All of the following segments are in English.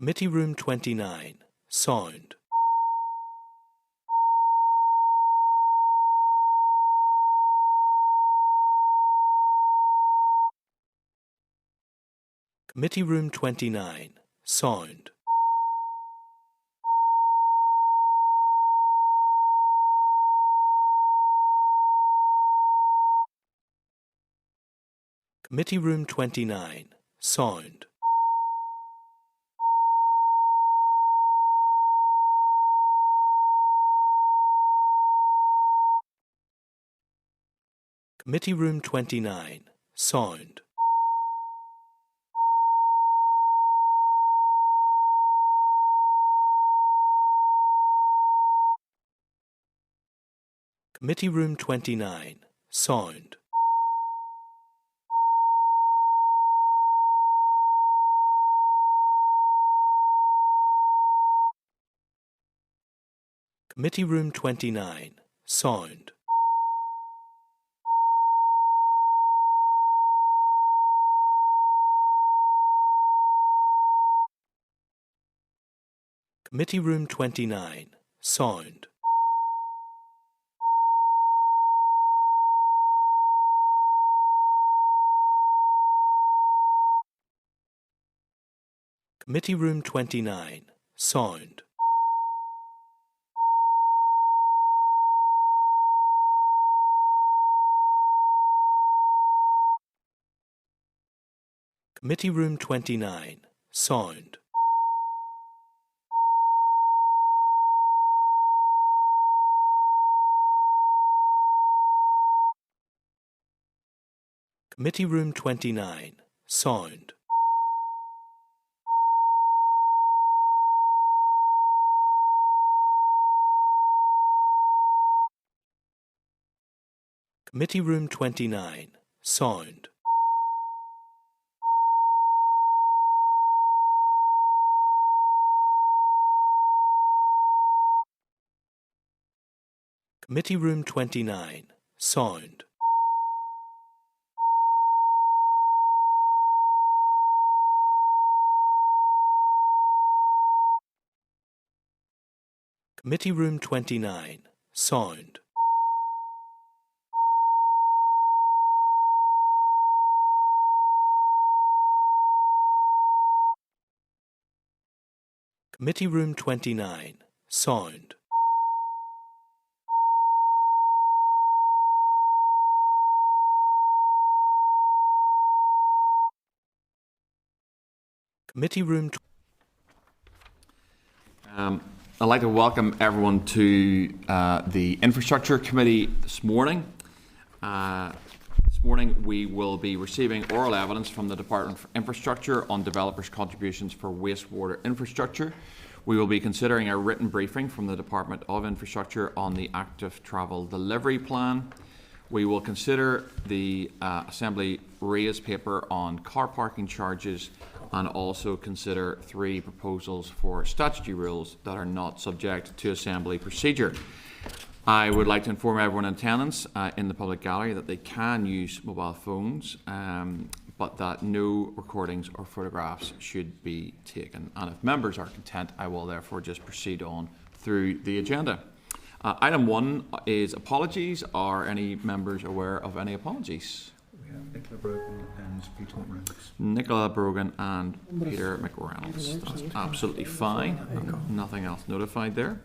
Committee Room 29, Sound. Committee Room 29, Sound. Committee Room 29, Sound. Committee Room 29, Sound. Committee Room 29, Sound. Committee Room 29, Sound. Committee Room 29, Sound. Committee Room 29, Sound. Committee Room 29, Sound. Committee Room 29, Sound. Committee Room 29, Sound. Committee Room 29, Sound. Committee Room 29, Sound. Committee Room 29, Sound. Committee Room. I'd like to welcome everyone to the Infrastructure Committee this morning. This morning we will be receiving oral evidence from the Department for Infrastructure on developers' contributions for wastewater infrastructure. We will be considering a written briefing from the Department of Infrastructure on the Active Travel Delivery Plan. We will consider the Assembly raised paper on car parking charges and also consider 3 proposals for statutory rules that are not subject to Assembly procedure. I would like to inform everyone in attendance in the public gallery that they can use mobile phones, but that no recordings or photographs should be taken. And if members are content, I will therefore just proceed on through the agenda. Item 1 is apologies. Are any members aware of any apologies? We have Nicola Brogan and Peter McReynolds. Nicola Brogan and Peter McReynolds. That's absolutely fine. Nothing else notified there.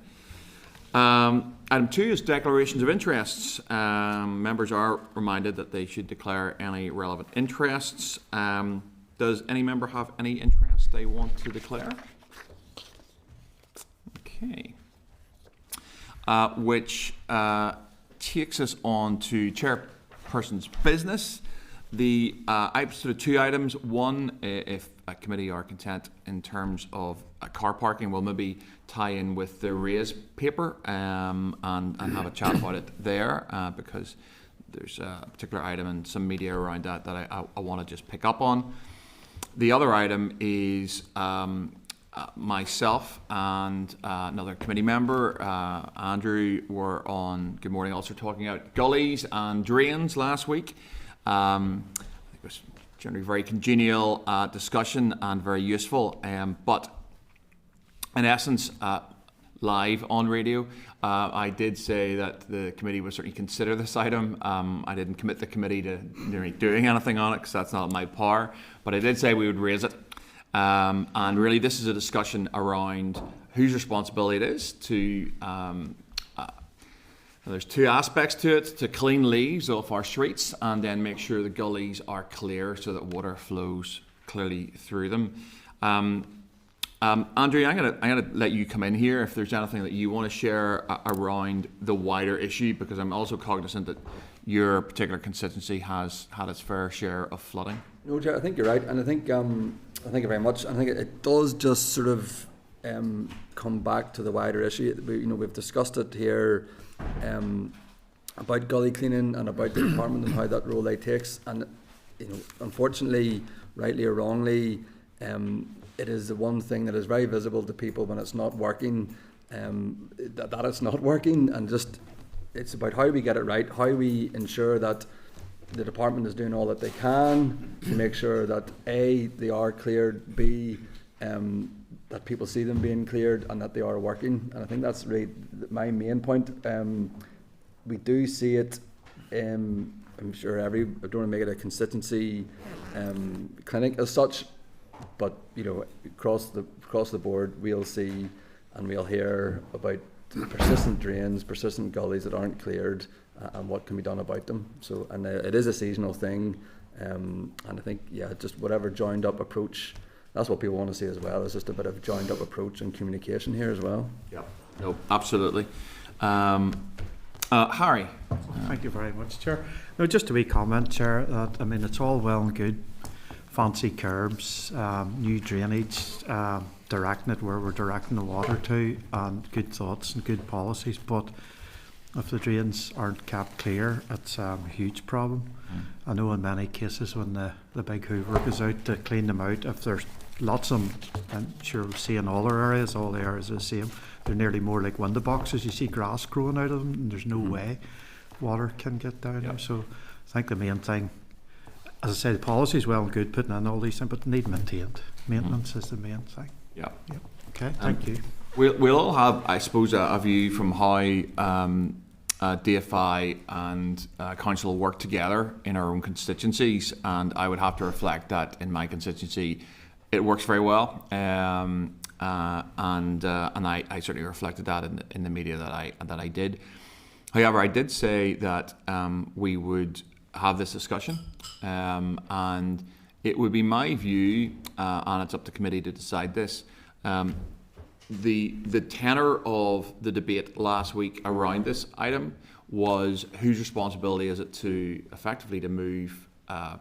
Item 2 is declarations of interests. Members are reminded that they should declare any relevant interests. Does any member have any interest they want to declare? Okay. Which takes us on to chairperson's business. The sort of 2 items. One, if a committee are content in terms of car parking, we'll maybe tie in with the raise paper and have a chat about it there because there's a particular item and some media around that I want to just pick up on. The other item is myself and another committee member, Andrew, were on Good Morning Ulster talking about gullies and drains last week. I think it was generally very congenial discussion and very useful, but in essence, live on radio. I did say that the committee would certainly consider this item. I didn't commit the committee to doing anything on it because that's not my power, but I did say we would raise it. And really this is a discussion around whose responsibility it is to, there's two aspects to it: to clean leaves off our streets and then make sure the gullies are clear so that water flows clearly through them. Andrew, I'm gonna let you come in here if there's anything that you want to share around the wider issue, because I'm also cognizant that your particular constituency has had its fair share of flooding. No, Chair, I think you're right, and I think thank you very much. I think it does just sort of come back to the wider issue. We've discussed it here about gully cleaning and about the department and how that role they takes, and unfortunately, rightly or wrongly, it is the one thing that is very visible to people when it's not working, that it's not working, and just it's about how we get it right, how we ensure that the department is doing all that they can to make sure that A, they are cleared, B, that people see them being cleared and that they are working. And I think that's really my main point. We do see it, I'm sure I don't want to make it a constituency clinic as such, but across the board we'll see and we'll hear about persistent drains, persistent gullies that aren't cleared, and what can be done about them. So, and it is a seasonal thing, and I think just whatever joined up approach, that's what people want to see as well. Is just a bit of joined up approach and communication here as well. Yeah, no, absolutely. Harry. Thank you very much, Chair. No, just a wee comment, Chair, that it's all well and good, fancy curbs, new drainage, directing it where we're directing the water to, and good thoughts and good policies, but if the drains aren't kept clear, it's a huge problem. I know in many cases when the big hoover goes out to clean them out, if there's lots of them, I'm sure we'll see in all our areas, all the areas are the same, they're nearly more like window boxes. You see grass growing out of them and there's no way water can get down there. So I think the main thing, as I say, the policy is well and good putting in all these things, but they need maintained. Maintenance is the main thing. Yeah. Okay, thank you. We'll all have, I suppose, a view from how DFI and council work together in our own constituencies, and I would have to reflect that in my constituency it works very well, and I certainly reflected that in the media that I did. However, I did say that we would have this discussion, and it would be my view, and it's up to committee to decide this. The tenor of the debate last week around this item was whose responsibility is it to effectively to move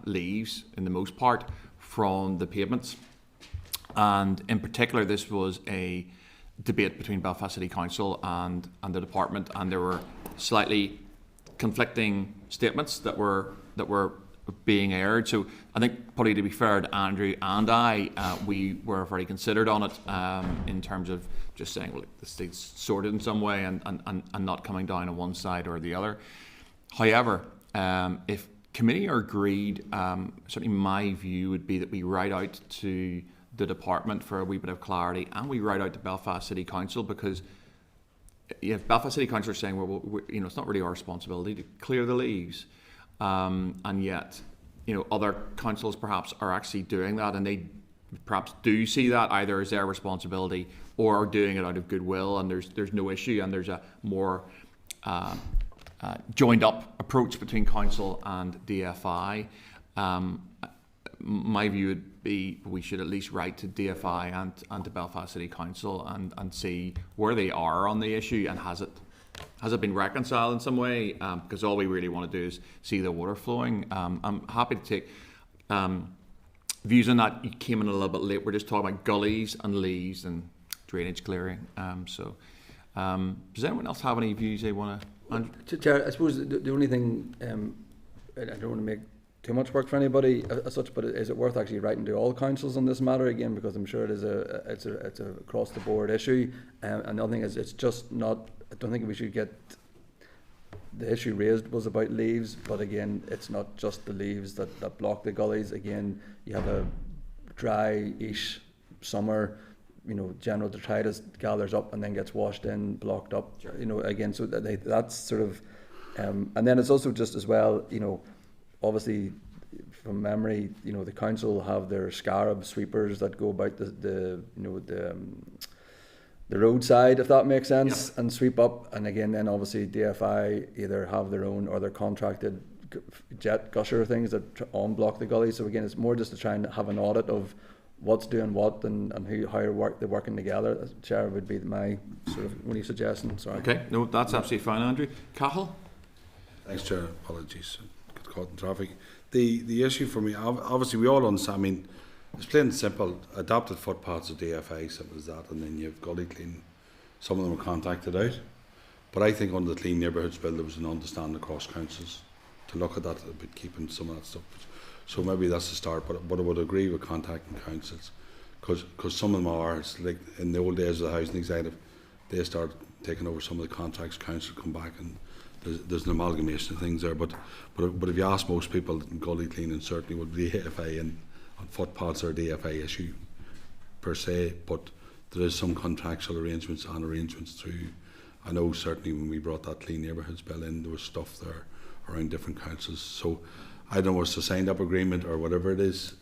leaves, in the most part, from the pavements. And in particular, this was a debate between Belfast City Council and the department, and there were slightly conflicting statements that were being aired. So I think, probably to be fair to Andrew and I, we were very considered on it, in terms of just saying, well, this thing's sorted in some way, and not coming down on one side or the other. However, if committee are agreed, certainly my view would be that we write out to the department for a wee bit of clarity, and we write out to Belfast City Council, because if Belfast City Council are saying, well, it's not really our responsibility to clear the leaves, and yet, other councils perhaps are actually doing that, and they perhaps do see that either as their responsibility or are doing it out of goodwill, and there's no issue, and there's a more joined up approach between council and DFI. My view would be we should at least write to DFI and to Belfast City Council and see where they are on the issue, and has it been reconciled in some way, because all we really want to do is see the water flowing. I'm happy to take views on that. You came in a little bit late. We're just talking about gullies and leaves and drainage clearing. Does anyone else have any views they want to? Chair, I suppose the only thing, I don't want to make too much work for anybody as such, but is it worth actually writing to all councils on this matter again, because I'm sure it is it's a across the board issue, and the other thing is it's just not. I don't think we should get the issue raised was about leaves, but again, it's not just the leaves that block the gullies. Again, you have a dry-ish summer, general detritus gathers up and then gets washed in, blocked up. Again, so that's sort of, and then it's also just as well, obviously from memory, the council have their scarab sweepers that go about the roadside, if that makes sense, and sweep up. And again, then obviously DFI either have their own or they're contracted jet gusher things that unblock the gully. So again, it's more just to try and have an audit of what's doing what and how they're working together. Chair, would be my sort of only suggestion. Sorry. Okay, no, that's absolutely fine, Andrew. Cahill? Thanks, Chair. Apologies. Got caught in traffic. The issue for me, obviously we all understand, I mean, it's plain and simple, adapted footpaths of DFA, simple as that, and then you've gully clean. Some of them are contacted out. But I think under the Clean Neighbourhoods Bill there was an understanding across councils to look at that, about keeping some of that stuff. So maybe that's the start, but I would agree with contacting councils, because some of them are, it's like in the old days of the housing executive, they start taking over some of the contracts, council come back and there's an amalgamation of things there. But if you ask most people, gully cleaning certainly would be DFA, and on footpaths are a DFA issue per se, but there is some contractual arrangements and arrangements through. I know certainly when we brought that Clean Neighbourhoods Bill in, there was stuff there around different councils. So I don't know if it's a signed up agreement or whatever it is,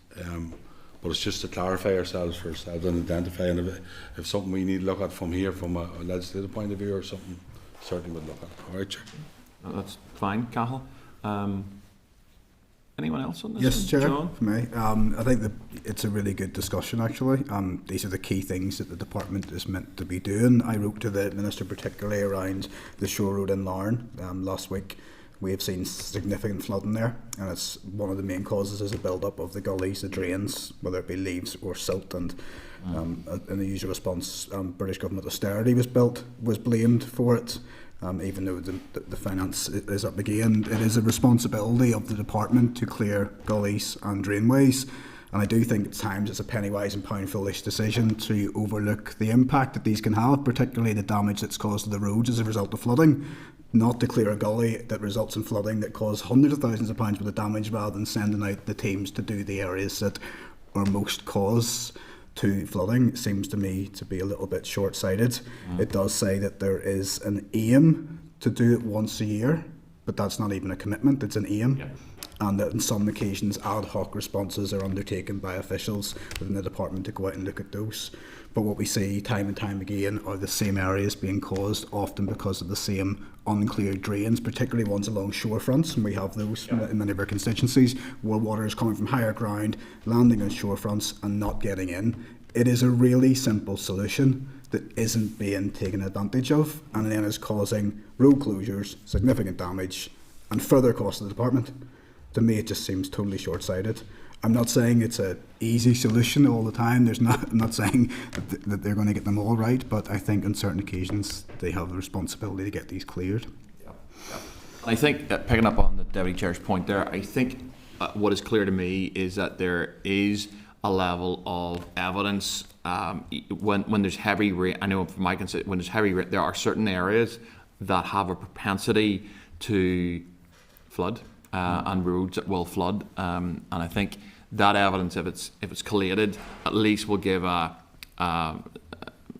but it's just to clarify ourselves for ourselves and identify, and if something we need to look at from here, from a legislative point of view or something, certainly would look at it. All right, Chair. That's fine, Cahill. Anyone else on this? Yes, Chair, John? for me. I think that it's a really good discussion, actually. These are the key things that the department is meant to be doing. I wrote to the Minister particularly around the Shore Road in Larne last week. We have seen significant flooding there, and it's one of the main causes is the build-up of the gullies, the drains, whether it be leaves or silt. And in the usual response, British government austerity was blamed for it. Even though the finance is up again, it is a responsibility of the department to clear gullies and drainways. And I do think at times it's a penny wise and pound foolish decision to overlook the impact that these can have, particularly the damage that's caused to the roads as a result of flooding. Not to clear a gully that results in flooding that cause hundreds of thousands of pounds worth of damage, rather than sending out the teams to do the areas that are most cause to flooding, seems to me to be a little bit short-sighted. It does say that there is an aim to do it once a year, but that's not even a commitment, it's an aim. Yeah. And that on some occasions ad hoc responses are undertaken by officials within the department to go out and look at those. But what we see time and time again are the same areas being caused, often because of the same uncleared drains, particularly ones along shorefronts, and we have those in many of our constituencies, where water is coming from higher ground, landing on shorefronts and not getting in. It is a really simple solution that isn't being taken advantage of, and then is causing road closures, significant damage, and further cost to the department. To me, it just seems totally short-sighted. I'm not saying it's an easy solution all the time. I'm not saying that they're going to get them all right, but I think on certain occasions they have the responsibility to get these cleared. Yeah. I think, picking up on the Deputy Chair's point there, I think what is clear to me is that there is a level of evidence when there's heavy rain. I know from my consideration, when there's heavy rain, there are certain areas that have a propensity to flood. And roads that will flood, and I think that evidence, if it's collated, at least will give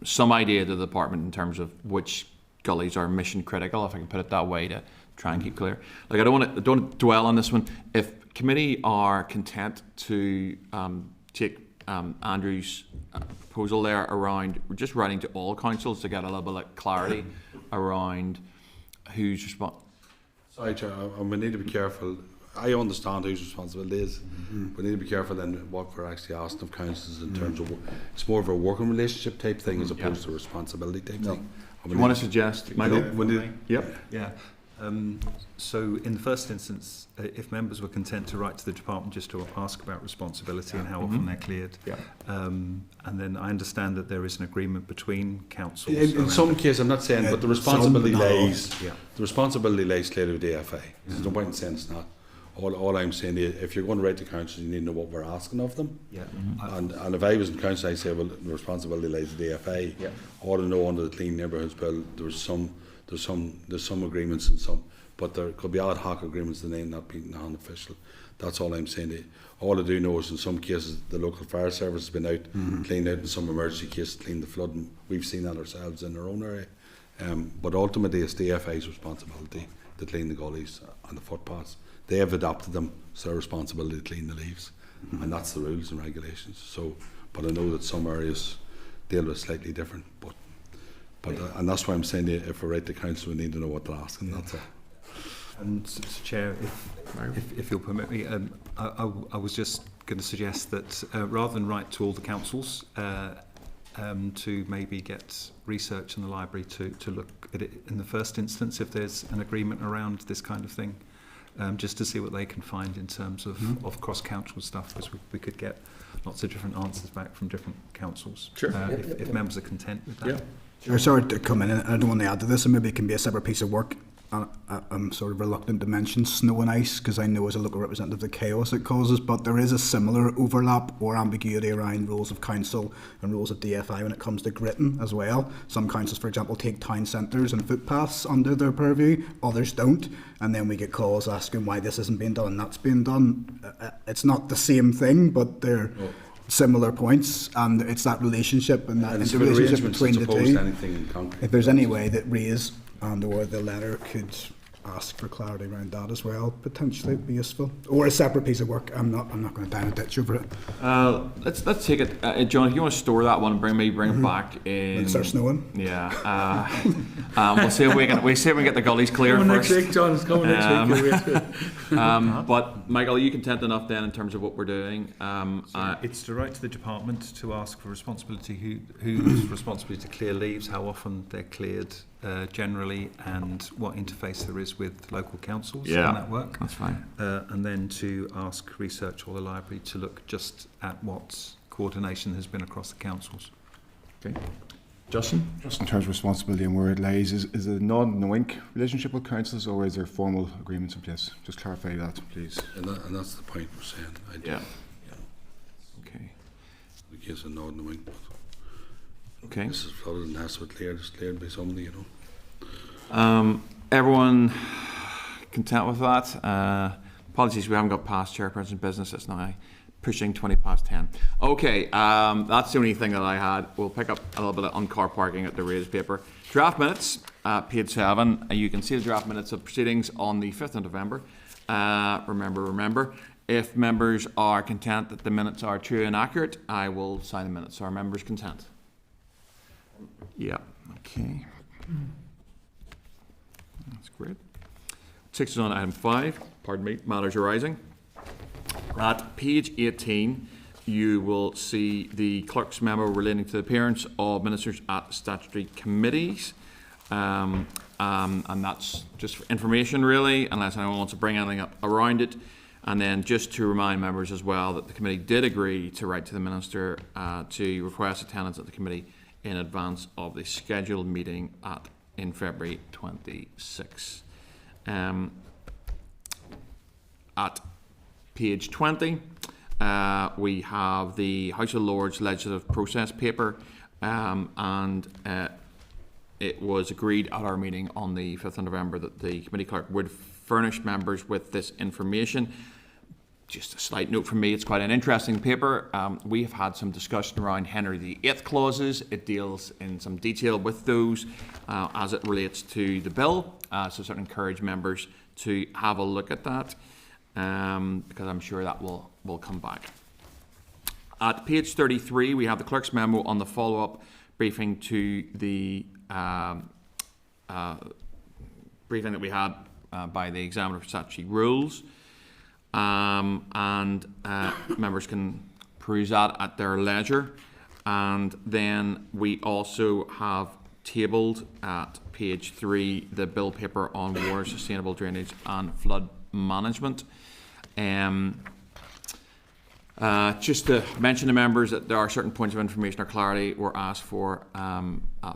some idea to the department in terms of which gullies are mission critical, if I can put it that way, to try and keep clear. Like, I don't want to dwell on this one. If committee are content to take Andrew's proposal there around just writing to all councils to get a little bit of clarity around who's responsible. Sorry, Chair, we need to be careful. I understand whose responsibility is. We need to be careful then what we're actually asking of councils in terms of, it's more of a working relationship type thing as opposed to a responsibility type thing. Do you want to suggest, Michael? Yep. Yeah. So in the first instance, if members were content to write to the department just to ask about responsibility and how often they're cleared, and then I understand that there is an agreement between councils. In some cases, I'm not saying, but the responsibility lays. The responsibility lays clearly with DFA. There's no point in saying it's not. All I'm saying is, if you're going to write to council, you need to know what we're asking of them. Yeah. And if I was in council, I'd say, well, the responsibility lays with DFA. Yeah. Or to know under the Clean Neighbourhoods Bill, there's some agreements and some, but there could be ad hoc agreements that may not be non-official. That's all I'm saying to you. All I do know is in some cases the local fire service has been out, cleaned out in some emergency cases, cleaned the flood, and we've seen that ourselves in our own area. But ultimately it's the FI's responsibility to clean the gullies and the footpaths. They have adopted them, it's their responsibility to clean the leaves, and that's the rules and regulations. So, but I know that some areas deal with slightly different, but and that's why I'm saying to you, if we write to council, we need to know what they're asking. That's it. And Chair, if you'll permit me, I was just going to suggest that rather than write to all the councils, to maybe get research in the library to look at it in the first instance, if there's an agreement around this kind of thing, just to see what they can find in terms of cross-council stuff, because we could get lots of different answers back from different councils. Sure. If members are content with that. Yeah. Sure, sorry to come in, and I don't want to add to this, and maybe it can be a separate piece of work. I'm sort of reluctant to mention snow and ice because I know as a local representative the chaos it causes, but there is a similar overlap or ambiguity around rules of council and rules of DFI when it comes to gritting as well. Some councils, for example, take town centres and footpaths under their purview, others don't, and then we get calls asking why this isn't being done and that's being done. It's not the same thing, but they're similar points, and it's that relationship and that interrelationship between the two. If there's any way that Ray's and or the letter could ask for clarity around that as well, potentially it'd be useful, or a separate piece of work. I'm not going to down a ditch over it. Let's take it, John. If you want to store that one, bring it back in. When it starts snowing. Yeah. We'll see if we can get the gullies clear first. Next week, John. It's coming next week. But Michael, are you content enough then in terms of what we're doing? It's to write to the department to ask for responsibility, whose responsibility to clear leaves, how often they're cleared generally, and what interface there is with local councils in that work. That's fine. And then to ask research or the library to look just at what coordination has been across the councils. Okay. Justin? Just in terms of responsibility and where it lies, is it a nod and a wink relationship with councils, or is there formal agreements in place? Just clarify that, please. And that's the point we're saying. Yeah. Okay. The case of nod and a wink. Okay. This is flooded and has to be cleared. It's cleared by somebody, you know. Everyone content with that? Apologies, we haven't got past chairperson business. It's now pushing 10:20. Okay, that's the only thing that I had. We'll pick up a little bit on car parking at the raised paper. Draft minutes, page 7. You can see the draft minutes of proceedings on the 5th of November. Remember, if members are content that the minutes are true and accurate, I will sign the minutes. Are members content? Yeah, okay. That's great. Takes us on to item 5, matters arising. At page 18, you will see the clerk's memo relating to the appearance of ministers at statutory committees. And that's just for information, really, unless anyone wants to bring anything up around it. And then just to remind members as well that the committee did agree to write to the minister to request attendance at the committee in advance of the scheduled meeting in February 26. At page 20, we have the House of Lords legislative process paper, and it was agreed at our meeting on the 5th of November that the committee clerk would furnish members with this information. Just a slight note from me, it's quite an interesting paper. We have had some discussion around Henry VIII clauses. It deals in some detail with those as it relates to the bill. So certainly encourage members to have a look at that because I'm sure that will come back. At page 33, we have the clerk's memo on the follow-up briefing to the briefing that we had by the examiner for statutory rules. And members can peruse that at their leisure. And then we also have tabled at page 3 the bill paper on water, sustainable drainage and flood management. Just to mention to members that there are certain points of information or clarity were asked for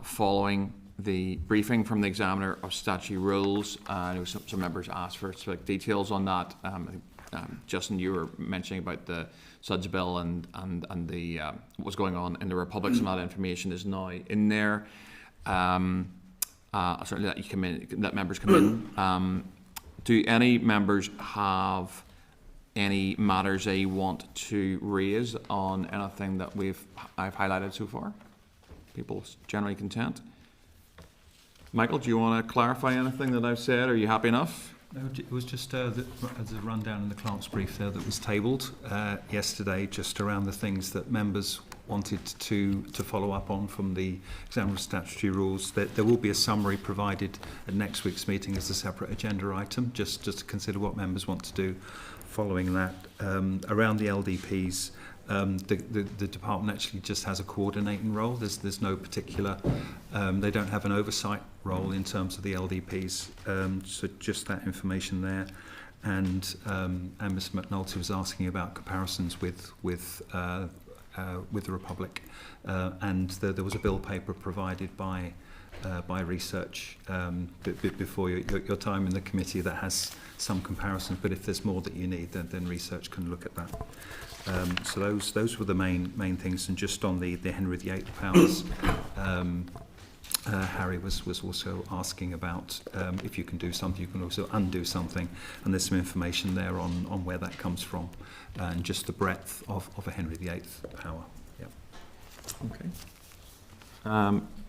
following the briefing from the examiner of statutory rules. I know some members asked for specific details on that. Justin, you were mentioning about the SUDS bill and the what was going on in the Republic. Some of that information is now in there. Certainly that you come in, that members come in. Do any members have any matters they want to raise on anything that I've highlighted so far? People generally content? Michael, do you want to clarify anything that I've said? Are you happy enough? No, it was just as a rundown in the clerk's brief there that was tabled yesterday, just around the things that members wanted to follow up on from the exam statutory rules. There will be a summary provided at next week's meeting as a separate agenda item, just to consider what members want to do following that. Around the LDPs, the department actually just has a coordinating role. There's no particular, they don't have an oversight role in terms of the LDPs, so just that information there. And Mr McNulty was asking about comparisons with the Republic, and there was a bill paper provided by research before your time in the committee that has some comparisons, but if there's more that you need, then research can look at that. So those were the main things. And just on the Henry VIII powers, Harry was also asking about if you can do something, you can also undo something, and there's some information there on where that comes from, and just the breadth of a Henry VIII power. Yeah. Okay.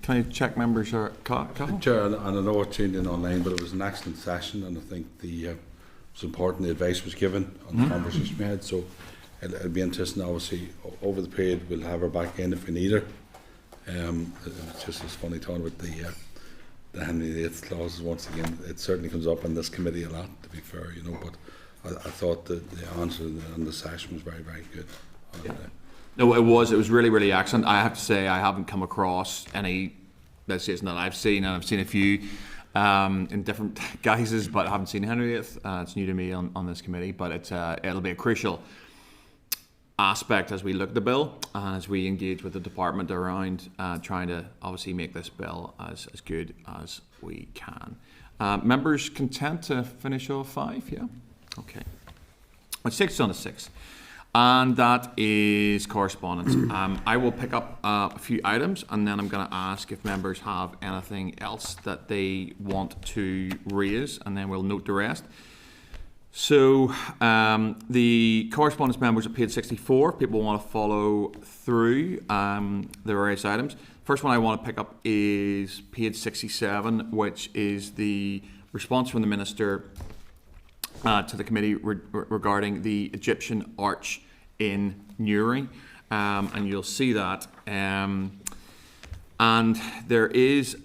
Can I check members are Chair, and I know it tuned in online, but it was an excellent session, and I think it was important the advice was given on the conversation we had. So it'll be interesting. Obviously, over the period, we'll have her back in if we need her. It's just as funny talking about the Henry VIII clauses once again. It certainly comes up in this committee a lot, to be fair, but I thought that the answer and the session was very, very good. Yeah. No, it was really, really excellent. I have to say I haven't come across any legislation that I've seen, and I've seen a few in different guises, but I haven't seen Henry VIII. It's new to me on this committee, but it'll be a crucial aspect as we look at the bill and as we engage with the department around trying to obviously make this bill as good as we can. Members content to finish off 5? Yeah? Okay. Which takes us on to 6. And that is correspondence. I will pick up a few items, and then I'm going to ask if members have anything else that they want to raise, and then we'll note the rest. So the correspondence members at page 64, people want to follow through the various items. First one I want to pick up is page 67, which is the response from the Minister to the committee regarding the Egyptian arch in Newry, and you'll see that. And there is,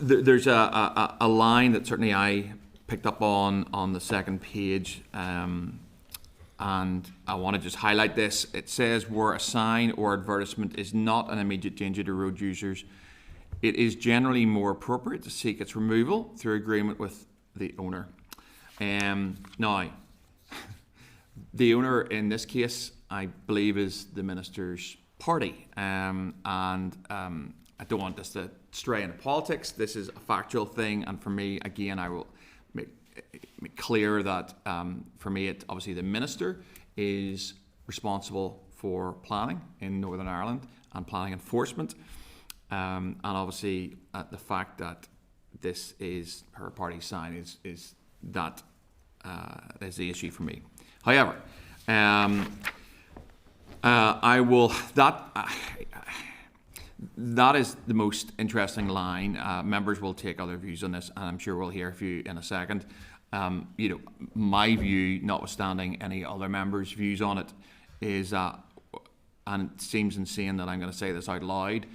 there's a line that certainly I picked up on the second page, and I want to just highlight this. It says, where a sign or advertisement is not an immediate danger to road users, it is generally more appropriate to seek its removal through agreement with the owner. Now, the owner in this case, I believe, is the Minister's party, and I don't want this to stray into politics. This is a factual thing, and for me, again, I will make clear that for me, obviously the Minister is responsible for planning in Northern Ireland and planning enforcement, and obviously the fact that this is her party sign is the issue for me. However, that is the most interesting line. Members will take other views on this, and I'm sure we'll hear a few in a second. My view, notwithstanding any other members' views on it, is that, and it seems insane that I'm going to say this out loud,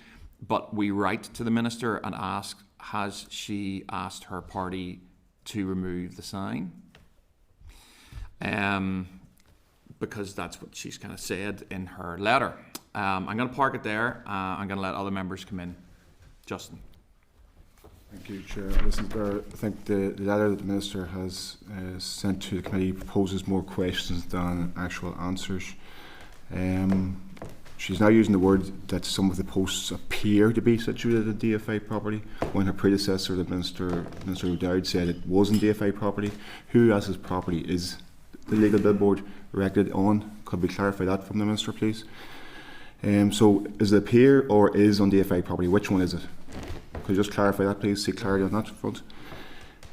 but we write to the Minister and ask, has she asked her party to remove the sign? Because that's what she's kind of said in her letter. I'm going to park it there. I'm going to let other members come in. Justin. Thank you, Chair. I think the letter that the Minister has sent to the committee proposes more questions than actual answers. She's now using the word that some of the posts appear to be situated at DFA property, when her predecessor, the Minister O'Dowd, said it wasn't DFA property. Who else's property is the legal billboard erected on? Could we clarify that from the Minister, please? So is it appear or is on DFA property? Which one is it? Could you just clarify that, please? See clarity on that front.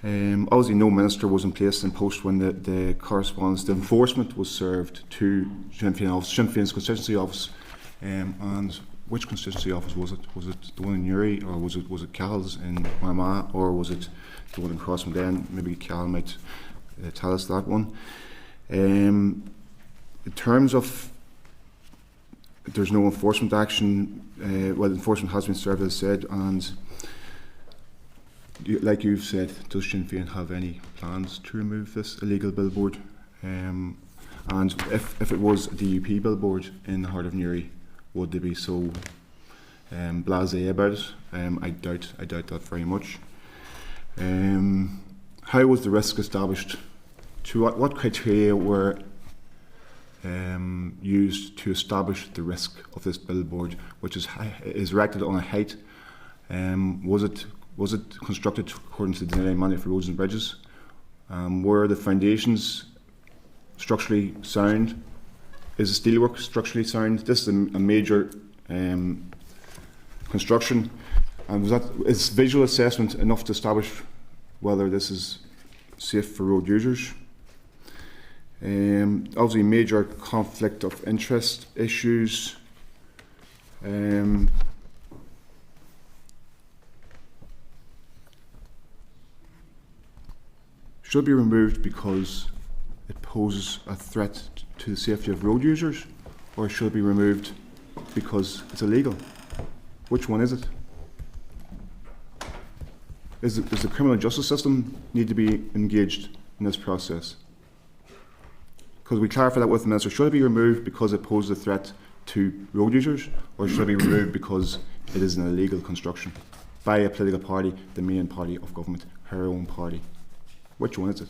Obviously, no minister was in place in post when the correspondence, the enforcement was served to Sinn Féin office, Sinn Féin's constituency office. And which constituency office was it? Was it the one in Newry, or was it Cal's in Armagh, or was it the one in Crossmaglen? Maybe Cal might tell us that one. In terms of there's no enforcement action, enforcement has been served, as I said, and like you've said, does Sinn Féin have any plans to remove this illegal billboard? And if it was a DUP billboard in the heart of Newry, would they be so blasé about it? I doubt that very much. How was the risk established? To what criteria were used to establish the risk of this billboard, which is erected on a height? Was it constructed according to the design manual for roads and bridges? Were the foundations structurally sound? Is the steelwork structurally sound? This is a major construction. And is visual assessment enough to establish whether this is safe for road users? Obviously, major conflict of interest issues. Should be removed because it poses a threat to the safety of road users, or should it be removed because it's illegal? Which one is it? Does the criminal justice system need to be engaged in this process? Because we clarify that with the minister. Should it be removed because it poses a threat to road users, or should it be removed because it is an illegal construction by a political party, the main party of government, her own party? Which one is it?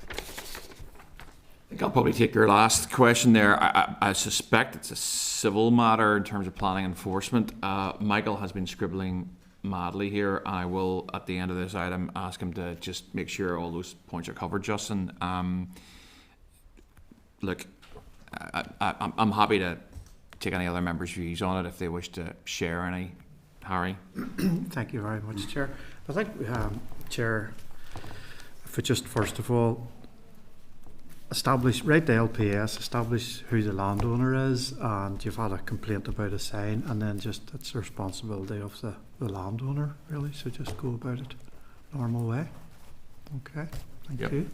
I think I'll probably take your last question there. I suspect it's a civil matter in terms of planning enforcement. Michael has been scribbling madly here. I will, at the end of this item, ask him to just make sure all those points are covered, Justin. Look, I'm happy to take any other members' views on it if they wish to share any. Harry? Thank you very much, Chair. I think, Chair, if we just first of all write the LPS, establish who the landowner is, and you've had a complaint about a sign, and then just it's the responsibility of the landowner, really. So just go about it normal way. Okay, thank you.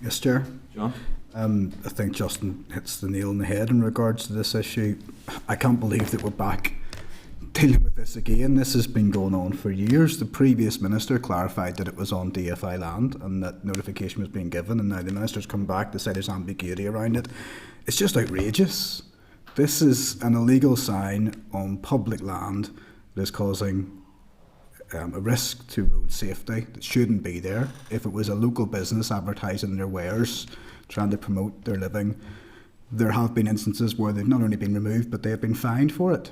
Yes, Chair. John? I think Justin hits the nail on the head in regards to this issue. I can't believe that we're back dealing with this again. This has been going on for years. The previous minister clarified that it was on DFI land and that notification was being given, and now the minister's come back to say there's ambiguity around it. It's just outrageous. This is an illegal sign on public land that is causing a risk to road safety that shouldn't be there. If it was a local business advertising their wares, trying to promote their living, there have been instances where they've not only been removed but they have been fined for it.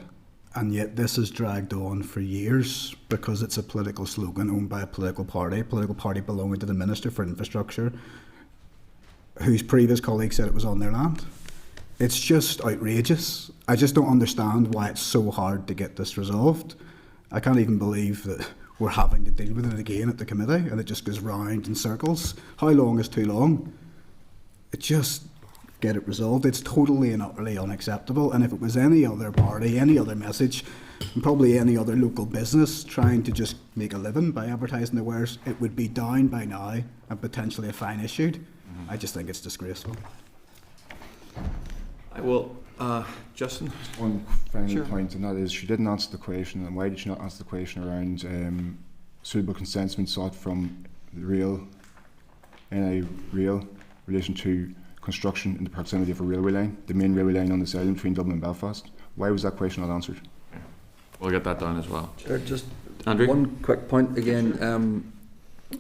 And yet this has dragged on for years because it's a political slogan owned by a political party belonging to the Minister for Infrastructure, whose previous colleague said it was on their land. It's just outrageous. I just don't understand why it's so hard to get this resolved. I can't even believe that we're having to deal with it again at the committee and it just goes round in circles. How long is too long? It just get it resolved. It's totally and utterly unacceptable. And if it was any other party, any other message, and probably any other local business trying to just make a living by advertising their wares, it would be down by now and potentially a fine issued. I just think it's disgraceful. I will, Justin? One final Sure. point, and that is she didn't answer the question. And why did she not answer the question around suitable consents being sought from the NI Rail in relation to construction in the proximity of a railway line, the main railway line on this island between Dublin and Belfast? Why was that question not answered? We'll get that done as well. Chair, just Andrew? one quick point again.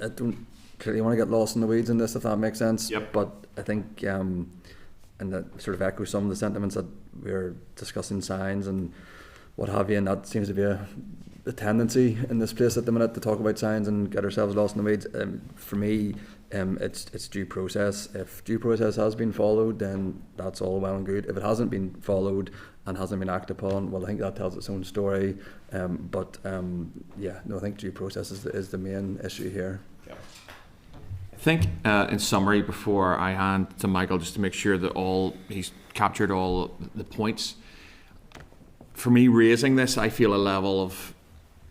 I don't clearly want to get lost in the weeds in this, if that makes sense. Yep. But I think, and that sort of echoes some of the sentiments that we're discussing signs and what have you, and that seems to be the tendency in this place at the minute to talk about signs and get ourselves lost in the weeds. For me, it's due process. If due process has been followed, then that's all well and good. If it hasn't been followed and hasn't been acted upon, well, I think that tells its own story. I think due process is the main issue here. I think, in summary, before I hand to Michael, just to make sure that he's captured all the points. For me, raising this, I feel a level of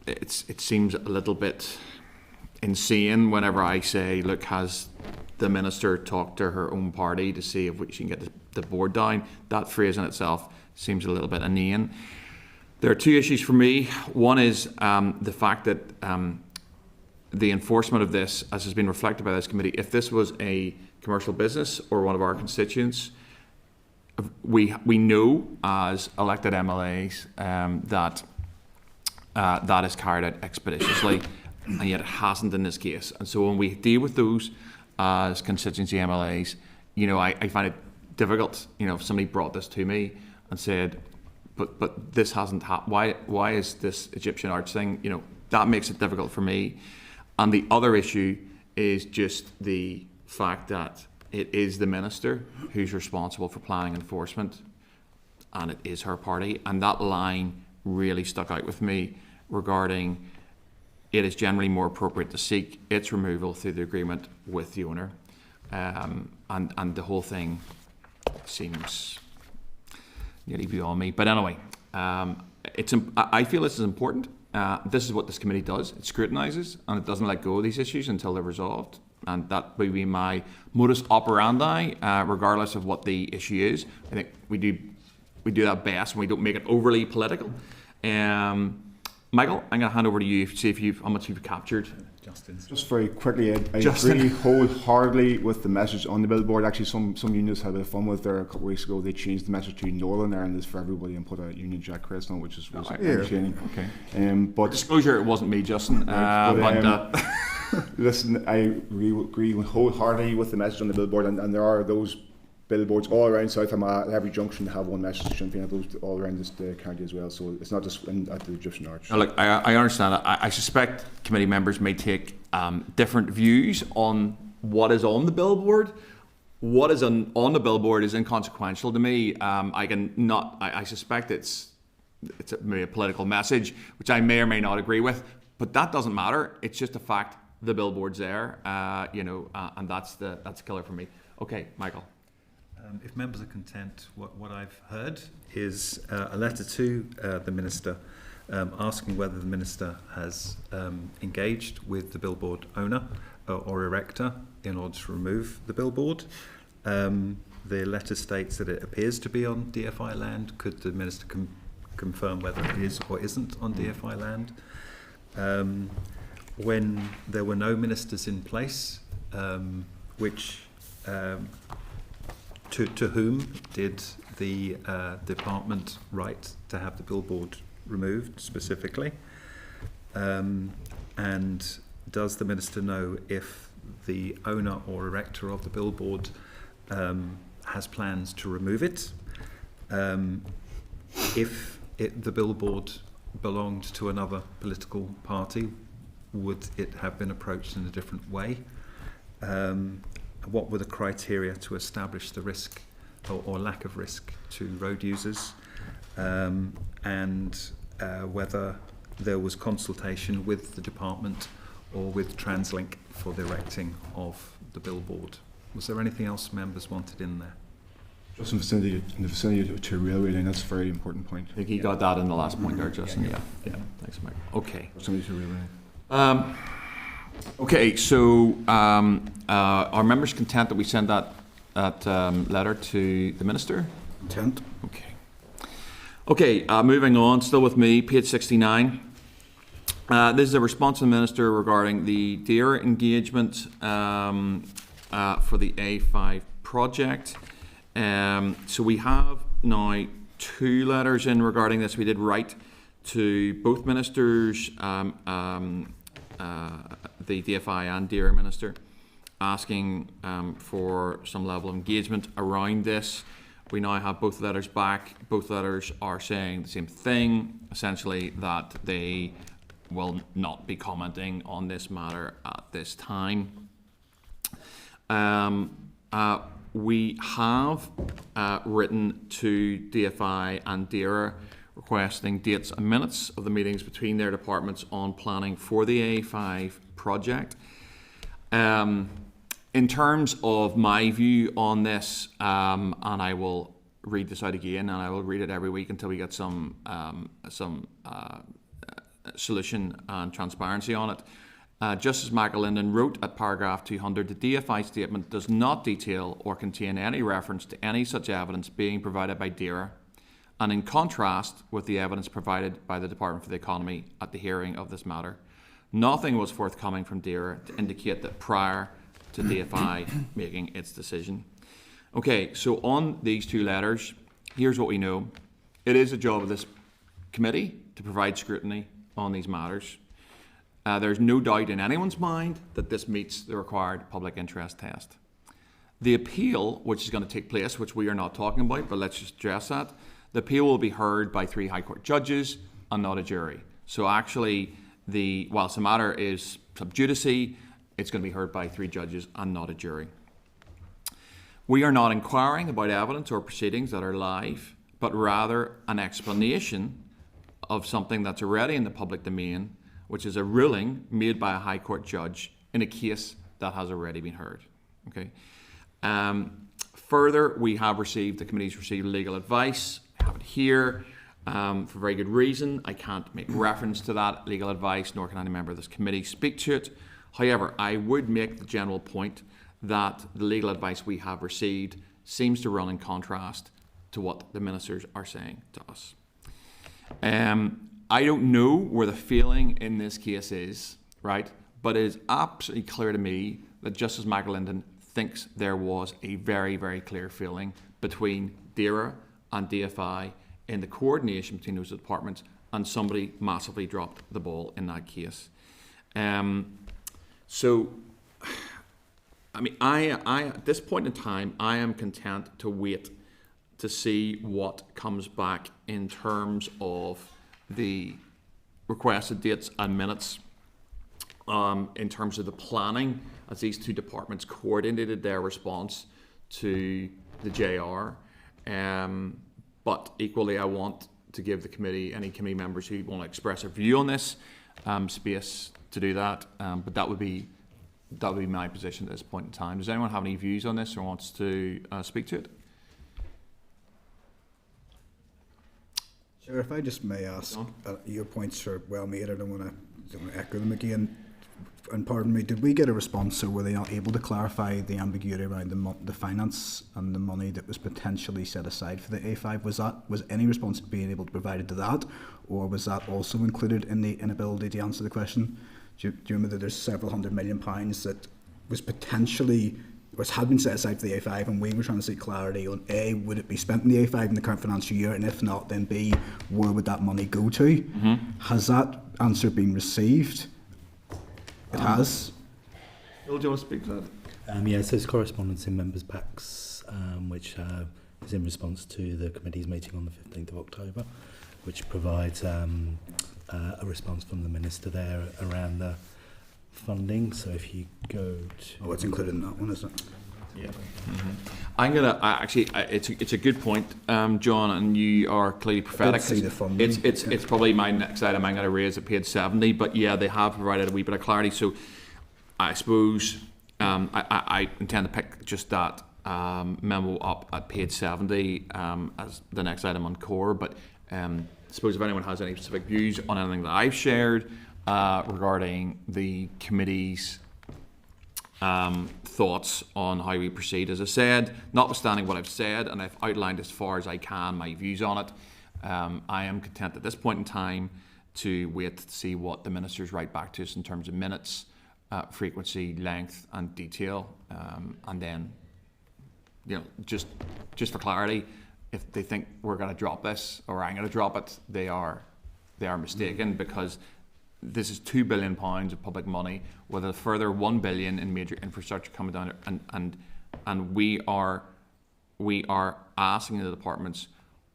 it seems a little bit insane whenever I say, look, has the minister talked to her own party to see if she can get the board down? That phrase in itself seems a little bit inane. There are two issues for me. One is the fact that the enforcement of this, as has been reflected by this committee, if this was a commercial business or one of our constituents, we know as elected MLAs that that is carried out expeditiously, and yet it hasn't in this case. And so when we deal with those as constituency MLAs, I find it difficult. If somebody brought this to me and said, but this hasn't happened. Why is this Egyptian arch thing? That makes it difficult for me. And the other issue is just the fact that it is the minister who's responsible for planning enforcement, and it is her party. And that line really stuck out with me regarding it is generally more appropriate to seek its removal through the agreement with the owner. And the whole thing seems nearly beyond me. But anyway, I feel this is important. This is what this committee does. It scrutinises and it doesn't let go of these issues until they're resolved. And that would be my modus operandi, regardless of what the issue is. I think we do that best when we don't make it overly political. Michael, I'm going to hand over to you to see how much you've captured. Justin. Just very quickly, I agree wholeheartedly with the message on the billboard. Actually, some unions had a bit of fun with there a couple of weeks ago. They changed the message to Northern Ireland is for everybody and put a Union Jack crest on, which was entertaining. Okay. But disclosure, it wasn't me, Justin. Listen, I agree wholeheartedly with the message on the billboard, and there are those billboards all around South Armagh. At every junction have one message. Shouldn't have those all around this county as well. So it's not just at the Egyptian Arch. Now, look, I understand that. I suspect committee members may take different views on what is on the billboard. What is on the billboard is inconsequential to me. I suspect it's maybe a political message, which I may or may not agree with, but that doesn't matter. It's just a fact. The billboard's there, and that's a killer for me. Okay, Michael. If members are content, what I've heard is a letter to the Minister asking whether the Minister has engaged with the billboard owner or erector in order to remove the billboard. The letter states that it appears to be on DFI land. Could the Minister confirm whether it is or isn't on DFI land? When there were no ministers in place, to whom did the department write to have the billboard removed specifically? And does the Minister know if the owner or erector of the billboard has plans to remove it? If the billboard belonged to another political party, would it have been approached in a different way? What were the criteria to establish the risk or lack of risk to road users, and whether there was consultation with the department or with TransLink for the erecting of the billboard? Was there anything else members wanted in there? Just in the vicinity to a railway line, that's a very important point. I think he got that in the last point there, Justin. Yeah. Thanks, Mike. Okay. Vicinity to a railway line. Okay, so are members content that we send that letter to the Minister? Content. Okay, moving on, still with me, page 69. This is a response to the Minister regarding the deer engagement for the A5 project. So we have now 2 letters in regarding this. We did write to both ministers, the DFI and DEER Minister, asking for some level of engagement around this. We now have both letters back. Both letters are saying the same thing, essentially that they will not be commenting on this matter at this time. We have written to DFI and DERA requesting dates and minutes of the meetings between their departments on planning for the A5 project. In terms of my view on this, and I will read this out again, and I will read it every week until we get some solution and transparency on it. Justice McAlinden wrote at paragraph 200, the DFI statement does not detail or contain any reference to any such evidence being provided by DERA, and in contrast with the evidence provided by the Department for the Economy at the hearing of this matter, nothing was forthcoming from DERA to indicate that prior to DFI making its decision. Okay, so on these two letters, here's what we know. It is the job of this committee to provide scrutiny on these matters. There's no doubt in anyone's mind that this meets the required public interest test. The appeal, which is going to take place, which we are not talking about, but let's just address that, the appeal will be heard by 3 High Court judges and not a jury. So actually, whilst the matter is sub judice, it's going to be heard by 3 judges and not a jury. We are not inquiring about evidence or proceedings that are live, but rather an explanation of something that's already in the public domain, which is a ruling made by a High Court judge in a case that has already been heard. Okay. Further, the committee's received legal advice. I have it here for very good reason. I can't make reference to that legal advice, nor can any member of this committee speak to it. However, I would make the general point that the legal advice we have received seems to run in contrast to what the ministers are saying to us. I don't know where the feeling in this case is, right? But it is absolutely clear to me that Justice McAlinden thinks there was a very, very clear feeling between DERA and DFI in the coordination between those departments, and somebody massively dropped the ball in that case. So, I mean, I at this point in time, I am content to wait to see what comes back in terms of the requested dates and minutes, in terms of the planning, as these 2 departments coordinated their response to the JR. But equally, I want to give the committee, any committee members who want to express a view on this, space to do that. But that would be my position at this point in time. Does anyone have any views on this or wants to speak to it? Sure, if I just may ask, your points are well made. I don't want to echo them again. And pardon me, did we get a response, or were they not able to clarify the ambiguity around the finance and the money that was potentially set aside for the A5? Was any response being able to provide to that, or was that also included in the inability to answer the question? Do you remember that there's several £100 million that was potentially, or had been set aside for the A5, and we were trying to seek clarity on A, would it be spent in the A5 in the current financial year, and if not, then B, where would that money go to? Mm-hmm. Has that answer been received? It has. Bill, do you want to speak to that? Yes, there's correspondence in members' packs, which is in response to the committee's meeting on the 15th of October, which provides a response from the Minister there around the funding. So if you go to... Oh, it's included in that one, is it? Yeah. Mm-hmm. I'm going to actually, it's a good point, John, and you are clearly prophetic. It's probably my next item I'm going to raise at page 70, but yeah, they have provided a wee bit of clarity. So I suppose I intend to pick just that memo up at page 70 as the next item on core, but I suppose if anyone has any specific views on anything that I've shared regarding the committee's thoughts on how we proceed. As I said, notwithstanding what I've said, and I've outlined as far as I can my views on it, I am content at this point in time to wait to see what the ministers write back to us in terms of minutes, frequency, length and detail, and then, you know, just for clarity, if they think we're going to drop this or I'm going to drop it, they are mistaken, because this is £2 billion of public money with a further £1 billion in major infrastructure coming down, and we are asking the departments,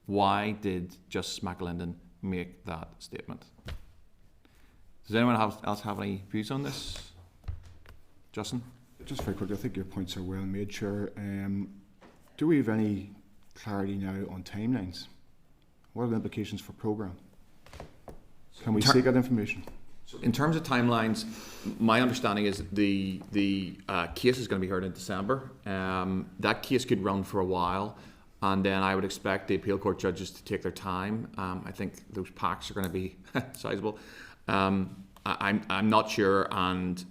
why did Justice McAlinden make that statement? Does anyone else have any views on this? Justin? Just very quickly, I think your points are well made, Chair. Do we have any clarity now on timelines? What are the implications for programme? Can we seek that information? In terms of timelines, my understanding is the case is going to be heard in December. That case could run for a while, and then I would expect the appeal court judges to take their time. I think those packs are going to be sizable. I'm not sure, and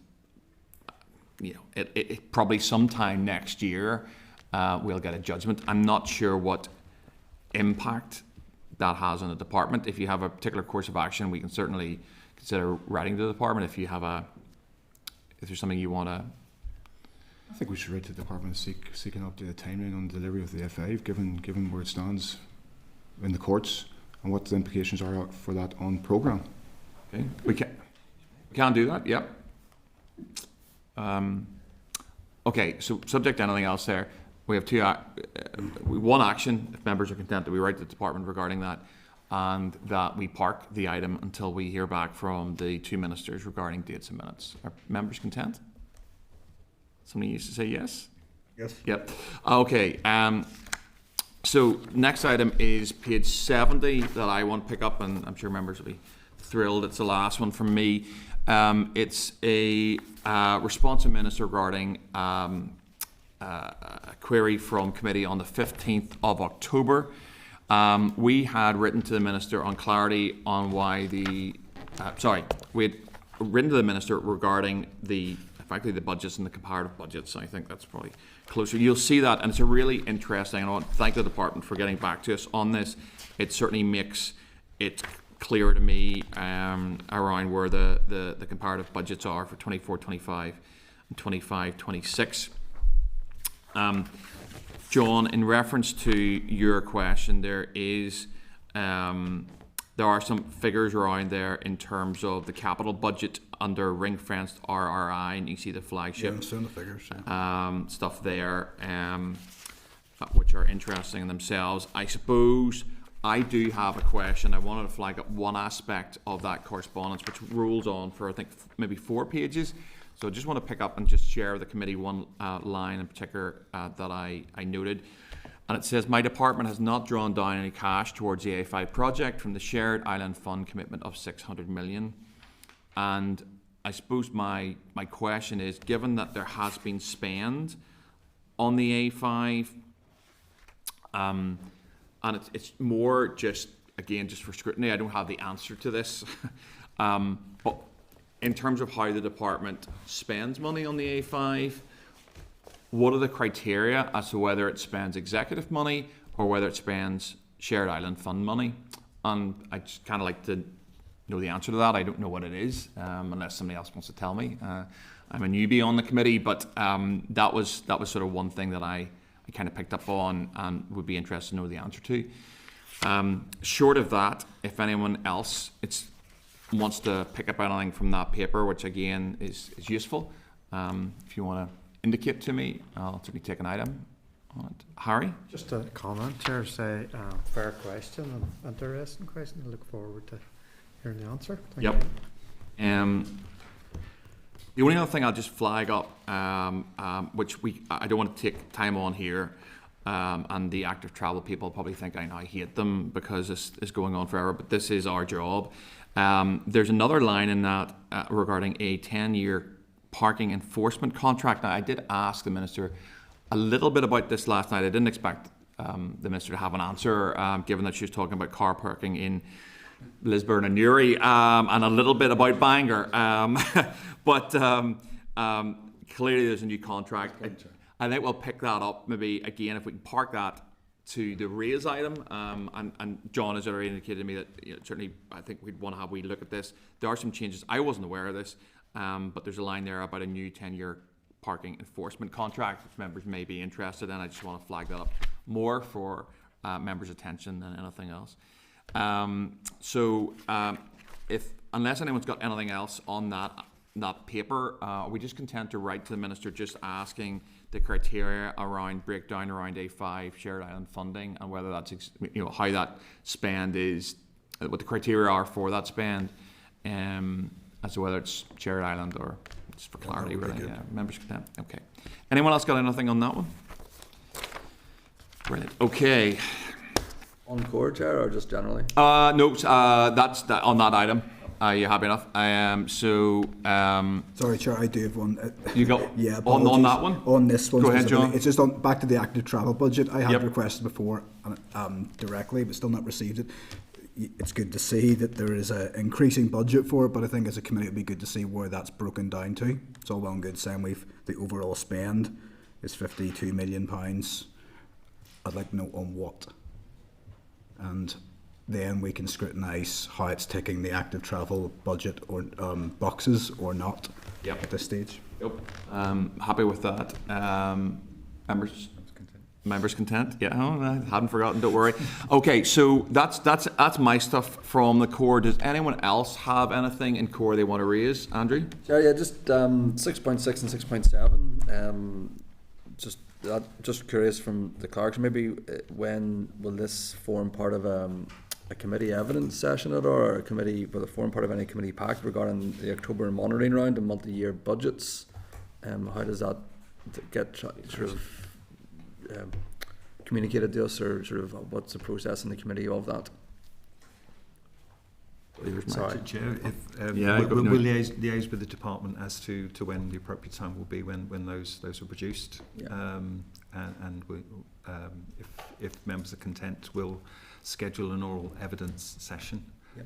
it probably sometime next year we'll get a judgment. I'm not sure what impact that has on the department. If you have a particular course of action, we can certainly consider writing to the department. If there's something you want to, I think we should write to the department and seek an updated timeline on the delivery of the F5, given where it stands in the courts and what the implications are for that on programme. Okay, we can do that. Yep. Okay, so subject to anything else there, we have one action, if members are content, that we write to the department regarding that, and that we park the item until we hear back from the two ministers regarding dates and minutes. Are members content? Somebody used to say yes? Yes. Yep. Okay. So next item is page 70 that I want to pick up, and I'm sure members will be thrilled. It's the last one from me. It's a response to minister regarding a query from committee on the 15th of October. We had written to the minister on clarity on why we had written to the minister regarding effectively the budgets and the comparative budgets. I think that's probably closer. You'll see that, and it's a really interesting, and I want to thank the department for getting back to us on this. It certainly makes it clear to me around where the comparative budgets are for 24-25 and 25-26. John, in reference to your question, there are some figures around there in terms of the capital budget under ring-fenced RRI, and you see the flagship the figures, stuff there, which are interesting in themselves. I suppose I do have a question. I wanted to flag up one aspect of that correspondence, which rolls on for, I think, maybe 4 pages. So I just want to pick up and just share with the committee one line in particular that I noted. And it says, my department has not drawn down any cash towards the A5 project from the Shared Island Fund commitment of 600 million. And I suppose my question is, given that there has been spend on the A5, and it's more just, again, just for scrutiny, I don't have the answer to this, but in terms of how the department spends money on the A5, what are the criteria as to whether it spends executive money or whether it spends Shared Island Fund money? And I just kind of like to know the answer to that. I don't know what it is, unless somebody else wants to tell me. I'm a newbie on the committee, but that was sort of one thing that I kind of picked up on and would be interested to know the answer to. Short of that, if anyone else wants to pick up anything from that paper, which again is useful, if you want to indicate to me, I'll certainly take an item on it. Harry? Just a comment, Chair, say fair question and interesting question. I look forward to hearing the answer. Thank you. The only other thing I'll just flag up, which I don't want to take time on here, and the active travel people probably think I now hate them because this is going on forever, but this is our job. There's another line in that regarding a 10-year parking enforcement contract. Now, I did ask the Minister a little bit about this last night. I didn't expect the Minister to have an answer, given that she was talking about car parking in Lisburn and Newry, and a little bit about Bangor. But clearly there's a new contract. I think we'll pick that up maybe again if we can park that to the raise item. And John has already indicated to me that certainly I think we'd want to have a wee look at this. There are some changes. I wasn't aware of this, but there's a line there about a new 10-year parking enforcement contract, which members may be interested in. I just want to flag that up more for members' attention than anything else. Unless anyone's got anything else on that paper, are we just content to write to the Minister just asking the criteria around breakdown around A5 shared island funding and whether that's how that spend is, what the criteria are for that spend, and as to whether it's shared island or just for clarity, really. Yeah, members' content. Okay. Anyone else got anything on that one? Brilliant. Okay. On core, Chair, or just generally? No, that's on that item. You happy enough? Sorry, Chair, I do have one. You got yeah, on that one? On this one. Go ahead, John. It's just on back to the active travel budget. I had requested before directly, but still not received it. It's good to see that there is an increasing budget for it, but I think as a committee it'd be good to see where that's broken down to. It's all well and good saying the overall spend is £52 million. I'd like to know on what. And then we can scrutinise how it's ticking the active travel budget or boxes or not at this stage. Yep. Happy with that. Members content. Yeah, I hadn't forgotten. Don't worry. Okay, so that's my stuff from the core. Does anyone else have anything in core they want to raise, Andrew? Yeah, just 6.6 and 6.7. Just curious from the clerks, maybe when will this form part of a committee evidence session or a committee, will it form part of any committee pack regarding the October monitoring round and multi-year budgets? How does that get communicated to us, or sort of what's the process in the committee of that? Sorry, Chair, we'll liaise with the department as to when the appropriate time will be when those are produced. Yeah. And we, if members are content, we'll schedule an oral evidence session. Yep.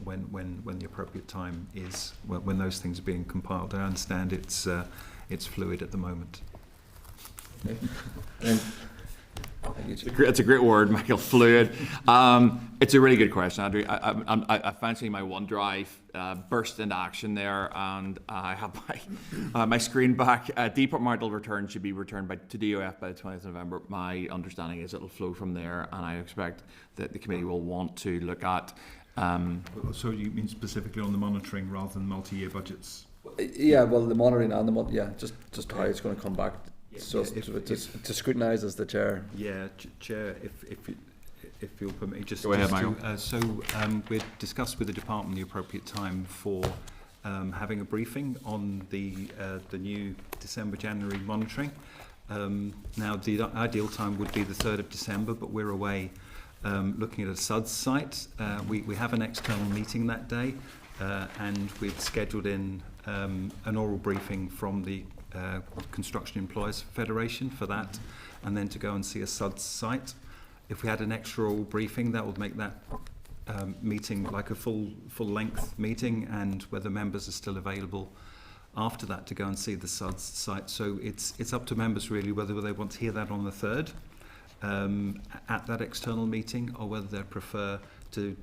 When the appropriate time is, when those things are being compiled. I understand it's fluid at the moment. Okay. It's a great word, Michael. Fluid. It's a really good question, Andrew. I fancy my OneDrive burst into action there, and I have my screen back. Departmental return should be returned to DOF by the 20th of November. My understanding is it'll flow from there, and I expect that the committee will want to look at. So you mean specifically on the monitoring rather than multi-year budgets? Yeah, well, the monitoring and just how it's going to come back. So to scrutinise as the chair. Yeah, Chair, if you'll permit me, just go ahead, Michael. We've discussed with the department the appropriate time for having a briefing on the new December-January monitoring. Now, the ideal time would be the 3rd of December, but we're away looking at a SUDS site. We have an external meeting that day, and we've scheduled in an oral briefing from the Construction Employers Federation for that, and then to go and see a SUDS site. If we had an extra oral briefing, that would make that meeting like a full length meeting, and whether members are still available after that to go and see the SUDS site. So it's up to members really whether they want to hear that on the 3rd at that external meeting, or whether they prefer to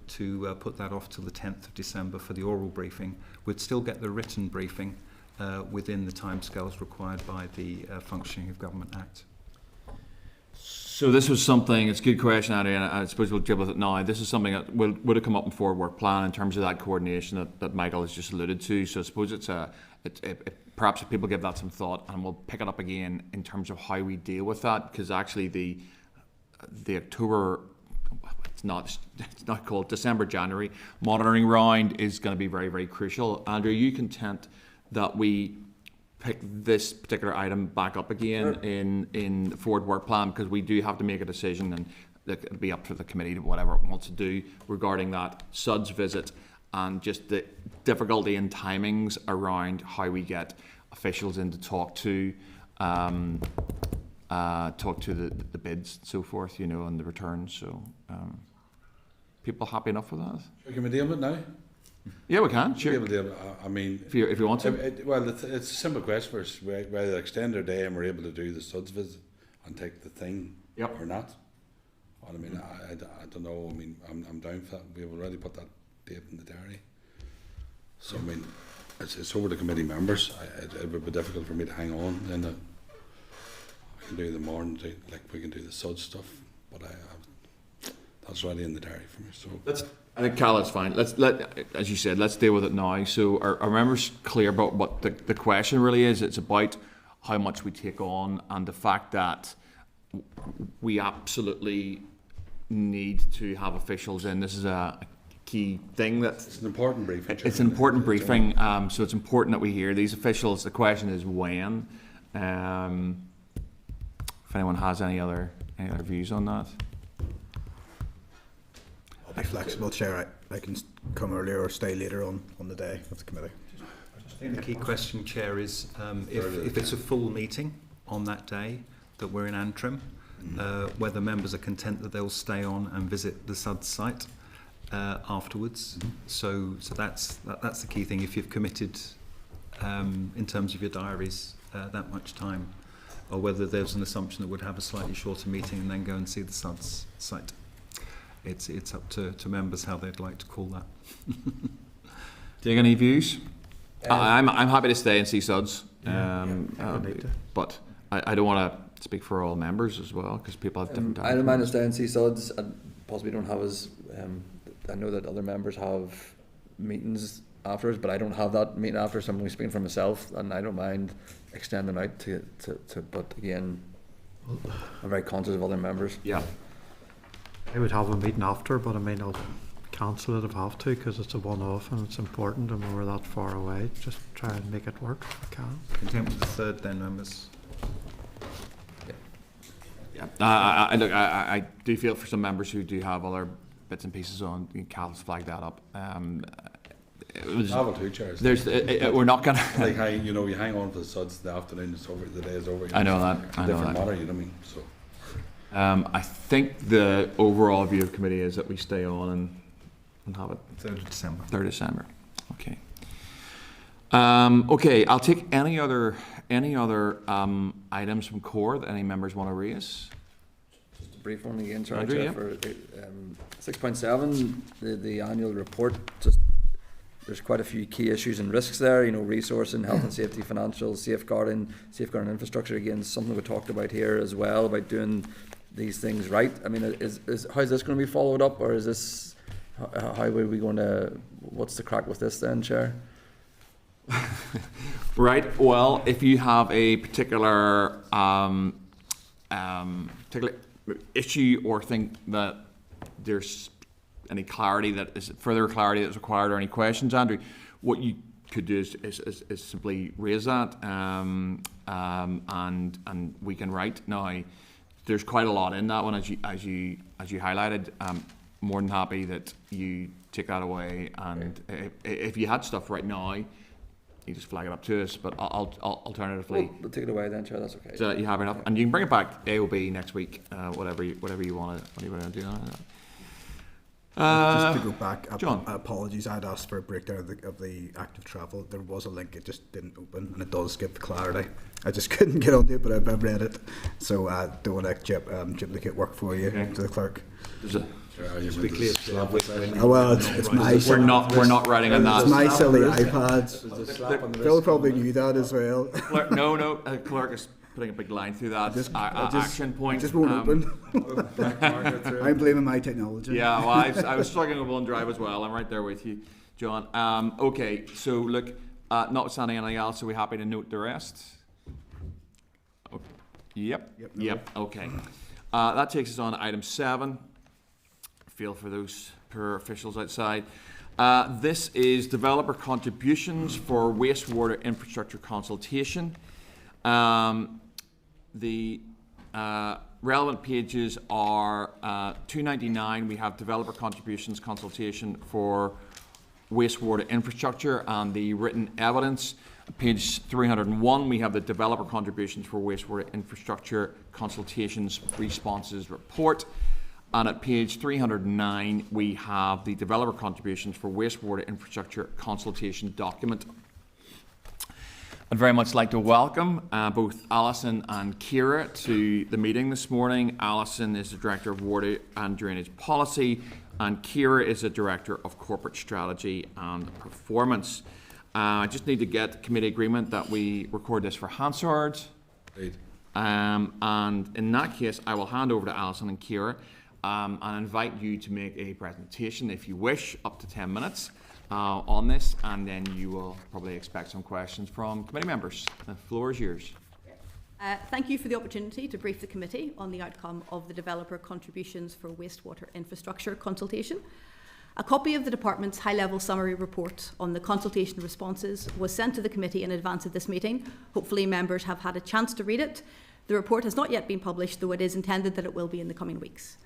put that off till the 10th of December for the oral briefing. We'd still get the written briefing within the timescales required by the Functioning of Government Act. So this was something, it's a good question, Andy, and I suppose we'll deal with it now. This is something that would have come up in forward work plan in terms of that coordination that Michael has just alluded to. So I suppose perhaps if people give that some thought, and we'll pick it up again in terms of how we deal with that, because actually the October, it's not called December-January monitoring round is going to be very, very crucial. Andrew, are you content that we pick this particular item back up again in the forward work plan, because we do have to make a decision, and it'll be up to the committee to whatever it wants to do regarding that SUDS visit, and just the difficulty in timings around how we get officials in to talk to the bids and so forth, and the returns. So people happy enough with that? Can we deal with it now? Yeah, we can. Sure. I mean, if you want to. It's a simple question for us whether they extend their day and we're able to do the SUDS visit and take the thing or not. I mean, I don't know. I mean, I'm down for that. We've already put that date in the diary. So I mean, it's over to committee members. It would be difficult for me to hang on. Then we can do the morning, we can do the SUDS stuff, but that's already in the diary for me. So I think, Cal, it's fine. As you said, let's deal with it now. So our members clear about what the question really is. It's about how much we take on, and the fact that we absolutely need to have officials in. This is a key thing that It's an important briefing. it's an important briefing. So it's important that we hear these officials. The question is when. If anyone has any other views on that. I'll be flexible, Chair. I can come earlier or stay later on the day of the committee. I think the key question, Chair, is if it's a full meeting on that day that we're in Antrim, whether members are content that they'll stay on and visit the SUD site afterwards. So that's the key thing. If you've committed in terms of your diaries that much time, or whether there's an assumption that we'd have a slightly shorter meeting and then go and see the SUD's site. It's up to members how they'd like to call that. Do you have any views? I'm happy to stay and see SUDS, but I don't want to speak for all members as well because people have different times. I don't mind to stay and see SUDS. I possibly don't have as I know that other members have meetings afterwards, but I don't have that meeting after, so I'm only speaking for myself, and I don't mind extending out to but again, I'm very conscious of other members. Yeah. I would have a meeting after, but I mean, I'll cancel it if I have to because it's a one-off and it's important and we're that far away. Just try and make it work if I can. Content with the third then, members? Yeah. I do feel for some members who do have other bits and pieces on. Cal's flagged that up. Travel too, Chairs. We're not gonna like you hang on for the SUDS in the afternoon. It's over. The day is over. I know that. I know different that. matter. You know what I mean? So. I think the overall view of committee is that we stay on and have it 3rd of December. 3rd of December. Okay. Okay. I'll take any other items from core that any members want to raise. Just a brief one again, sorry, Andrew, Chair, for 6.7, the annual report. Just there's quite a few key issues and risks there. Resourcing, health and safety, financial, safeguarding infrastructure. Again, something we talked about here as well about doing these things right. I mean, is how is this going to be followed up, or is this how are we going to? What's the crack with this then, Chair? Right. Well, if you have a particular issue or think that there's any clarity further clarity that's required or any questions, Andrew, what you could do is simply raise that and we can write. Now, there's quite a lot in that one as you highlighted. More than happy that you take that away, and if you had stuff right now, you just flag it up to us. But alternatively, We'll take it away then, Chair. That's okay. So you have enough, and you can bring it back AOB next week, whatever you want to do on it. Just to go back, John. Apologies, I'd asked for a breakdown of the active travel. There was a link, it just didn't open, and it does give the clarity. I just couldn't get onto it, but I've read it, so I don't want to duplicate work for you to the clerk. Well, it's my. We're not writing on that. It's my silly iPads. Phil probably knew that as well. Clerk, no, clerk is putting a big line through that action point. It just won't open. I'm blaming my technology. Yeah, well, I was struggling with OneDrive as well. I'm right there with you, John. Okay, so look, notwithstanding anything else, are we happy to note the rest? Oh, yep. Okay. That takes us on to item 7. Feel for those poor officials outside. This is developer contributions for wastewater infrastructure consultation. The relevant pages are 299. We have developer contributions consultation for wastewater infrastructure and the written evidence. Page 301, we have the developer contributions for wastewater infrastructure consultations responses report. And at page 309, we have the developer contributions for wastewater infrastructure consultation document. I'd very much like to welcome both Alison and Kiera to the meeting this morning. Alison is the Director of Water and Drainage Policy, and Kiera is the Director of Corporate Strategy and Performance. I just need to get committee agreement that we record this for Hansard. And in that case, I will hand over to Alison and Kiera and invite you to make a presentation, if you wish, up to 10 minutes. On this, and then you will probably expect some questions from committee members. The floor is yours. Thank you for the opportunity to brief the committee on the outcome of the developer contributions for wastewater infrastructure consultation. A copy of the Department's high-level summary report on the consultation responses was sent to the committee in advance of this meeting. Hopefully members have had a chance to read it. The report has not yet been published, though it is intended that it will be in the coming weeks.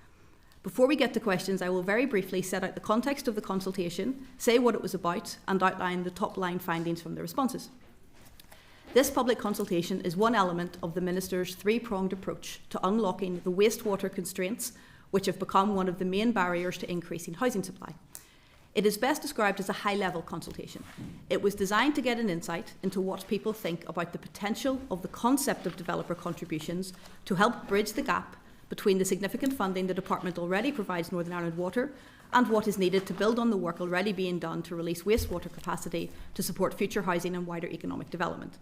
Before we get to questions, I will very briefly set out the context of the consultation, say what it was about, and outline the top-line findings from the responses. This public consultation is one element of the Minister's three-pronged approach to unlocking the wastewater constraints which have become one of the main barriers to increasing housing supply. It is best described as a high-level consultation. It was designed to get an insight into what people think about the potential of the concept of developer contributions to help bridge the gap between the significant funding the Department already provides Northern Ireland Water and what is needed to build on the work already being done to release wastewater capacity to support future housing and wider economic development.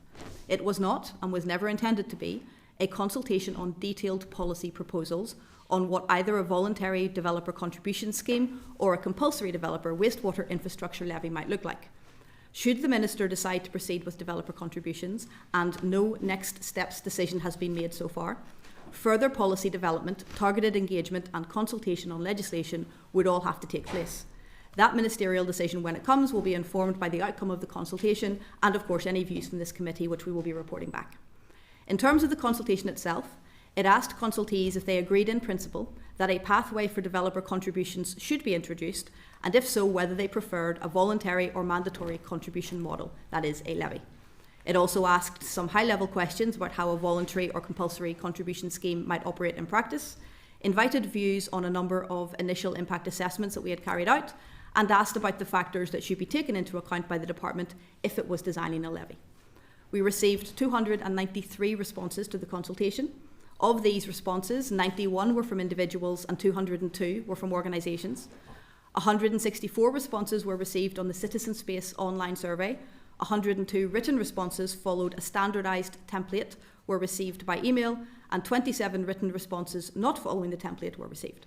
It was not, and was never intended to be, a consultation on detailed policy proposals on what either a voluntary developer contribution scheme or a compulsory developer wastewater infrastructure levy might look like. Should the Minister decide to proceed with developer contributions, and no next steps decision has been made so far, further policy development, targeted engagement and consultation on legislation would all have to take place. That ministerial decision, when it comes, will be informed by the outcome of the consultation and, of course, any views from this committee, which we will be reporting back. In terms of the consultation itself, it asked consultees if they agreed in principle that a pathway for developer contributions should be introduced, and if so, whether they preferred a voluntary or mandatory contribution model, that is, a levy. It also asked some high-level questions about how a voluntary or compulsory contribution scheme might operate in practice, invited views on a number of initial impact assessments that we had carried out, and asked about the factors that should be taken into account by the Department if it was designing a levy. We received 293 responses to the consultation. Of these responses, 91 were from individuals and 202 were from organisations. 164 responses were received on the Citizen Space online survey. 102 written responses followed a standardised template were received by email, and 27 written responses not following the template were received.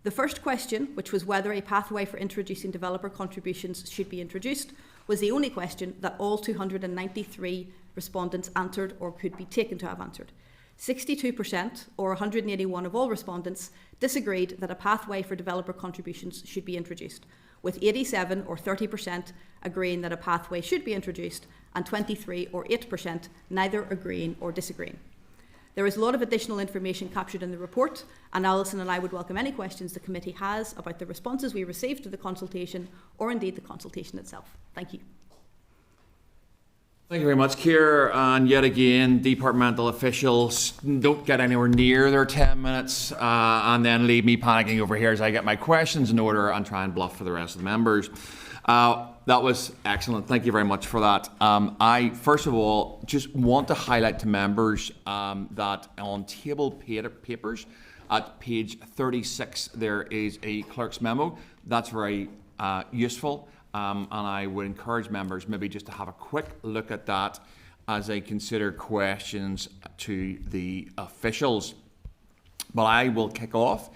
The first question, which was whether a pathway for introducing developer contributions should be introduced, was the only question that all 293 respondents answered or could be taken to have answered. 62%, or 181 of all respondents, disagreed that a pathway for developer contributions should be introduced, with 87, or 30%, agreeing that a pathway should be introduced, and 23, or 8%, neither agreeing or disagreeing. There is a lot of additional information captured in the report, and Alison and I would welcome any questions the committee has about the responses we received to the consultation, or indeed the consultation itself. Thank you. Thank you very much, Kiera. And yet again, departmental officials don't get anywhere near their 10 minutes and then leave me panicking over here as I get my questions in order and try and bluff for the rest of the members. That was excellent. Thank you very much for that. I, first of all, just want to highlight to members that on table papers at page 36, there is a clerk's memo. That's very useful. And I would encourage members maybe just to have a quick look at that as they consider questions to the officials. But I will kick off.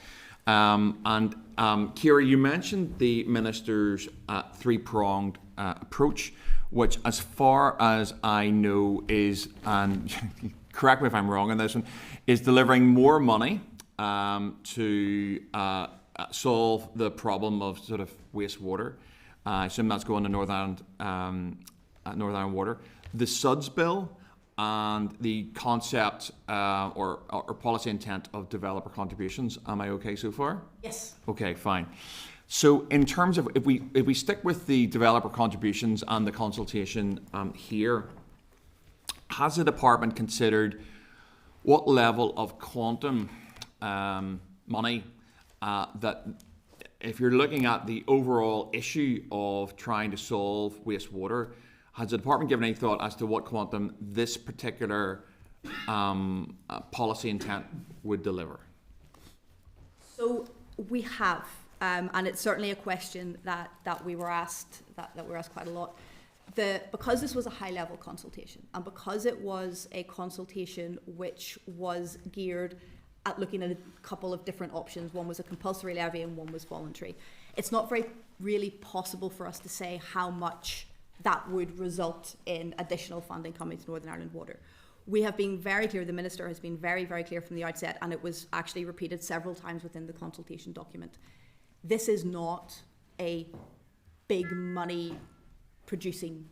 Kiera, you mentioned the Minister's three-pronged approach, which, as far as I know, is, and correct me if I'm wrong on this one, is delivering more money to solve the problem of sort of wastewater. I assume that's going to Northern Ireland Water. The SUDS bill and the concept or policy intent of developer contributions. Am I okay so far? Yes. Okay, fine. So in terms of, if we stick with the developer contributions and the consultation here, has the department considered what level of quantum money that, if you're looking at the overall issue of trying to solve wastewater, has the department given any thought as to what quantum this particular policy intent would deliver? So we have, and it's certainly a question that we were asked quite a lot. Because this was a high-level consultation, and because it was a consultation which was geared at looking at a couple of different options. One was a compulsory levy and one was voluntary. It's not very really possible for us to say how much that would result in additional funding coming to Northern Ireland Water. We have been very clear, the Minister has been very, very clear from the outset, and it was actually repeated several times within the consultation document. This is not a big money producing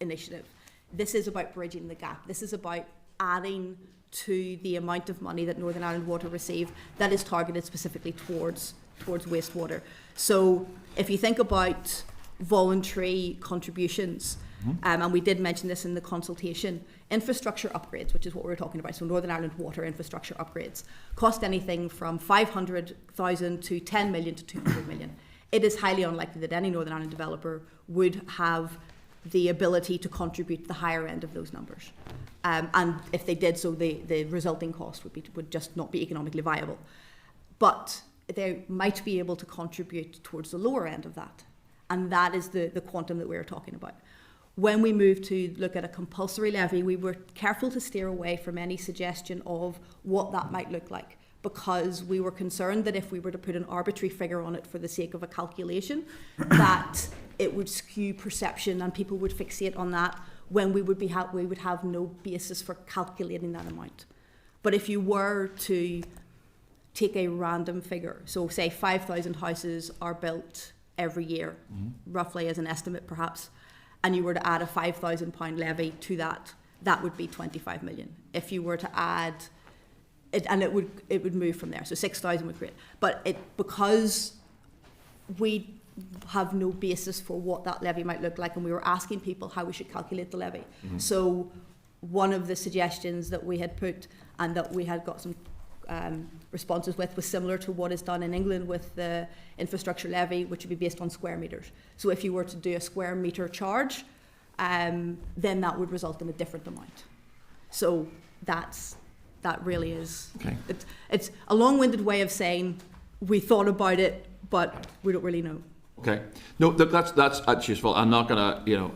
initiative. This is about bridging the gap. This is about adding to the amount of money that Northern Ireland Water receive that is targeted specifically towards wastewater. So if you think about voluntary contributions, and we did mention this in the consultation, infrastructure upgrades, which is what we're talking about, so Northern Ireland Water infrastructure upgrades, cost anything from 500,000 to 10 million to 200 million. It is highly unlikely that any Northern Ireland developer would have the ability to contribute to the higher end of those numbers. And if they did so, the resulting cost would just not be economically viable. But they might be able to contribute towards the lower end of that. And that is the quantum that we're talking about. When we moved to look at a compulsory levy, we were careful to steer away from any suggestion of what that might look like, because we were concerned that if we were to put an arbitrary figure on it for the sake of a calculation, that it would skew perception and people would fixate on that when we would have no basis for calculating that amount. But if you were to take a random figure, so say 5,000 houses are built every year, roughly as an estimate perhaps, and you were to add a £5,000 levy to that, that would be 25 million. If you were to add it, and it would move from there, so 6,000 would create. But because we have no basis for what that levy might look like, and we were asking people how we should calculate the levy. So one of the suggestions that we had put and that we had got some responses with was similar to what is done in England with the infrastructure levy, which would be based on square metres. So if you were to do a square metre charge, then that would result in a different amount. So that really is, okay. It's a long-winded way of saying we thought about it, but we don't really know. Okay. No, that's useful. I'm not going to,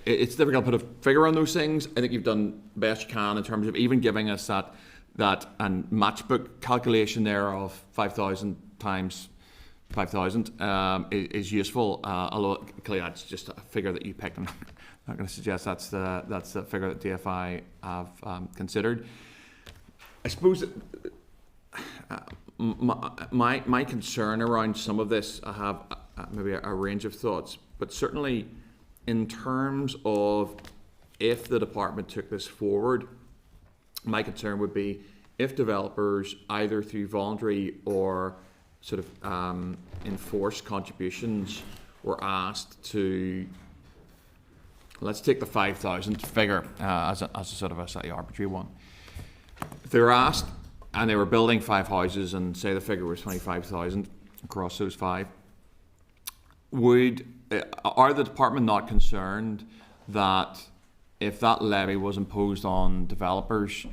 it's difficult to put a figure on those things. I think you've done the best you can in terms of even giving us that and matchbook calculation there of 5,000 times 5,000 is useful. Although clearly that's just a figure that you picked. I'm not going to suggest that's the figure that DFI have considered. I suppose my concern around some of this, I have maybe a range of thoughts, but certainly in terms of if the department took this forward, my concern would be if developers, either through voluntary or sort of enforced contributions, were asked to, let's take the 5,000 figure as a sort of a slightly arbitrary one. If they were asked and they were building 5 houses and say the figure was 25,000 across those 5, are the department not concerned that if that levy was imposed on developers,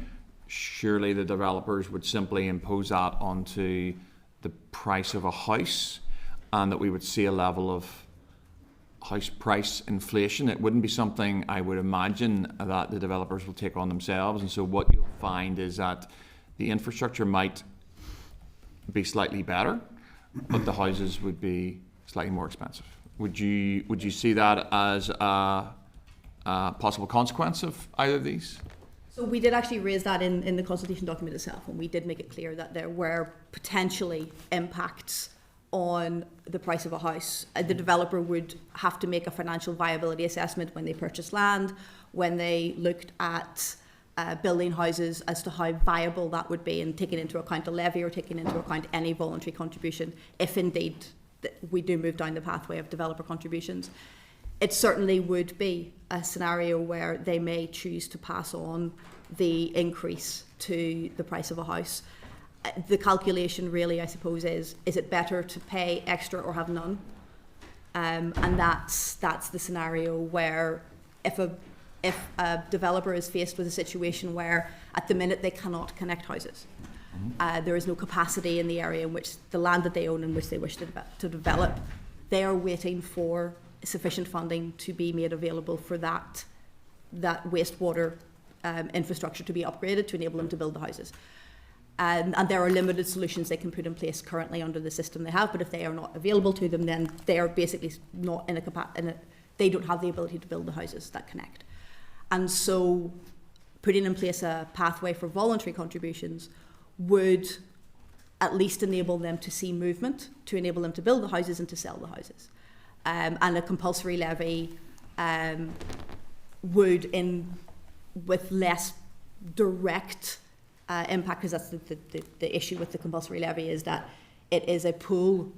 surely the developers would simply impose that onto the price of a house, and that we would see a level of house price inflation? It wouldn't be something I would imagine that the developers will take on themselves, and so what you'll find is that the infrastructure might be slightly better, but the houses would be slightly more expensive. Would you see that as a possible consequence of either of these? So we did actually raise that in the consultation document itself, and we did make it clear that there were potentially impacts on the price of a house. The developer would have to make a financial viability assessment when they purchased land, when they looked at building houses, as to how viable that would be, and taking into account a levy or taking into account any voluntary contribution, if indeed we do move down the pathway of developer contributions. It certainly would be a scenario where they may choose to pass on the increase to the price of a house. The calculation really, I suppose, is it better to pay extra or have none? And that's the scenario where if a developer is faced with a situation where at the minute they cannot connect houses, there is no capacity in the area in which the land that they own in which they wish to develop, they are waiting for sufficient funding to be made available for that wastewater infrastructure to be upgraded to enable them to build the houses. And there are limited solutions they can put in place currently under the system they have, but if they are not available to them, then they are basically not they don't have the ability to build the houses that connect. And so putting in place a pathway for voluntary contributions would at least enable them to see movement, to enable them to build the houses and to sell the houses. and a compulsory levy would, with less direct impact, because that's the issue with the compulsory levy, is that it is a pool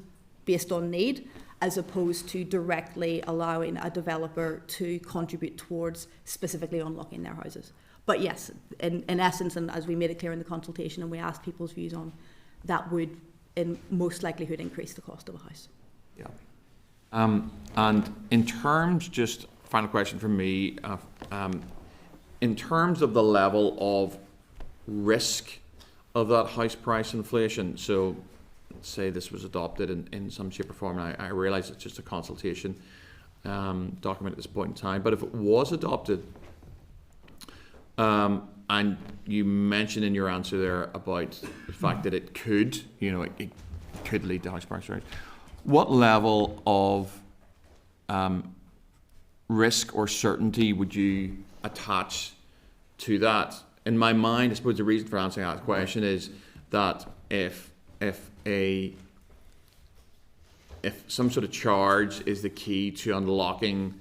based on need, as opposed to directly allowing a developer to contribute towards specifically unlocking their houses. But yes, in essence, and as we made it clear in the consultation and we asked people's views on, that would in most likelihood increase the cost of a house. Yeah. And in terms, just final question from me, in terms of the level of risk of that house price inflation, so let's say this was adopted in some shape or form, and I realise it's just a consultation document at this point in time, but if it was adopted, and you mentioned in your answer there about the fact that it could, it could lead to house price rise. What level of risk or certainty would you attach to that? In my mind, I suppose the reason for answering that question is that if some sort of charge is the key to unlocking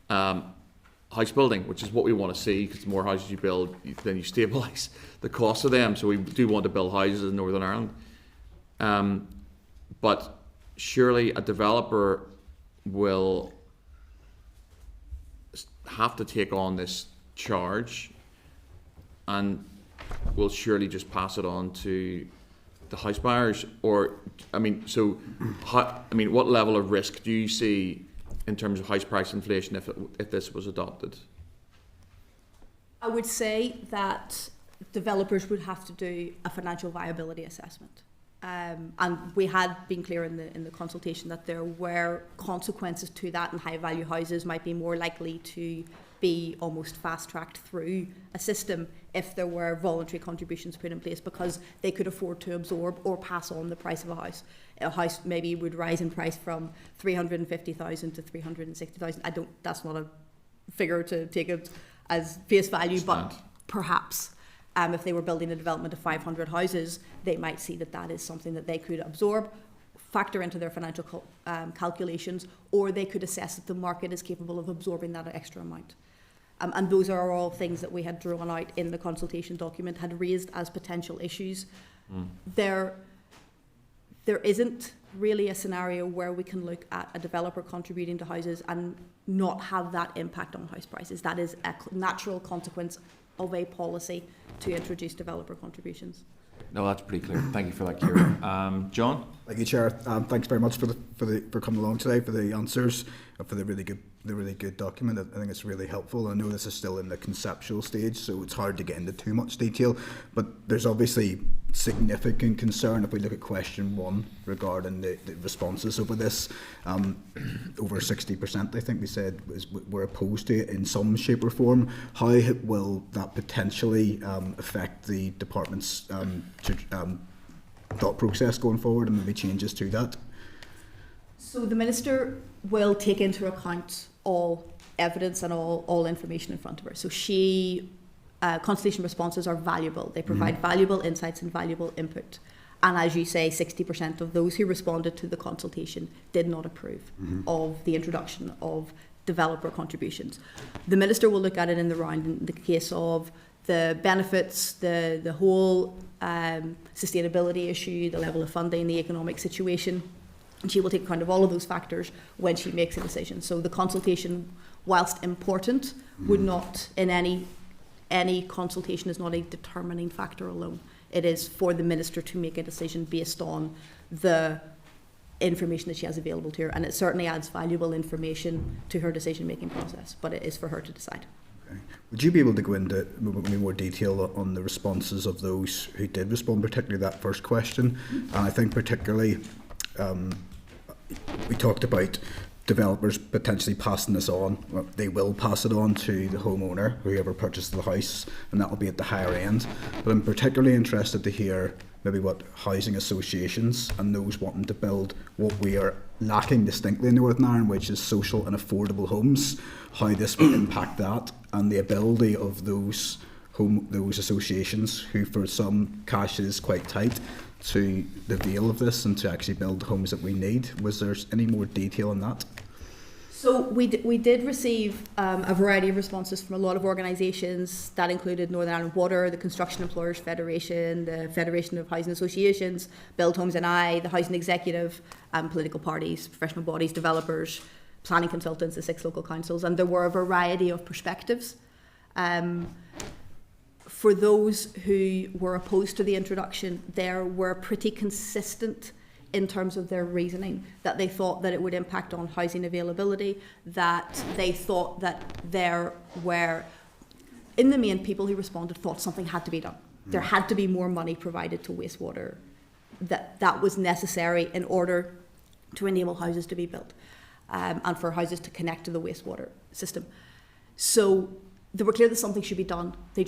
house building, which is what we want to see, because the more houses you build, then you stabilise the cost of them. So we do want to build houses in Northern Ireland. But surely a developer will have to take on this charge and will surely just pass it on to the house buyers, or what level of risk do you see in terms of house price inflation if this was adopted? I would say that developers would have to do a financial viability assessment, and we had been clear in the consultation that there were consequences to that, and high value houses might be more likely to be almost fast-tracked through a system if there were voluntary contributions put in place, because they could afford to absorb or pass on the price of a house. A house maybe would rise in price from 350,000 to 360,000. That's not a figure to take it as face value, but perhaps if they were building a development of 500 houses, they might see that is something that they could absorb, factor into their financial calculations, or they could assess that the market is capable of absorbing that extra amount. And those are all things that we had drawn out in the consultation document, had raised as potential issues. There isn't really a scenario where we can look at a developer contributing to houses and not have that impact on house prices. That is a natural consequence of a policy to introduce developer contributions. No, that's pretty clear. Thank you for that, Kiera. John? Thank you, Chair. Thanks very much for coming along today, for the answers, for the really good document. I think it's really helpful. I know this is still in the conceptual stage, so it's hard to get into too much detail, but there's obviously significant concern if we look at question 1 regarding the responses over this. Over 60%, I think we said, were opposed to it in some shape or form. How will that potentially affect the department's thought process going forward, and maybe changes to that? So the Minister will take into account all evidence and all information in front of her. So consultation responses are valuable. They provide valuable insights and valuable input. And as you say, 60% of those who responded to the consultation did not approve of the introduction of developer contributions. The Minister will look at it in the round in the case of the benefits, the whole sustainability issue, the level of funding, the economic situation. And she will take account of all of those factors when she makes a decision. So the consultation, whilst important, would not, in any consultation, is not a determining factor alone. It is for the Minister to make a decision based on the information that she has available to her, and it certainly adds valuable information to her decision-making process, but it is for her to decide. Okay. Would you be able to go into more detail on the responses of those who did respond, particularly that first question? And I think particularly we talked about developers potentially passing this on. Well, they will pass it on to the homeowner, whoever purchased the house, and that will be at the higher end. But I'm particularly interested to hear maybe what housing associations and those wanting to build what we are lacking distinctly in Northern Ireland, which is social and affordable homes, how this will impact that, and the ability of those associations, who for some cash is quite tight, to avail of this and to actually build homes that we need. Was there any more detail on that? So we did receive a variety of responses from a lot of organisations. That included Northern Ireland Water, the Construction Employers Federation, the Federation of Housing Associations, Build Homes NI, the Housing Executive, political parties, professional bodies, developers, planning consultants, the 6 local councils, and there were a variety of perspectives. For those who were opposed to the introduction, there were pretty consistent in terms of their reasoning, that they thought that it would impact on housing availability, that they thought that there were, in the main, people who responded thought something had to be done. There had to be more money provided to wastewater, that was necessary in order to enable houses to be built and for houses to connect to the wastewater system. So they were clear that something should be done. They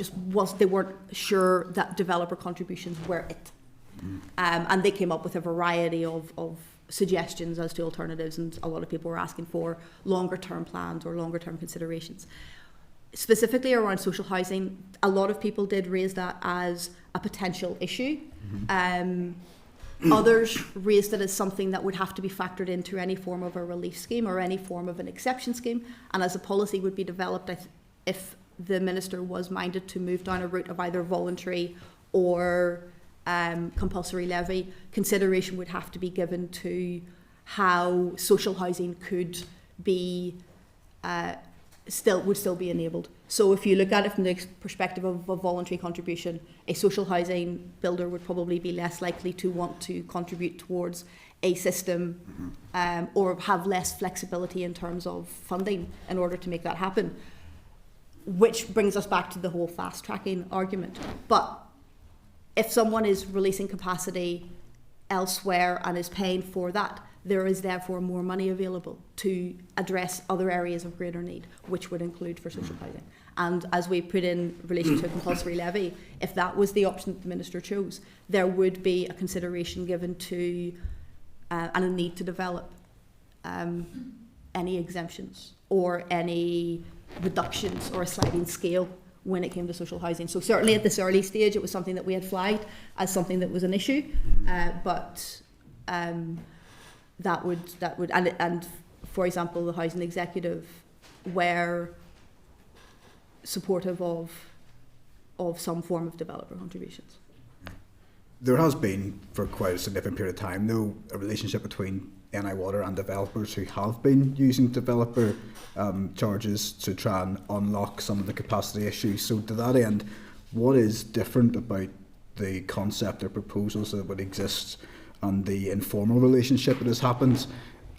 weren't sure that developer contributions were it. And they came up with a variety of suggestions as to alternatives, and a lot of people were asking for longer term plans or longer term considerations. Specifically around social housing, a lot of people did raise that as a potential issue. Others raised it as something that would have to be factored into any form of a relief scheme or any form of an exception scheme, and as a policy would be developed if the Minister was minded to move down a route of either voluntary or compulsory levy. Consideration would have to be given to how social housing could be still be enabled. So if you look at it from the perspective of a voluntary contribution, a social housing builder would probably be less likely to want to contribute towards a system or have less flexibility in terms of funding in order to make that happen, which brings us back to the whole fast tracking argument. But if someone is releasing capacity elsewhere and is paying for that, there is therefore more money available to address other areas of greater need, which would include for social housing. And as we put in relation to a compulsory levy, if that was the option that the Minister chose, there would be a consideration given to and a need to develop any exemptions or any reductions or a sliding scale when it came to social housing. So certainly at this early stage, it was something that we had flagged as something that was an issue, but that would and for example, the Housing Executive were supportive of some form of developer contributions. There has been, for quite a significant period of time, though, a relationship between NI Water and developers who have been using developer charges to try and unlock some of the capacity issues. So to that end, what is different about the concept or proposals that would exist and the informal relationship that has happened?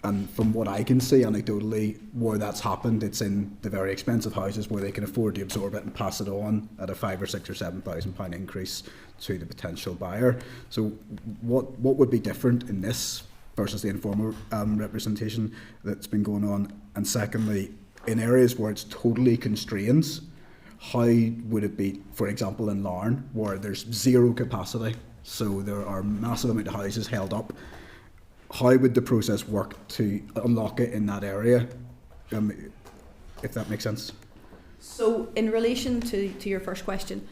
And from what I can see anecdotally, where that's happened, it's in the very expensive houses where they can afford to absorb it and pass it on at a £5,000 or £6,000 or £7,000 increase to the potential buyer. So what would be different in this versus the informal representation that's been going on? And secondly, in areas where it's totally constrained, how would it be, for example, in Larne, where there's zero capacity, so there are massive amount of houses held up? How would the process work to unlock it in that area, if that makes sense? So in relation to your first question,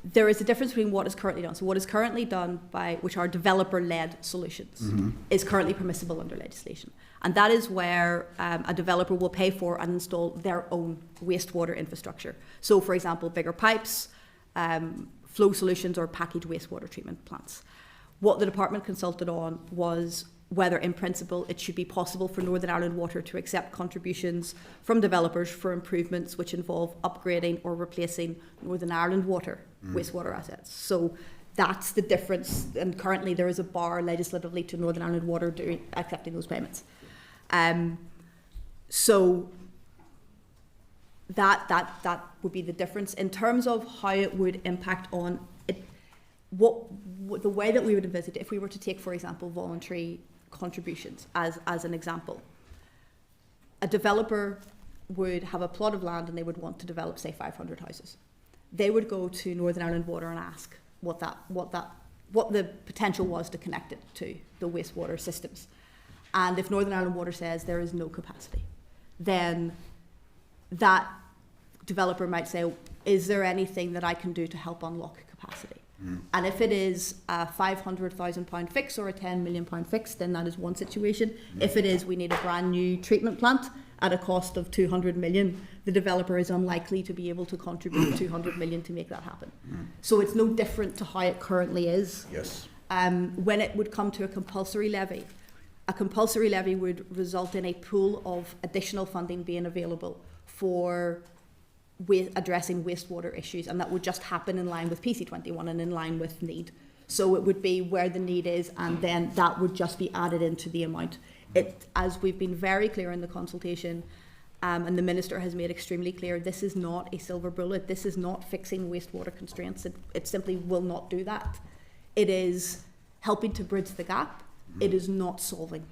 there is a difference between what is currently done. So what is currently done which are developer-led solutions, is currently permissible under legislation. And that is where a developer will pay for and install their own wastewater infrastructure. So for example, bigger pipes, flow solutions or packaged wastewater treatment plants. What the department consulted on was whether in principle it should be possible for Northern Ireland Water to accept contributions from developers for improvements which involve upgrading or replacing Northern Ireland Water wastewater assets. So that's the difference, and currently there is a bar legislatively to Northern Ireland Water accepting those payments. So that would be the difference. In terms of how it would impact on it, what the way that we would envisage it, if we were to take, for example, voluntary contributions as an example, a developer would have a plot of land and they would want to develop, say, 500 houses. They would go to Northern Ireland Water and ask what the potential was to connect it to the wastewater systems. And if Northern Ireland Water says there is no capacity, then that developer might say, is there anything that I can do to help unlock capacity? And if it is a £500,000 fix or a £10 million fix, then that is one situation. If it is we need a brand new treatment plant at a cost of 200 million, the developer is unlikely to be able to contribute 200 million to make that happen. So it's no different to how it currently is. Yes. When it would come to a compulsory levy would result in a pool of additional funding being available for addressing wastewater issues, and that would just happen in line with PC21 and in line with need. So it would be where the need is, and then that would just be added into the amount. As we've been very clear in the consultation, and the Minister has made extremely clear, this is not a silver bullet. This is not fixing wastewater constraints. It simply will not do that. It is helping to bridge the gap. It is not solving.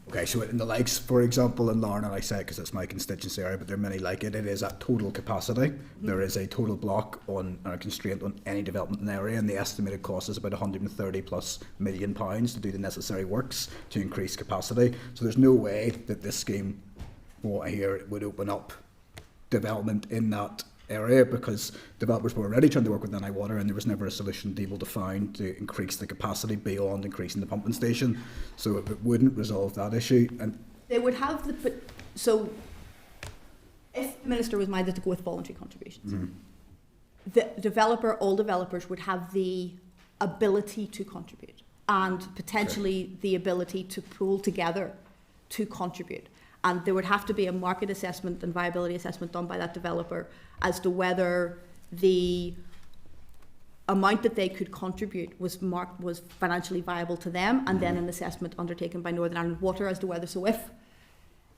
Okay, so in the likes, for example, in Larne, and I say it because it's my constituency area, but there are many like it, it is at total capacity. There is a total block on a constraint on any development in the area, and the estimated cost is about £130+ million to do the necessary works to increase capacity. So there's no way that this scheme, what I hear, would open up development in that area, because developers were already trying to work with NI Water and there was never a solution to be able to find to increase the capacity beyond increasing the pumping station. So it wouldn't resolve that issue. And they would have so if the Minister was minded to go with voluntary contributions, all developers would have the ability to contribute and potentially the ability to pool together to contribute. And there would have to be a market assessment and viability assessment done by that developer as to whether the amount that they could contribute was financially viable to them, and then an assessment undertaken by Northern Ireland Water as to whether, so if,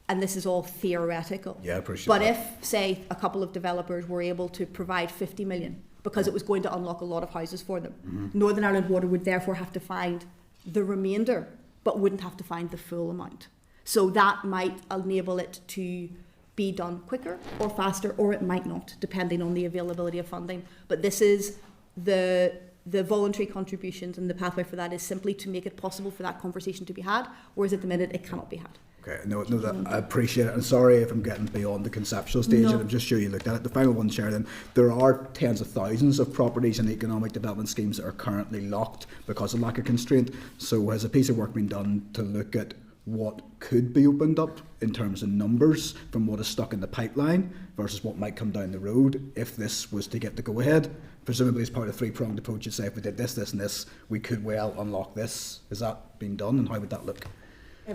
and this is all theoretical, yeah, I appreciate but that. if, say, a couple of developers were able to provide 50 million because it was going to unlock a lot of houses for them, Northern Ireland Water would therefore have to find the remainder, but wouldn't have to find the full amount. So that might enable it to be done quicker or faster, or it might not, depending on the availability of funding. But this is the voluntary contributions, and the pathway for that is simply to make it possible for that conversation to be had, whereas at the minute it cannot be had. Okay, no, I appreciate it. And sorry if I'm getting beyond the conceptual stage, and I'm just sure you looked at it. The final one, Chair, then, there are tens of thousands of properties in economic development schemes that are currently locked because of lack of constraint. So has a piece of work been done to look at what could be opened up in terms of numbers from what is stuck in the pipeline versus what might come down the road if this was to get the go-ahead? Presumably as part of a three-pronged approach, you'd say if we did this, this and this, we could well unlock this. Has that been done, and how would that look?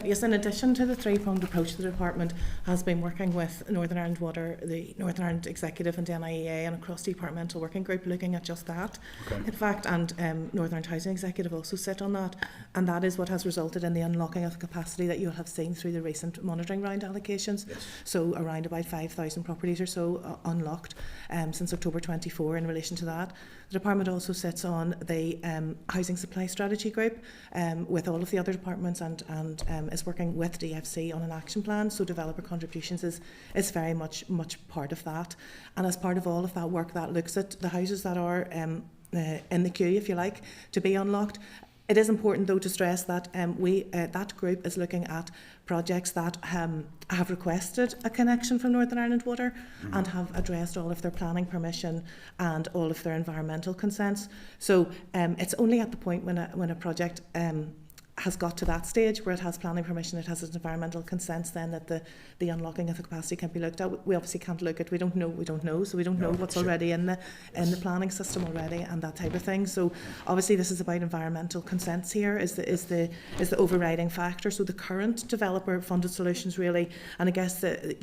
Yes, in addition to the three-pronged approach, the Department has been working with Northern Ireland Water, the Northern Ireland Executive and NIEA, and a cross-departmental working group looking at just that. Okay. In fact, and Northern Ireland Housing Executive also sit on that, and that is what has resulted in the unlocking of capacity that you'll have seen through the recent monitoring round allocations. Yes. So around about 5,000 properties or so unlocked since October 24 in relation to that. The Department also sits on the Housing Supply Strategy Group with all of the other departments and is working with DFC on an action plan. So developer contributions is very much part of that. And as part of all of that work, that looks at the houses that are in the queue, if you like, to be unlocked. It is important, though, to stress that that group is looking at projects that have requested a connection from Northern Ireland Water and have addressed all of their planning permission and all of their environmental consents. So it's only at the point when a project has got to that stage where it has planning permission, it has its environmental consents, then that the unlocking of the capacity can be looked at. We obviously can't look at, we don't know, so we don't know what's already in the planning system already and that type of thing. So obviously this is about environmental consents here is the overriding factor. So the current developer funded solutions really, and I guess the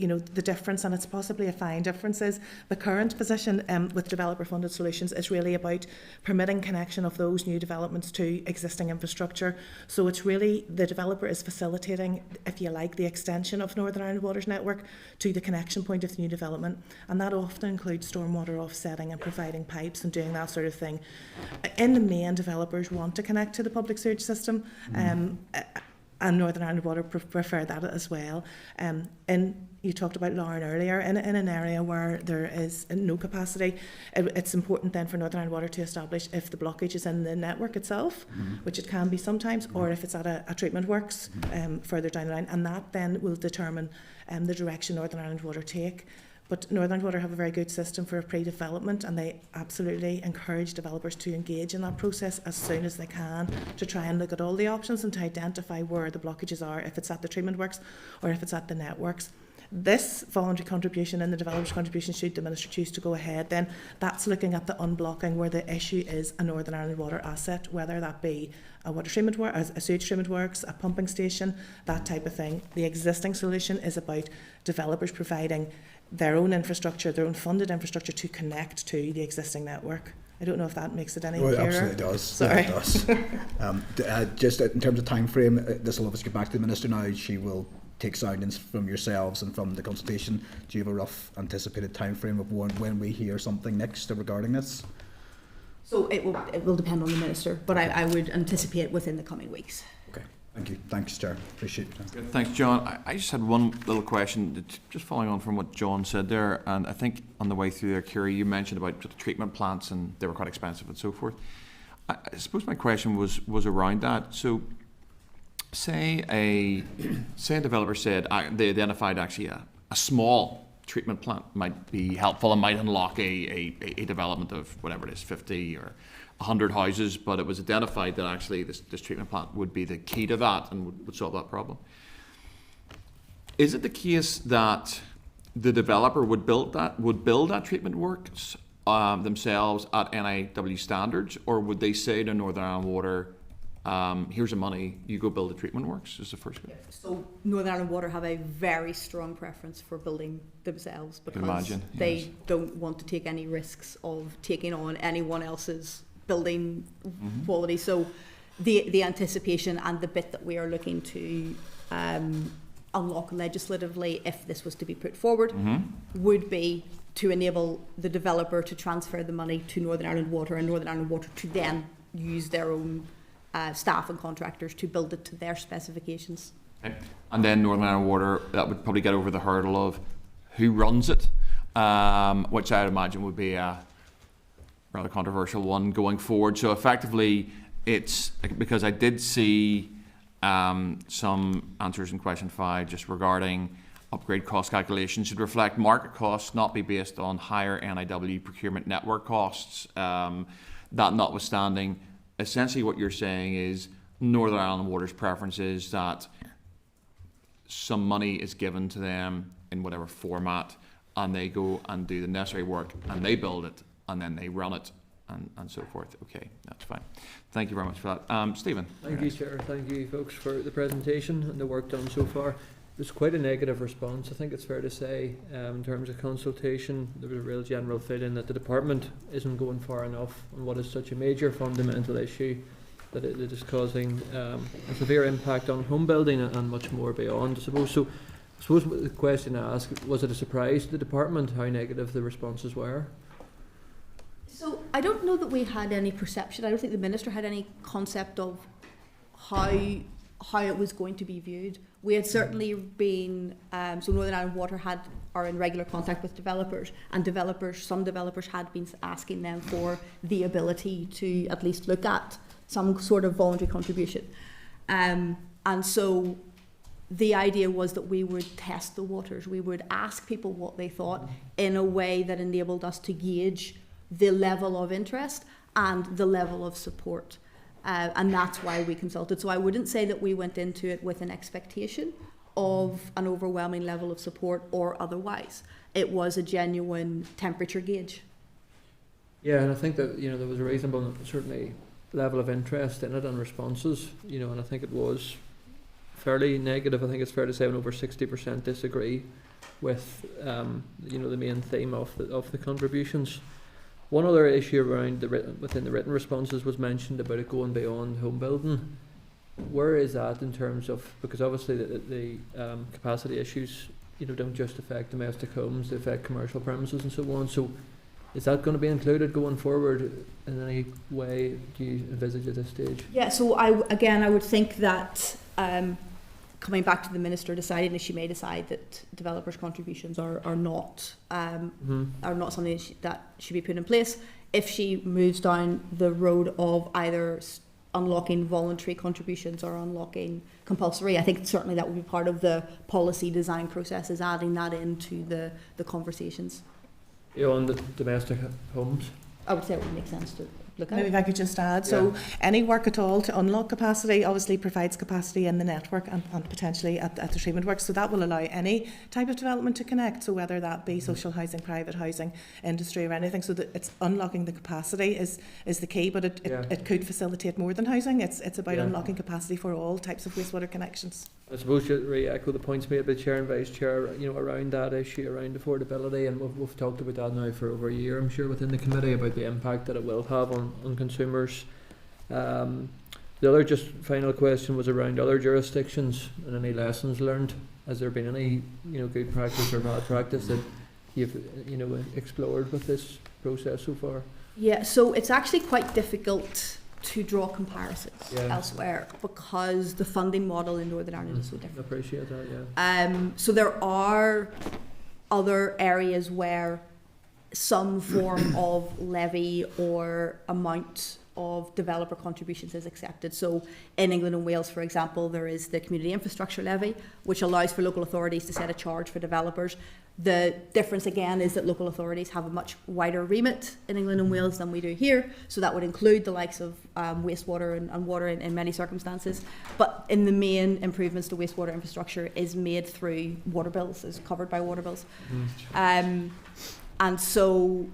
difference, and it's possibly a fine difference, is the current position with developer funded solutions is really about permitting connection of those new developments to existing infrastructure. So it's really, the developer is facilitating, if you like, the extension of Northern Ireland Water's network to the connection point of the new development. And that often includes stormwater offsetting and providing pipes and doing that sort of thing. In the main, developers want to connect to the public sewage system. And Northern Ireland Water prefer that as well. And you talked about Larne earlier, in an area where there is no capacity, it's important then for Northern Ireland Water to establish if the blockage is in the network itself, which it can be sometimes, or if it's at a treatment works further down the line, and that then will determine the direction Northern Ireland Water take. But Northern Water have a very good system for pre-development, and they absolutely encourage developers to engage in that process as soon as they can, to try and look at all the options and to identify where the blockages are, if it's at the treatment works or if it's at the networks. This voluntary contribution and the developer's contribution, should the Minister choose to go ahead, then that's looking at the unblocking where the issue is a Northern Ireland Water asset, whether that be a water treatment work, a sewage treatment works, a pumping station, that type of thing. The existing solution is about developers providing their own infrastructure, their own funded infrastructure to connect to the existing network. I don't know if that makes it any clearer. It absolutely does. Sorry. It does. Just in terms of time frame, this will obviously get back to the Minister now. She will take soundings from yourselves and from the consultation. Do you have a rough anticipated time frame of when we hear something next regarding this? So it will depend on the Minister, but I would anticipate within the coming weeks. Okay, thank you. Thanks, Chair. Appreciate it. Good. Thanks, John. I just had one little question, just following on from what John said there, and I think on the way through there, Kiera, you mentioned about the treatment plants and they were quite expensive and so forth. I suppose my question was around that. So, say a developer said they identified actually a small treatment plant might be helpful and might unlock a development of whatever it is, 50 or 100 houses, but it was identified that actually this treatment plant would be the key to that and would solve that problem. Is it the case that the developer would build that treatment works themselves at NIW standards, or would they say to Northern Ireland Water, here's the money, you go build the treatment works, is the first question. So Northern Ireland Water have a very strong preference for building themselves because they don't want to take any risks of taking on anyone else's building quality. So the anticipation and the bit that we are looking to unlock legislatively, if this was to be put forward, would be to enable the developer to transfer the money to Northern Ireland Water, and Northern Ireland Water to then use their own staff and contractors to build it to their specifications. Okay. And then Northern Ireland Water, that would probably get over the hurdle of who runs it, which I'd imagine would be a rather controversial one going forward. So effectively, it's because I did see some answers in question 5 just regarding upgrade cost calculations should reflect market costs, not be based on higher NIW procurement network costs. That notwithstanding, essentially what you're saying is Northern Ireland Water's preference is that some money is given to them in whatever format, and they go and do the necessary work and they build it and then they run it and so forth. Okay, that's fine. Thank you very much for that. Stephen. Thank you, Chair. Thank you, folks, for the presentation and the work done so far. There's quite a negative response, I think it's fair to say, in terms of consultation. There was a real general feeling that the department isn't going far enough on what is such a major fundamental issue, that it is causing a severe impact on home building and much more beyond, I suppose. So I suppose the question I ask, was it a surprise to the department how negative the responses were? So I don't know that we had any perception. I don't think the Minister had any concept of how it was going to be viewed. We had certainly been, so Northern Ireland Water are in regular contact with developers, and some developers had been asking them for the ability to at least look at some sort of voluntary contribution. And so the idea was that we would test the waters. We would ask people what they thought in a way that enabled us to gauge the level of interest and the level of support. And that's why we consulted. So I wouldn't say that we went into it with an expectation of an overwhelming level of support or otherwise. It was a genuine temperature gauge. Yeah, and I think that there was a reasonable, certainly, level of interest in it and responses. And I think it was fairly negative. I think it's fair to say when over 60% disagree with the main theme of the contributions. One other issue around within the written responses was mentioned about it going beyond home building. Where is that in terms of, because obviously the capacity issues don't just affect domestic homes, they affect commercial premises and so on. So is that going to be included going forward in any way, do you envisage at this stage? Yeah, so I would think that coming back to the Minister deciding, if she may decide that developers' contributions are not something that should be put in place. If she moves down the road of either unlocking voluntary contributions or unlocking compulsory. I think certainly that would be part of the policy design process, is adding that into the conversations. On the domestic homes? I would say it would make sense to look at. Maybe if I could just add, so any work at all to unlock capacity obviously provides capacity in the network and potentially at the treatment works. So that will allow any type of development to connect. So whether that be social housing, private housing, industry or anything. So that it's unlocking the capacity is the key, but it could facilitate more than housing. It's about unlocking capacity for all types of wastewater connections. I suppose to re-echo the points made by Chair and Vice Chair, around that issue, around affordability, and we've talked about that now for over a year, I'm sure, within the committee, about the impact that it will have on consumers. The other just final question was around other jurisdictions and any lessons learned. Has there been any good practice or bad practice that you've explored with this process so far? Yeah, so it's actually quite difficult to draw comparisons elsewhere because the funding model in Northern Ireland is so different. I appreciate that, So there are other areas where some form of levy or amount of developer contributions is accepted. So in England and Wales, for example, there is the Community Infrastructure Levy, which allows for local authorities to set a charge for developers. The difference again is that local authorities have a much wider remit in England and Wales than we do here, so that would include the likes of wastewater and water in many circumstances. But in the main, improvements to wastewater infrastructure is made through water bills, is covered by water bills. And so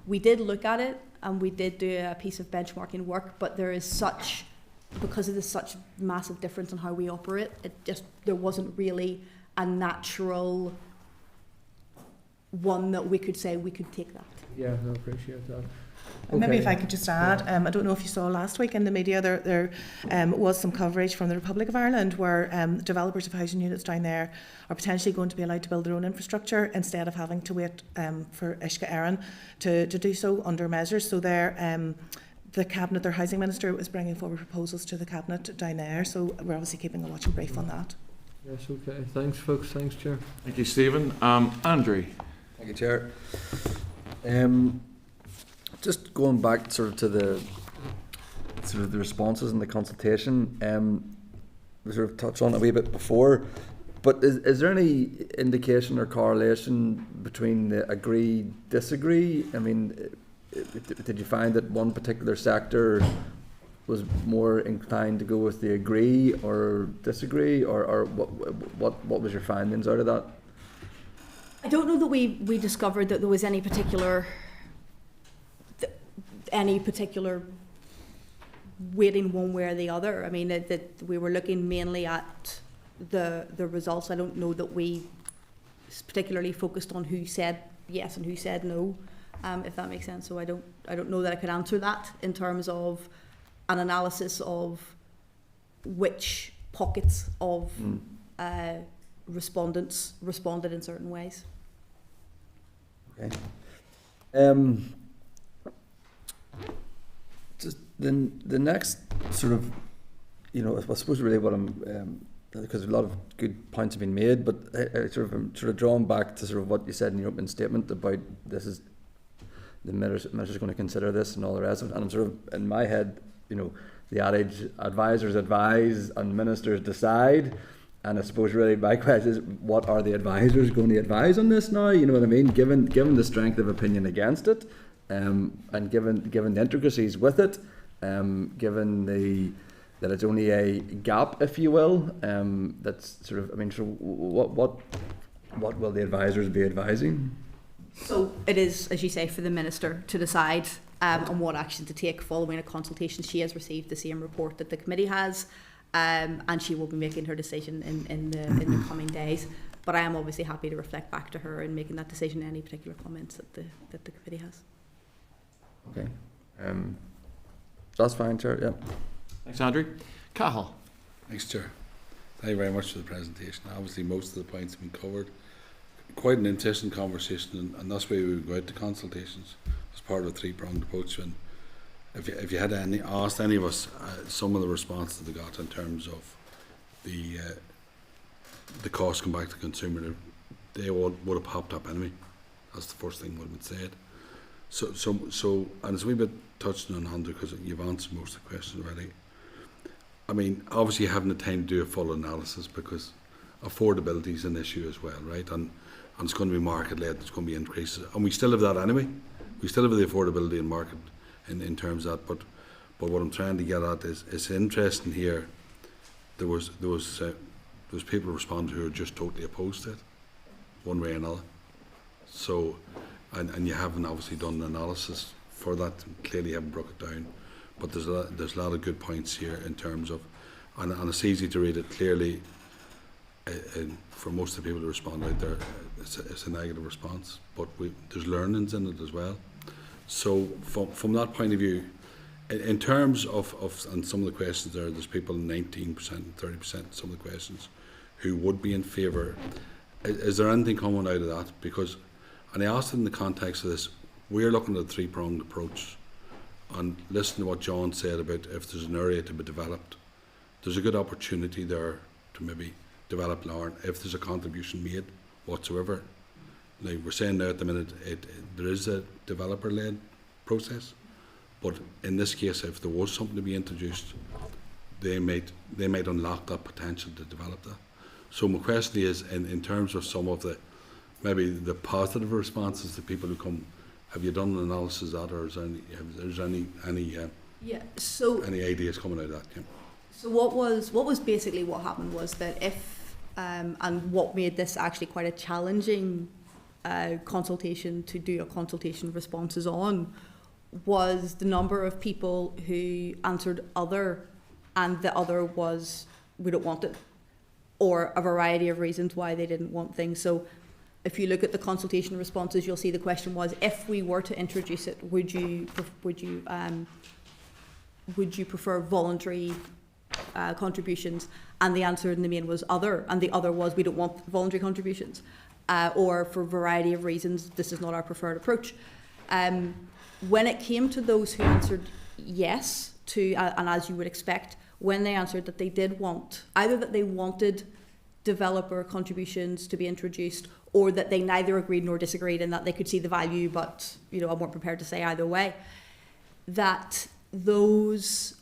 we did look at it and we did do a piece of benchmarking work, but there is because of such massive difference in how we operate, there wasn't really a natural one that we could say we could take that. Yeah, no, appreciate that. Okay. Maybe if I could just add, I don't know if you saw last week in the media, there was some coverage from the Republic of Ireland where developers of housing units down there are potentially going to be allowed to build their own infrastructure instead of having to wait for Uisce Éireann to do so under measures. So the Cabinet, their Housing Minister, is bringing forward proposals to the Cabinet down there. So we're obviously keeping a watching brief on that. Yes, okay. Thanks, folks. Thanks, Chair. Thank you, Stephen. Andrew. Thank you, Chair. Just going back to the responses and the consultation, we sort of touched on it a wee bit before, but is there any indication or correlation between the agree, disagree? I mean, did you find that one particular sector was more inclined to go with the agree or disagree, or what was your findings out of that? I don't know that we discovered that there was any particular weighting one way or the other. I mean, that we were looking mainly at the results. I don't know that we particularly focused on who said yes and who said no, if that makes sense. So I don't know that I could answer that in terms of an analysis of which pockets of respondents responded in certain ways. Okay. Just the next sort of, I suppose really what I'm, because a lot of good points have been made, but I'm sort of drawn back to sort of what you said in your opening statement about this is the minister's going to consider this and all the rest of it, and I'm sort of in my head, the adage, advisors advise and ministers decide. And I suppose really my question is, what are the advisors going to advise on this now? You know what I mean? Given the strength of opinion against it, and given the intricacies with it, given that it's only a gap, if you will, that's sort of, I mean, so what will the advisors be advising? So it is, as you say, for the minister to decide on what action to take following a consultation. She has received the same report that the committee has, and she will be making her decision in the coming days. But I am obviously happy to reflect back to her in making that decision, any particular comments that the committee has. Okay. That's fine, Chair. Yeah. Thanks, Andrew. Cathal. Thanks, Chair. Thank you very much for the presentation. Obviously, most of the points have been covered. Quite an interesting conversation, and that's why we would go out to consultations as part of a three-pronged approach. And if you had asked any of us some of the responses they got in terms of the cost come back to the consumer, they would have popped up anyway. That's the first thing would have been said. So, and it's a wee bit touching on Hunter because you've answered most of the questions already. I mean, obviously having the time to do a full analysis because affordability is an issue as well, right? And it's going to be market led, it's going to be increases, and we still have that anyway. We still have the affordability in market in terms of that. But what I'm trying to get at is it's interesting here. There was people responding who are just totally opposed to it, one way or another. So, and you haven't obviously done an analysis for that. Clearly, you haven't broke it down. But there's a lot of good points here in terms of, and it's easy to read it clearly. For most of the people who respond out there, it's a negative response. But there's learnings in it as well. So from that point of view, in terms of and some of the questions there's people 19%, 30%, some of the questions who would be in favour. Is there anything coming out of that? Because, and I asked it in the context of this, we're looking at a three-pronged approach. And listen to what John said about if there's an area to be developed, there's a good opportunity there to maybe develop Larne if there's a contribution made whatsoever. Like we're saying now at the minute, there is a developer-led process, but in this case, if there was something to be introduced, they might unlock that potential to develop that. So my question is, in terms of some of the maybe the positive responses to people who come. Have you done an analysis of that, or is there any ideas coming out of that? Yeah. So what was basically what happened was that if and what made this actually quite a challenging consultation to do a consultation responses on was the number of people who answered other, and the other was we don't want it, or a variety of reasons why they didn't want things. So if you look at the consultation responses, you'll see the question was, if we were to introduce it, would you prefer voluntary contributions? And the answer in the main was other, and the other was we don't want voluntary contributions, or for a variety of reasons, this is not our preferred approach. When it came to those who answered yes to, and as you would expect, when they answered that they did want, either that they wanted developer contributions to be introduced, or that they neither agreed nor disagreed, and that they could see the value, but I weren't prepared to say either way, that those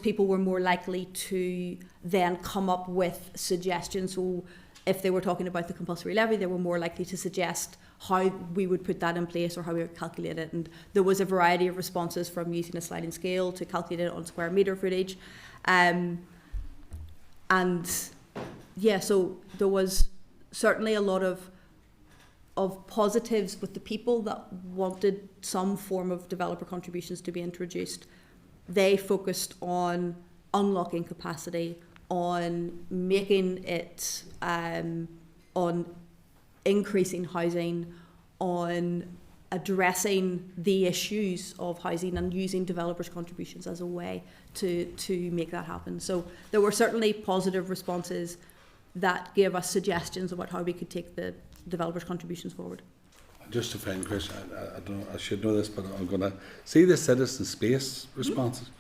people were more likely to then come up with suggestions. So if they were talking about the compulsory levy, they were more likely to suggest how we would put that in place or how we would calculate it. And there was a variety of responses, from using a sliding scale to calculate it on square metre footage. And yeah, so there was certainly a lot of positives with the people that wanted some form of developer contributions to be introduced. They focused on unlocking capacity, on making it, on increasing housing, on addressing the issues of housing, and using developers' contributions as a way to make that happen. So there were certainly positive responses that gave us suggestions about how we could take the developers' contributions forward. Just to find, Chris, I don't know, I should know this, but I'm going to see the citizen space responses.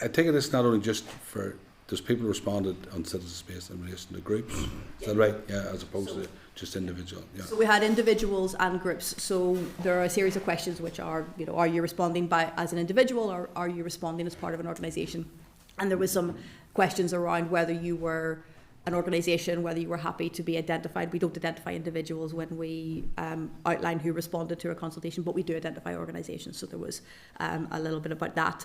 I take it it's not only just for, there's people responded on citizen space in relation to groups, is that right? Yeah, as opposed to just individual. Yeah. So we had individuals and groups. So there are a series of questions which are, are you responding as an individual, or are you responding as part of an organisation? And there was some questions around whether you were an organisation, whether you were happy to be identified. We don't identify individuals when we outline who responded to a consultation, but we do identify organisations. So there was a little bit about that.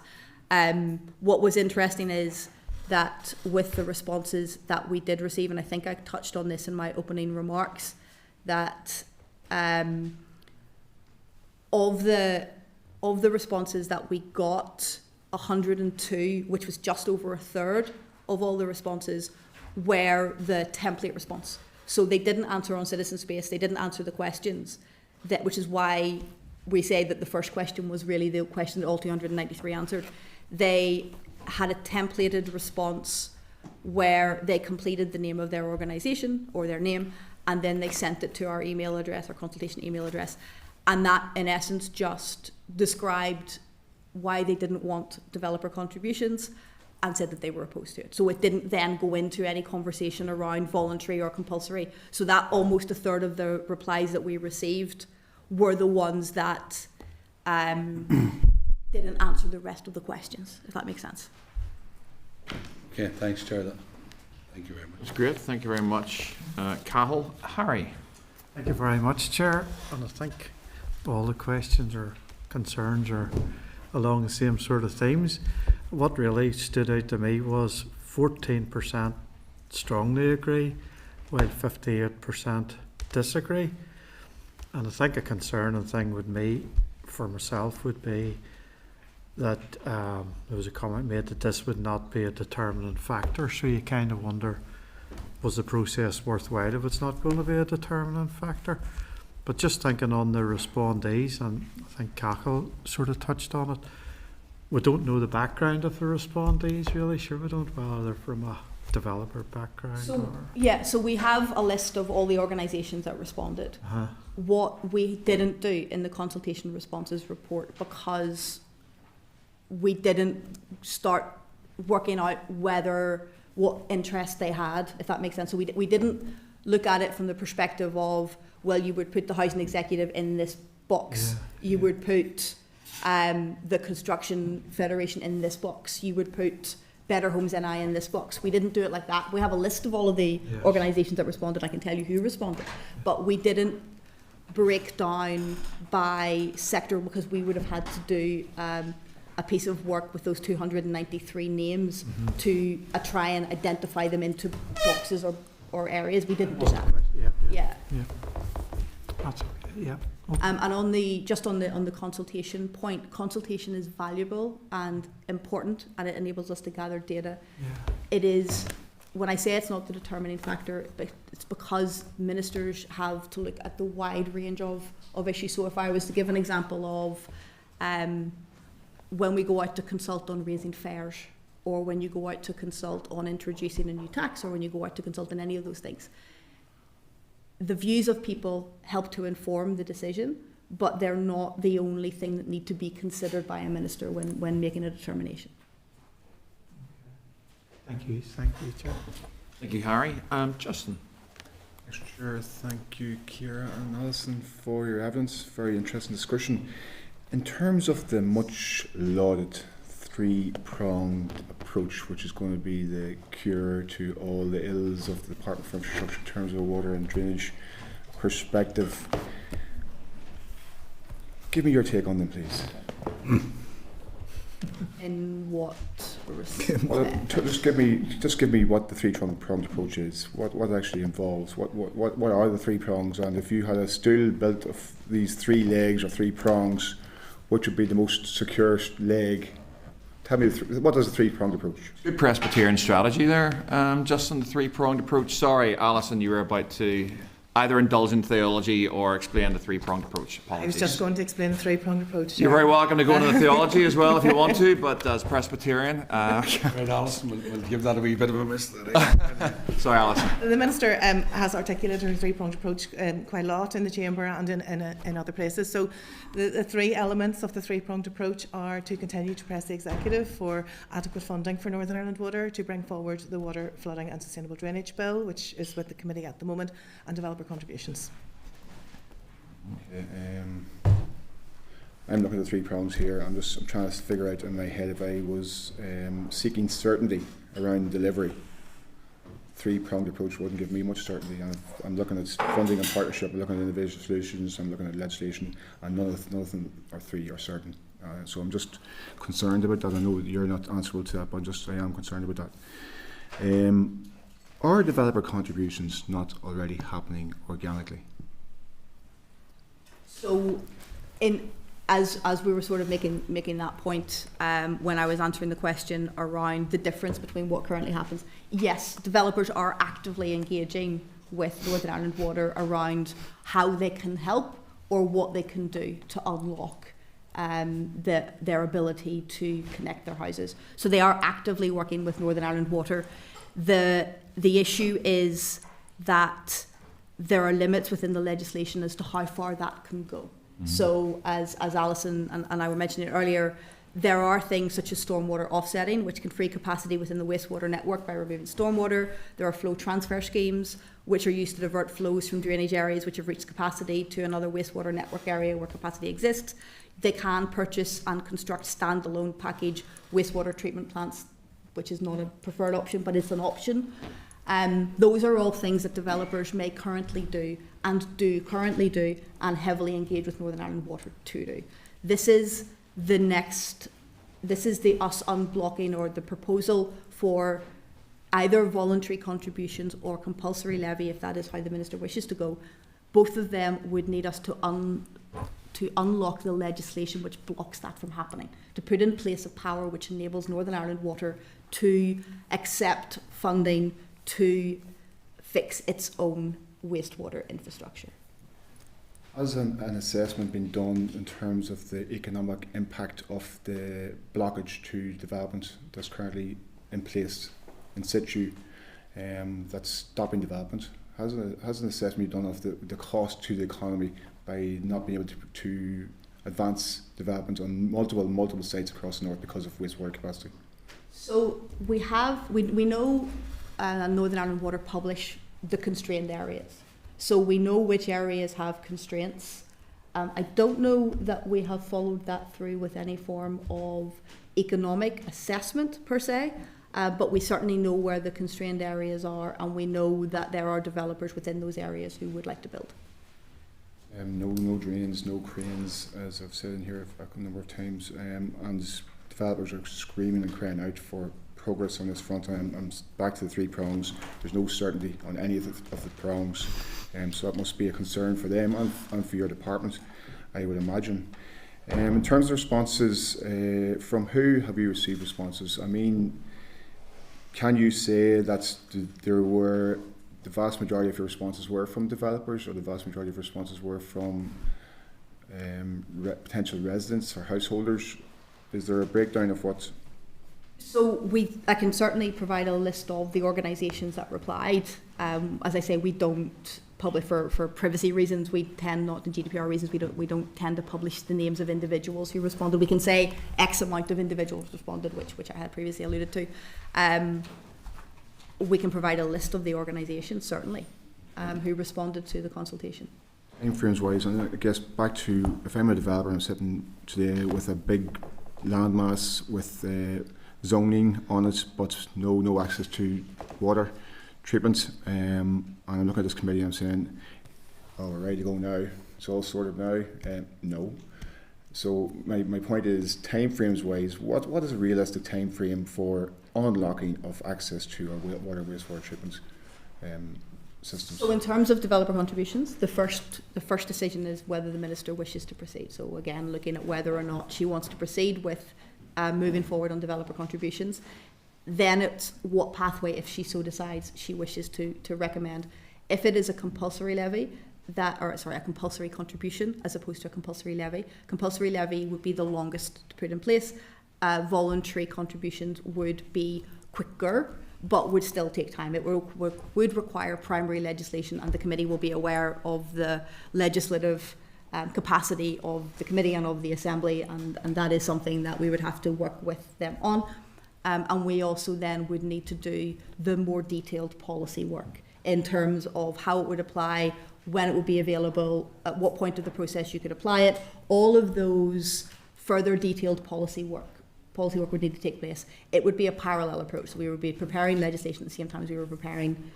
What was interesting is that with the responses that we did receive, and I think I touched on this in my opening remarks, that of the responses that we got, 102, which was just over a third of all the responses, were the template response. So they didn't answer on citizen space, they didn't answer the questions, which is why we say that the first question was really the question that all 293 answered. They had a templated response where they completed the name of their organisation or their name, and then they sent it to our email address, our consultation email address, and that in essence just described why they didn't want developer contributions and said that they were opposed to it. So it didn't then go into any conversation around voluntary or compulsory. So that almost a third of the replies that we received were the ones that didn't answer the rest of the questions, if that makes sense. Okay, thanks, Chair. Thank you very much. That's great. Thank you very much, Cahill. Harry. Thank you very much, Chair. And I think all the questions or concerns are along the same sort of themes. What really stood out to me was 14% strongly agree, while 58% disagree. And I think a concerning thing with me, for myself, would be that there was a comment made that this would not be a determinant factor. So you kind of wonder, was the process worthwhile if it's not going to be a determinant factor? But just thinking on the respondees, and I think Cahill sort of touched on it, we don't know the background of the respondees really, sure we don't, whether they're from a developer background. So we have a list of all the organisations that responded. What we didn't do in the consultation responses report, because we didn't start working out what interest they had, if that makes sense. So we didn't look at it from the perspective of, well, you would put the Housing Executive in this box, you would put the Construction Federation in this box, you would put Better Homes NI in this box. We didn't do it like that. We have a list of all of the organisations that responded. I can tell you who responded, but we didn't break down by sector, because we would have had to do a piece of work with those 293 names to try and identify them into boxes or areas. We didn't do that. Yeah. That's okay. Yeah. And on the consultation point, consultation is valuable and important, and it enables us to gather data. It is, when I say it's not the determining factor, it's because ministers have to look at the wide range of issues. So if I was to give an example of when we go out to consult on raising fares, or when you go out to consult on introducing a new tax, or when you go out to consult on any of those things, the views of people help to inform the decision, but they're not the only thing that need to be considered by a minister when making a determination. Thank you, Chair. Thank you, Harry. Justin. Sure, thank you, Kiera and Alison, for your evidence. Very interesting discussion. In terms of the much lauded three-pronged approach, which is going to be the cure to all the ills of the Department for Infrastructure in terms of a water and drainage perspective, give me your take on them, please. In what respect? Well, just give me what the three-pronged approach is. What it actually involves. What are the three prongs? And if you had a stool built of these three legs or three prongs, which would be the most secure leg? Tell me, what is the three-pronged approach? Good Presbyterian strategy there, Justin, the three-pronged approach. Sorry, Alison, you were about to either indulge in theology or explain the three-pronged approach. Apologies. I was just going to explain the three-pronged approach. You're very welcome to go into the theology as well if you want to, but as Presbyterian... Right, Alison, we'll give that a wee bit of a miss today. Sorry, Alison. The Minister has articulated her three-pronged approach quite a lot in the Chamber and in other places. So the three elements of the three-pronged approach are to continue to press the Executive for adequate funding for Northern Ireland Water, to bring forward the Water, Flooding and Sustainable Drainage Bill, which is with the Committee at the moment, and developer contributions. Okay, I'm looking at the three prongs here. I'm trying to figure out in my head if I was seeking certainty around delivery. Three-pronged approach wouldn't give me much certainty. I'm looking at funding and partnership, I'm looking at innovative solutions, I'm looking at legislation, and none of them or three are certain. So I'm just concerned about that. I know you're not answerable to that, but I am concerned about that. Are developer contributions not already happening organically? So, as we were sort of making that point when I was answering the question around the difference between what currently happens, yes, developers are actively engaging with Northern Ireland Water around how they can help or what they can do to unlock their ability to connect their houses. So they are actively working with Northern Ireland Water. The issue is that there are limits within the legislation as to how far that can go. So as Alison and I were mentioning earlier, There are things such as stormwater offsetting, which can free capacity within the wastewater network by removing stormwater. There are flow transfer schemes, which are used to divert flows from drainage areas which have reached capacity to another wastewater network area where capacity exists. They can purchase and construct standalone package wastewater treatment plants, which is not a preferred option, but it's an option. Those are all things that developers may currently do and currently do and heavily engage with Northern Ireland Water to do. This is the us unblocking, or the proposal for either voluntary contributions or compulsory levy, if that is how the Minister wishes to go. Both of them would need us to unlock the legislation which blocks that from happening, to put in place a power which enables Northern Ireland Water to accept funding to fix its own wastewater infrastructure. Has an assessment been done in terms of the economic impact of the blockage to development that's currently in place in situ, that's stopping development? Has an assessment been done of the cost to the economy by not being able to advance development on multiple sites across the north because of wastewater capacity? So we know Northern Ireland Water publish the constrained areas. So we know which areas have constraints. I don't know that we have followed that through with any form of economic assessment per se, but we certainly know where the constrained areas are, and we know that there are developers within those areas who would like to build. No drains, no cranes, as I've said in here a number of times, and developers are screaming and crying out for progress on this front. I'm back to the 3 prongs. There's no certainty on any of the prongs, so that must be a concern for them and for your department, I would imagine. In terms of responses, from who have you received responses? I mean, can you say that the vast majority of your responses were from developers, or the vast majority of responses were from potential residents or householders? Is there a breakdown of what? So I can certainly provide a list of the organisations that replied. As I say, we don't publish for privacy reasons. We tend not, in GDPR reasons, we don't tend to publish the names of individuals who responded. We can say X amount of individuals responded, which I had previously alluded to. We can provide a list of the organisations, certainly, who responded to the consultation. Timeframes wise, and I guess back to, if I'm a developer and I'm sitting today with a big landmass with zoning on it, but no access to water treatment, and I'm looking at this committee and I'm saying, oh, we're ready to go now, it's all sorted now. No. So my point is, timeframes wise, what is a realistic timeframe for unlocking of access to our wastewater treatment systems? So in terms of developer contributions, the first decision is whether the Minister wishes to proceed. So again, looking at whether or not she wants to proceed with moving forward on developer contributions. Then it's what pathway, if she so decides, she wishes to recommend. If it is a compulsory levy, a compulsory contribution as opposed to a compulsory levy would be the longest to put in place. Voluntary contributions would be quicker, but would still take time. It would require primary legislation, and the committee will be aware of the legislative capacity of the committee and of the Assembly, and that is something that we would have to work with them on. And we also then would need to do the more detailed policy work in terms of how it would apply, when it would be available, at what point of the process you could apply it. All of those further detailed policy work would need to take place. It would be a parallel approach. So we would be preparing legislation at the same time as we were preparing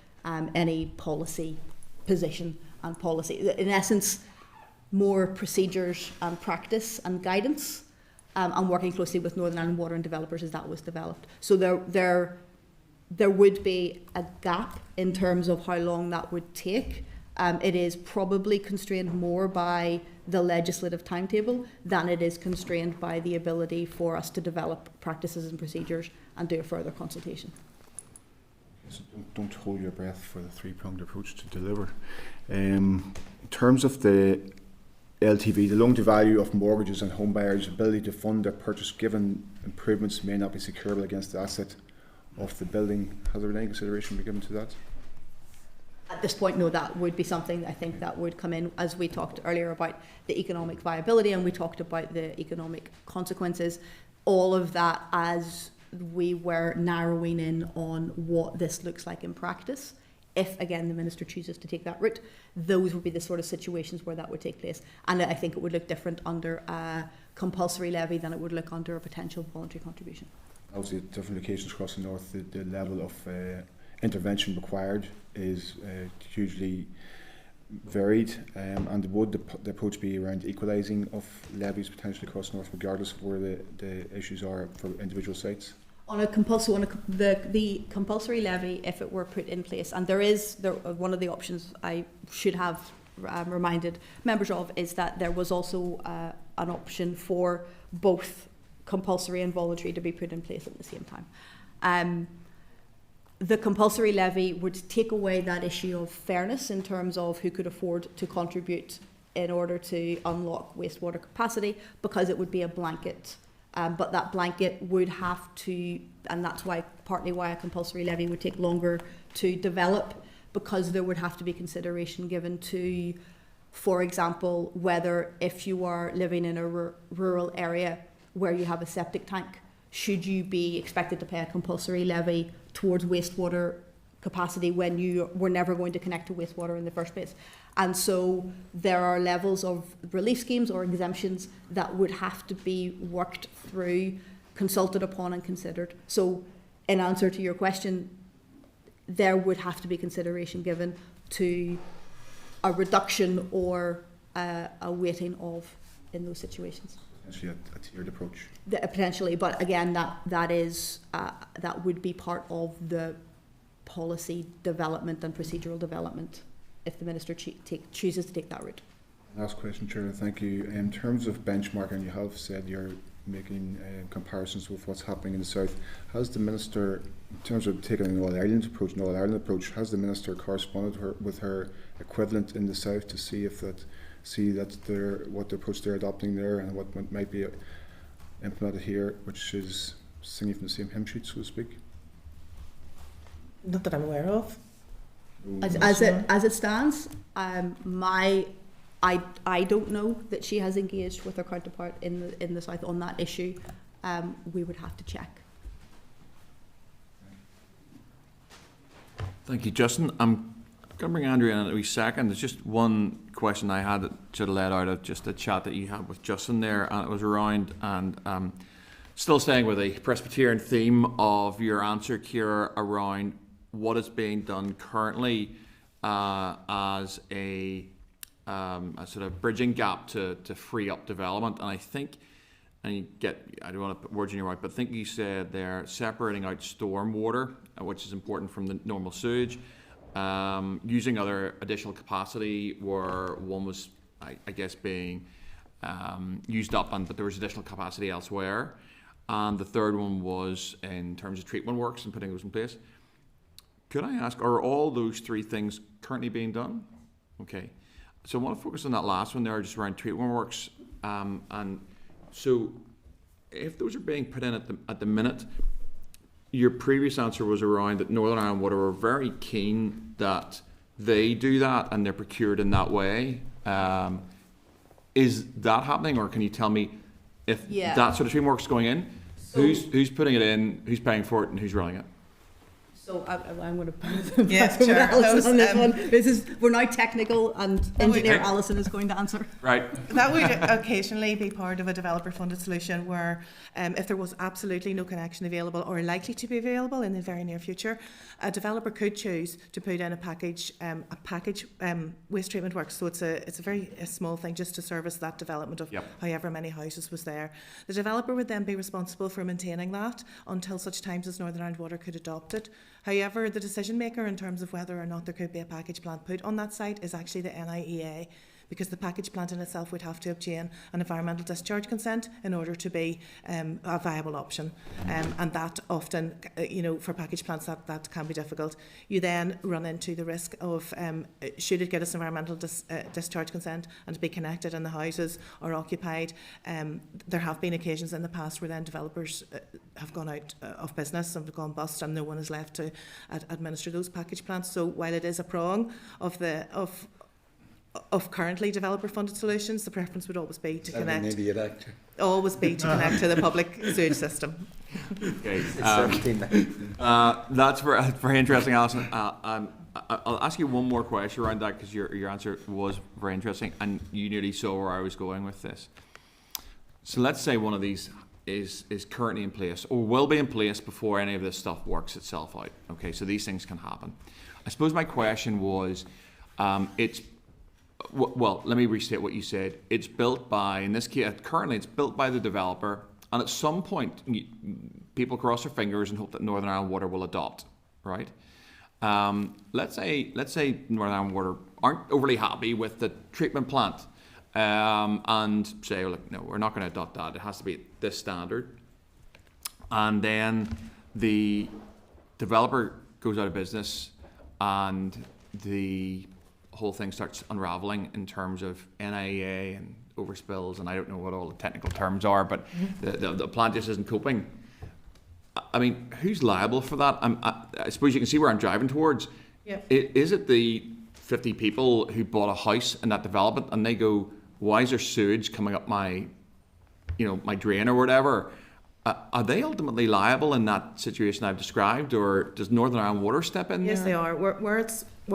any policy position and policy. In essence, more procedures and practice and guidance, and working closely with Northern Ireland Water and developers as that was developed. So there would be a gap in terms of how long that would take. It is probably constrained more by the legislative timetable than it is constrained by the ability for us to develop practices and procedures and do a further consultation. So don't hold your breath for the 3-pronged approach to deliver. In terms of the LTV, the loan to value of mortgages and home buyers' ability to fund their purchase given improvements may not be securable against the asset of the building. Has there been any consideration given to that? At this point, no, that would be something I think that would come in, as we talked earlier about the economic viability and we talked about the economic consequences. all of that as we were narrowing in on what this looks like in practice. If, again, the Minister chooses to take that route, those would be the sort of situations where that would take place. And I think it would look different under a compulsory levy than it would look under a potential voluntary contribution. Obviously, at different locations across the north, the level of intervention required is hugely varied, and would the approach be around equalising of levies potentially across the north, regardless of where the issues are for individual sites? On a compulsory, the compulsory levy, if it were put in place, and one of the options I should have reminded members of is that there was also an option for both compulsory and voluntary to be put in place at the same time. The compulsory levy would take away that issue of fairness in terms of who could afford to contribute in order to unlock wastewater capacity, because it would be a blanket. But that blanket would have to, and that's partly why a compulsory levy would take longer to develop, because there would have to be consideration given to, for example, whether if you are living in a rural area where you have a septic tank, should you be expected to pay a compulsory levy towards wastewater capacity when you were never going to connect to wastewater in the first place? And so there are levels of relief schemes or exemptions that would have to be worked through, consulted upon and considered. So in answer to your question, there would have to be consideration given to a reduction or a weighting of in those situations. Potentially a tiered approach. Potentially, but again, that would be part of the policy development and procedural development if the Minister chooses to take that route. Last question, Chair. Thank you. In terms of benchmarking, you have said you're making comparisons with what's happening in the south. Has the Minister, in terms of taking an All-Ireland approach, has the Minister corresponded with her equivalent in the south to see what the approach they're adopting there and what might be implemented here, which is singing from the same hymn sheet, so to speak? Not that I'm aware of. As it stands, I don't know that she has engaged with her counterpart in the south on that issue. We would have to check. Thank you, Justin. I'm going to bring Andrea in a wee second. There's just one question I had that should have led out of just a chat that you had with Justin there, and it was around, and still staying with the Presbyterian theme of your answer, Kiera, around what is being done currently as a sort of bridging gap to free up development. And I think, I don't want to put words in your mouth, but I think you said they're separating out stormwater, which is important from the normal sewage, using other additional capacity where one was, I guess, being used up, but there was additional capacity elsewhere. And the third one was in terms of treatment works and putting those in place. Could I ask, are all those three things currently being done? Okay. So I want to focus on that last one there, just around treatment works. And so if those are being put in at the minute, your previous answer was around that Northern Ireland Water were very keen that they do that and they're procured in that way. Is that happening, or can you tell me if that sort of treatment work is going in? So who's putting it in, who's paying for it, and who's running it? So I'm going to put yes, Chair. Alison on this one. We're now technical, and engineer Alison is going to answer. Right. That would occasionally be part of a developer-funded solution where, if there was absolutely no connection available or likely to be available in the very near future, a developer could choose to put in a package waste treatment works. So it's a very small thing just to service that development of however many houses was there. The developer would then be responsible for maintaining that until such times as Northern Ireland Water could adopt it. However, the decision maker in terms of whether or not there could be a package plant put on that site is actually the NIEA, because the package plant in itself would have to obtain an environmental discharge consent in order to be a viable option. And that often, for package plants, that can be difficult. You then run into the risk of, should it get its environmental discharge consent and be connected in the houses or occupied, there have been occasions in the past where then developers have gone out of business and have gone bust, and no one is left to administer those package plants. So while it is a prong of of currently developer-funded solutions, the preference would always be to connect. 788 Act. Always be to connect to the public sewage system. Okay. It's 17. That's very interesting, Alison. I'll ask you one more question around that, because your answer was very interesting, and you nearly saw where I was going with this. So let's say one of these is currently in place, or will be in place before any of this stuff works itself out. Okay, so these things can happen. I suppose my question was, well, let me restate what you said. It's built by, in this case, currently it's built by the developer, and at some point, people cross their fingers and hope that Northern Ireland Water will adopt, right? Let's say Northern Ireland Water aren't overly happy with the treatment plant, and say, look, no, we're not going to adopt that. It has to be this standard. And then the developer goes out of business, and the whole thing starts unraveling in terms of NIA and overspills, and I don't know what all the technical terms are, but the plant just isn't coping. I mean, who's liable for that? I suppose you can see where I'm driving towards. Yep. Is it the 50 people who bought a house in that development, and they go, why is there sewage coming up my drain or whatever? Are they ultimately liable in that situation I've described, or does Northern Ireland Water step in? Yes, there? they are. Where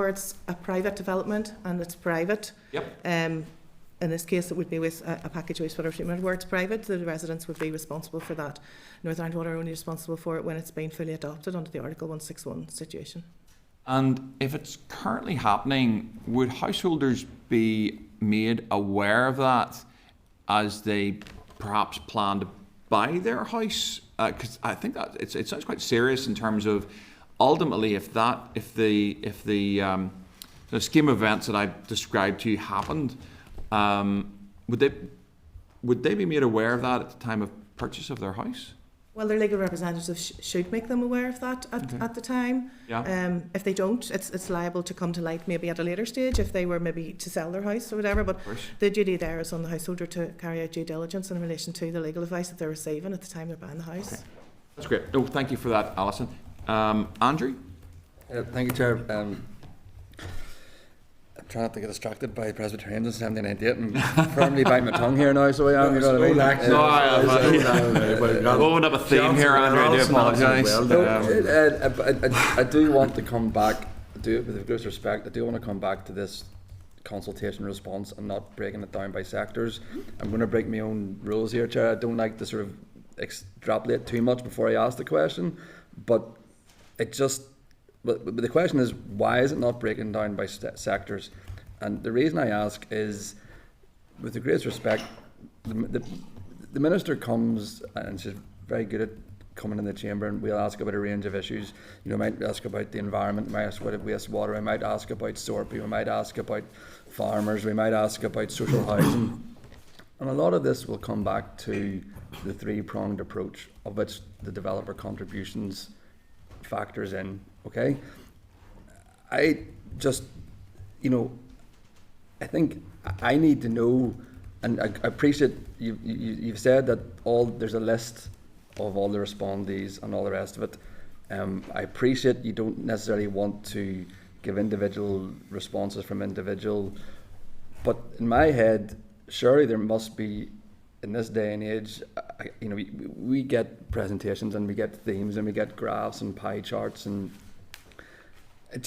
it's a private development and it's private. Yep. In this case, it would be with a package wastewater treatment. Where it's private, the residents would be responsible for that. Northern Ireland Water are only responsible for it when it's been fully adopted under the Article 161 situation. And if it's currently happening, would householders be made aware of that as they perhaps plan to buy their house? Because I think that it sounds quite serious in terms of ultimately if the scheme of events that I've described to you happened, would they be made aware of that at the time of purchase of their house? Well, their legal representatives should make them aware of that at the time. Yeah. If they don't, it's liable to come to light maybe at a later stage if they were maybe to sell their house or whatever. But the duty there is on the householder to carry out due diligence in relation to the legal advice that they're receiving at the time they're buying the house. Okay. That's great. No, thank you for that, Alison. Andrew? Thank you, Chair. I'm trying not to get distracted by Presbyterians in 1798 and firmly bite my tongue here now, so I am, you know what I mean? I've opened up a theme here, Andrew. I do apologise. I do want to come back, with the greatest respect, I do want to come back to this consultation response and not breaking it down by sectors. I'm going to break my own rules here, Chair. I don't like to sort of extrapolate too much before I ask the question, but the question is, why is it not breaking down by sectors? And the reason I ask is, with the greatest respect, the Minister comes, and she's very good at coming in the chamber, and we'll ask about a range of issues. You know, we might ask about the environment, we might ask about wastewater, we might ask about SORP, we might ask about farmers, we might ask about social housing. And a lot of this will come back to the three-pronged approach, of which the developer contributions factors in. Okay, I just, I think I need to know, and I appreciate you've said that there's a list of all the respondees and all the rest of it. I appreciate you don't necessarily want to give individual responses from individual, but in my head, surely there must be, in this day and age, we get presentations and we get themes and we get graphs and pie charts, and I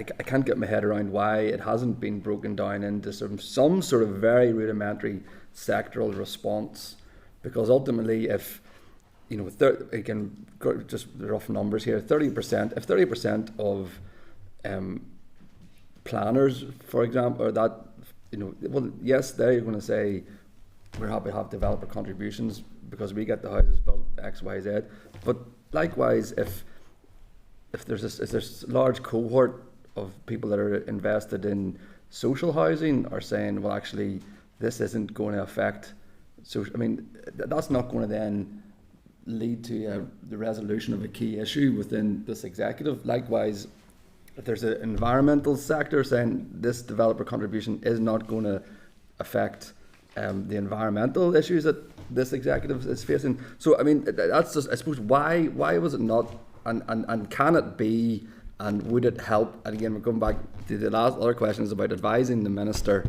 can't get my head around why it hasn't been broken down into some sort of very rudimentary sectoral response. Because ultimately, if again, just rough numbers here, 30%. If 30% of planners, for example, or that, well, yes, they're going to say we're happy to have developer contributions because we get the houses built X, Y, Z. But likewise, if there's this large cohort of people that are invested in social housing are saying, well, actually, this isn't going to affect social. I mean, that's not going to then lead to the resolution of a key issue within this executive. Likewise, if there's an environmental sector saying this developer contribution is not going to affect the environmental issues that this executive is facing. So, I mean, that's just, I suppose, why was it not, and can it be And would it help? And again, we're going back to the last other questions about advising the minister.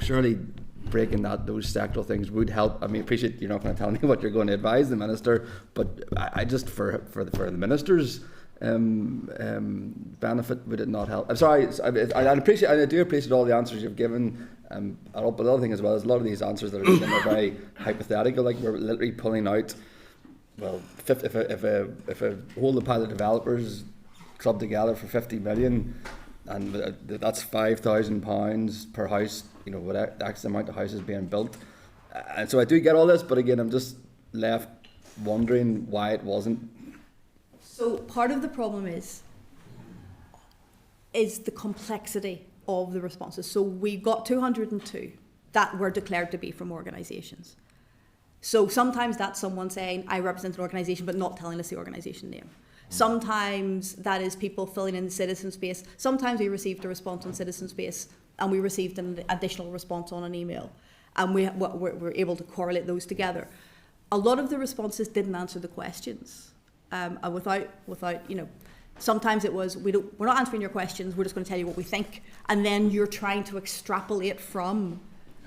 Surely breaking those sectoral things would help. I mean, appreciate you're not going to tell me what you're going to advise the minister, but I just for the minister's benefit, would it not help? I'm sorry. I do appreciate all the answers you've given. But the other thing as well is a lot of these answers that are given are very hypothetical. Like we're literally pulling out. Well, if a whole pile of developers club together for 50 million, and that's £5,000 per house. What X amount of houses being built, and so I do get all this. But again, I'm just left wondering why it wasn't. So part of the problem is the complexity of the responses. So we got 202 that were declared to be from organisations. So sometimes that's someone saying, I represent an organisation, but not telling us the organisation name. Sometimes that is people filling in the citizen space. Sometimes we received a response on citizen space and we received an additional response on an email. And we're able to correlate those together. A lot of the responses didn't answer the questions. And without sometimes it was, we're not answering your questions, we're just going to tell you what we think. And then you're trying to extrapolate from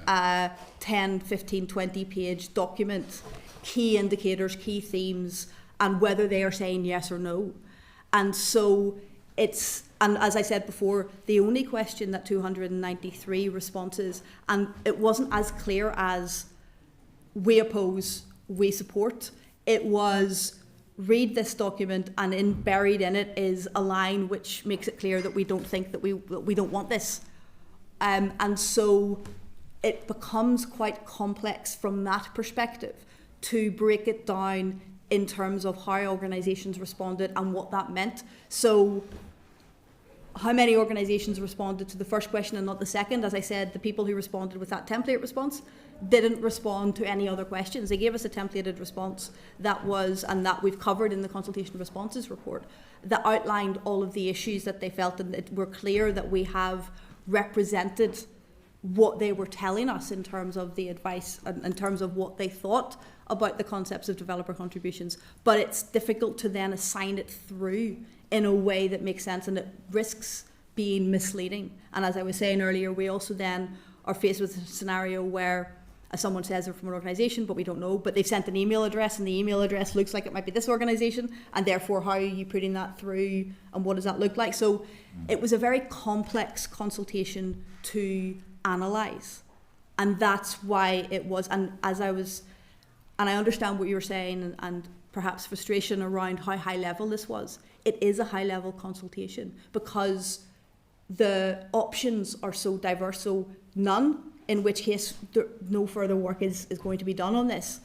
10, 15, 20 page document, key indicators, key themes, and whether they are saying yes or no. And so and as I said before, the only question that 293 responses, and it wasn't as clear as we oppose, we support. It was read this document, and buried in it is a line which makes it clear that we don't think that we don't want this. And so it becomes quite complex from that perspective to break it down in terms of how organisations responded and what that meant. So how many organisations responded to the first question and not the second? As I said, the people who responded with that template response didn't respond to any other questions. They gave us a templated response that we've covered in the consultation responses report, that outlined all of the issues that they felt, and we're clear that we have represented what they were telling us in terms of the advice, in terms of what they thought about the concepts of developer contributions. But it's difficult to then assign it through in a way that makes sense, and it risks being misleading. And as I was saying earlier, we also then are faced with a scenario where someone says they're from an organisation, but we don't know, but they've sent an email address, and the email address looks like it might be this organisation, and therefore how are you putting that through, and what does that look like? So it was a very complex consultation to analyse, and that's why it was. And I understand what you were saying, and perhaps frustration around how high level this was. It is a high level consultation because the options are so diverse. So none, in which case no further work is going to be done on this.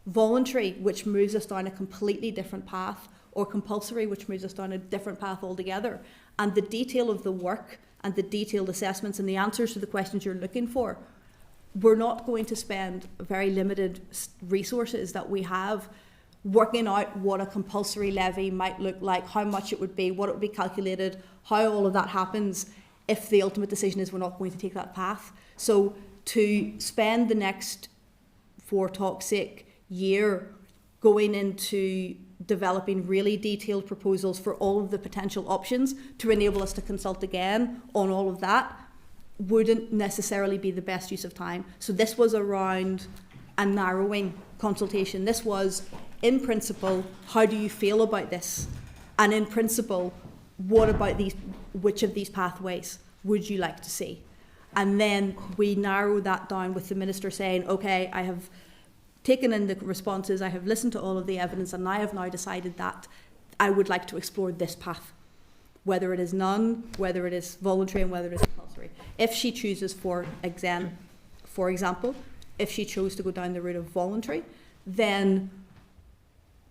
Voluntary, which moves us down a completely different path, or compulsory, which moves us down a different path altogether. And the detail of the work and the detailed assessments and the answers to the questions you're looking for, we're not going to spend very limited resources that we have working out what a compulsory levy might look like, how much it would be, what it would be calculated, how all of that happens if the ultimate decision is we're not going to take that path. So to spend the next, for talk's sake, year going into developing really detailed proposals for all of the potential options to enable us to consult again on all of that wouldn't necessarily be the best use of time. So this was around a narrowing consultation. This was, in principle, how do you feel about this? And in principle, what about which of these pathways would you like to see? And then we narrow that down with the minister saying, okay, I have taken in the responses, I have listened to all of the evidence, and I have now decided that I would like to explore this path, whether it is none, whether it is voluntary, and whether it is compulsory. If she chooses, for example, if she chose to go down the route of voluntary, then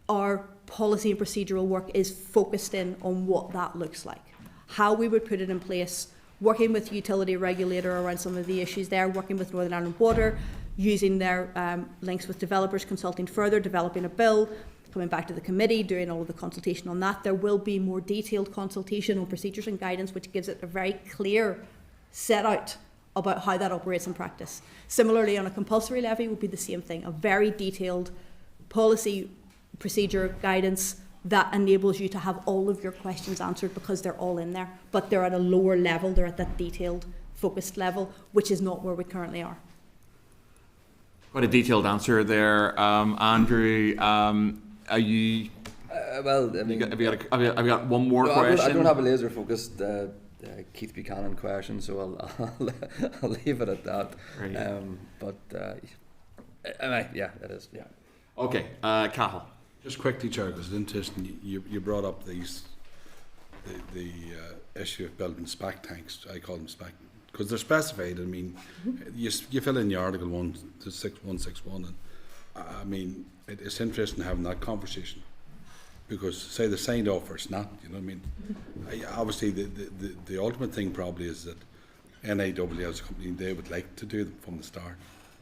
our policy and procedural work is focused in on what that looks like, how we would put it in place, working with the utility regulator around some of the issues there, working with Northern Ireland Water, using their links with developers, consulting further, developing a bill, coming back to the committee, doing all of the consultation on that. There will be more detailed consultation on procedures and guidance, which gives it a very clear set out about how that operates in practice. Similarly, on a compulsory levy would be the same thing, a very detailed policy, procedure, guidance, that enables you to have all of your questions answered because they're all in there, but they're at a lower level, they're at that detailed, focused level, which is not where we currently are. Quite a detailed answer there, Andrew. Are you? Well, I mean, have you got one more question? I don't have a laser focused Keith Buchanan question, so I'll leave it at that. Yeah, it is. Yeah. Okay, Cathal. Just quickly, Chair, because it's interesting. You brought up the issue of building SPAC tanks. I call them SPAC because they're specified. I mean, you fill in the Article 161, and I mean, it's interesting having that conversation because, say, they signed off or it's not. You know what I mean? Obviously, the ultimate thing probably is that NIW as a company, they would like to do them from the start,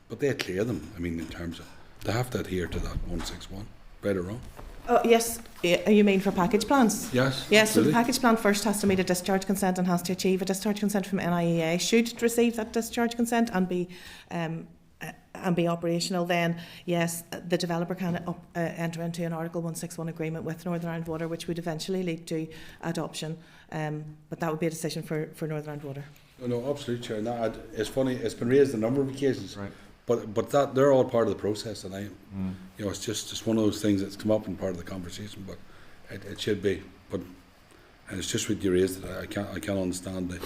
but they clear them. I mean, in terms of they have to adhere to that 161. Right or wrong? Oh, yes. You mean for package plans? Yes. Yes, so the package plan first has to meet a discharge consent and has to achieve a discharge consent from NIEA. Should receive that discharge consent and be operational, then yes, the developer can enter into an Article 161 agreement with Northern Ireland Water, which would eventually lead to adoption. But that would be a decision for Northern Ireland Water. No, absolutely, Chair. No, it's funny. It's been raised a number of occasions. Right. But that they're all part of the process, and you know, it's just one of those things that's come up in part of the conversation. But it should be. But and it's just what you raised. I can't understand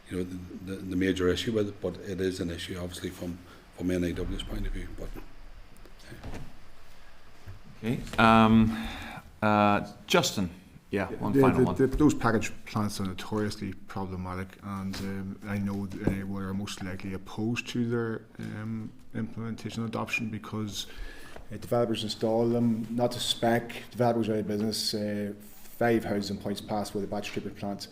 the major issue with it. But it is an issue, obviously, from NIW's point of view. But okay. Justin. Yeah, final one. Those package plants are notoriously problematic, and I know they were most likely opposed to their implementation and adoption because developers install them, not to spec, developers out of business, 5 housing points past where the batch treatment plants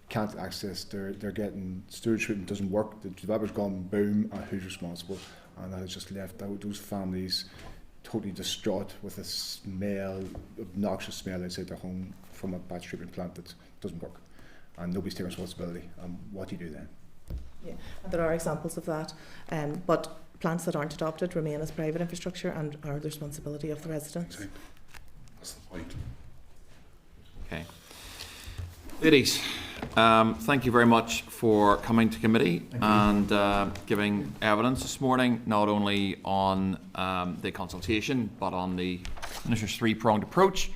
can't access, they're getting sewage treatment doesn't work, the developer's gone boom, and who's responsible? And that has just left out those families totally distraught with a smell, obnoxious smell outside their home from a batch treatment plant that doesn't work, and nobody's taking responsibility. What do you do then? Yeah, and there are examples of that, but plants that aren't adopted remain as private infrastructure and are the responsibility of the residents. Exactly. That's the point. Okay. Ladies, thank you very much for coming to committee and giving evidence this morning, not only on the consultation, but on the Minister's three-pronged approach,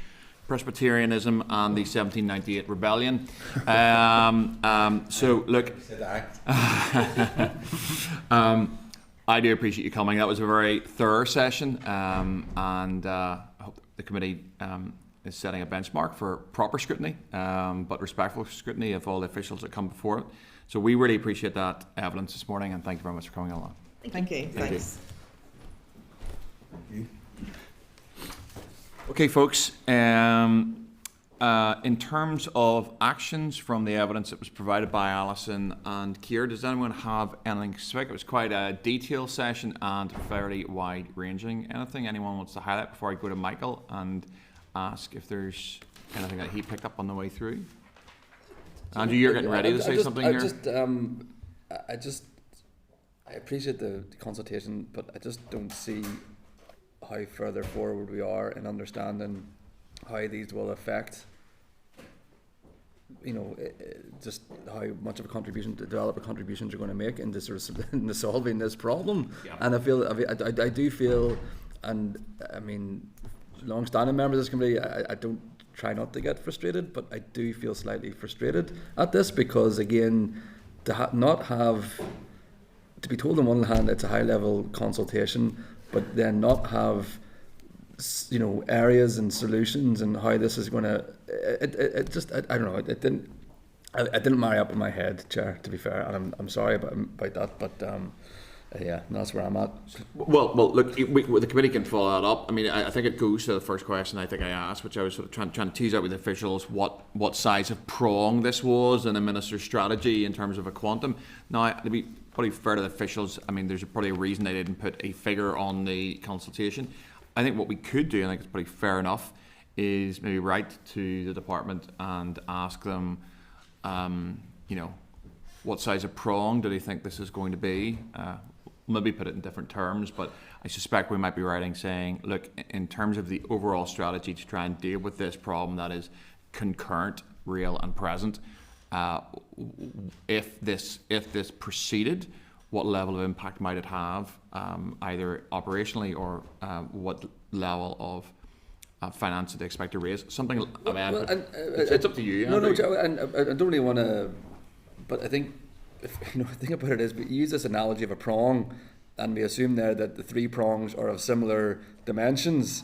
Presbyterianism and the 1798 rebellion. So look, I do appreciate you coming. That was a very thorough session, and I hope the committee is setting a benchmark for proper scrutiny, but respectful scrutiny of all the officials that come before it. So we really appreciate that evidence this morning, and thank you very much for coming along. Thank you. Thanks. Okay, folks. In terms of actions from the evidence that was provided by Alison and Kiera, does anyone have anything specific? It was quite a detailed session and fairly wide-ranging. Anything anyone wants to highlight before I go to Michael and ask if there's anything that he picked up on the way through? Andrew, you're getting ready to say something here? I appreciate the consultation, but I just don't see how further forward we are in understanding how these will affect, just how much of a contribution the developer contributions are going to make into into solving this problem. Yeah. And I do feel, and I mean, long-standing members of this committee, I don't try not to get frustrated, but I do feel slightly frustrated at this because, again, to be told on one hand it's a high-level consultation, but then not have, areas and solutions and how this is going to. I don't know. It didn't marry up in my head, Chair. To be fair, and I'm sorry about that, but. Yeah, that's where I'm at. Well, look, the committee can follow that up. I mean, I think it goes to the first question I think I asked, which I was sort of trying to tease out with the officials what size of prong this was in the minister's strategy in terms of a quantum. Now, to be probably fair to the officials, I mean, there's probably a reason they didn't put a figure on the consultation. I think what we could do, and I think it's pretty fair enough, is maybe write to the department and ask them, what size of prong do they think this is going to be? Maybe put it in different terms, but I suspect we might be writing saying, look, in terms of the overall strategy to try and deal with this problem that is concurrent, real and present, if this proceeded, what level of impact might it have, either operationally or what level of finance do they expect to raise? Something of that. It's up to you. No, and I don't really want to, but I think, the thing about it is we use this analogy of a prong, and we assume there that the 3 prongs are of similar dimensions,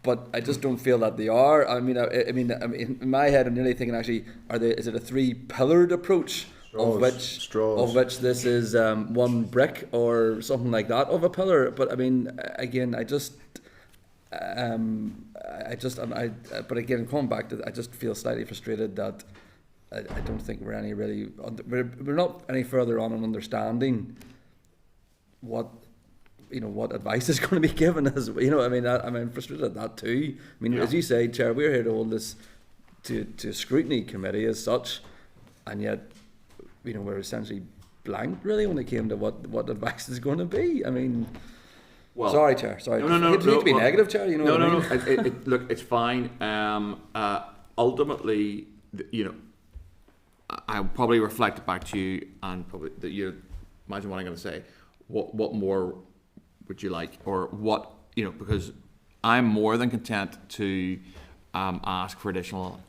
but I just don't feel that they are. I mean, in my head, I'm nearly thinking, actually, is it a 3-pillared approach? Of which this is 1 brick or something like that of a pillar. But I mean, again, but again, coming back to, I just feel slightly frustrated that I don't think we're not any further on in understanding what advice is going to be given us. I'm frustrated at that too. I mean, as you say, Chair, we're here to hold this to scrutiny committee as such, and yet, we're essentially blank really when it came to what advice is going to be. I mean, well, sorry, Chair. Sorry. No. It to be negative, Chair. No. Look, it's fine. Ultimately, I'll probably reflect it back to you, and probably that you imagine what I'm going to say. What more would you like, or what Because I'm more than content to ask for additional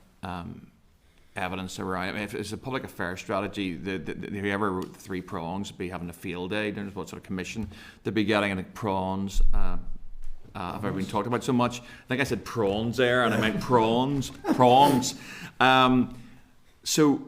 evidence around. I mean, if it's a public affairs strategy, whoever wrote the 3 prongs would be having a field day. There's what sort of commission they'd be getting, and prawns. Have I been talked about so much? I think I said prawns there, and I meant prongs. So,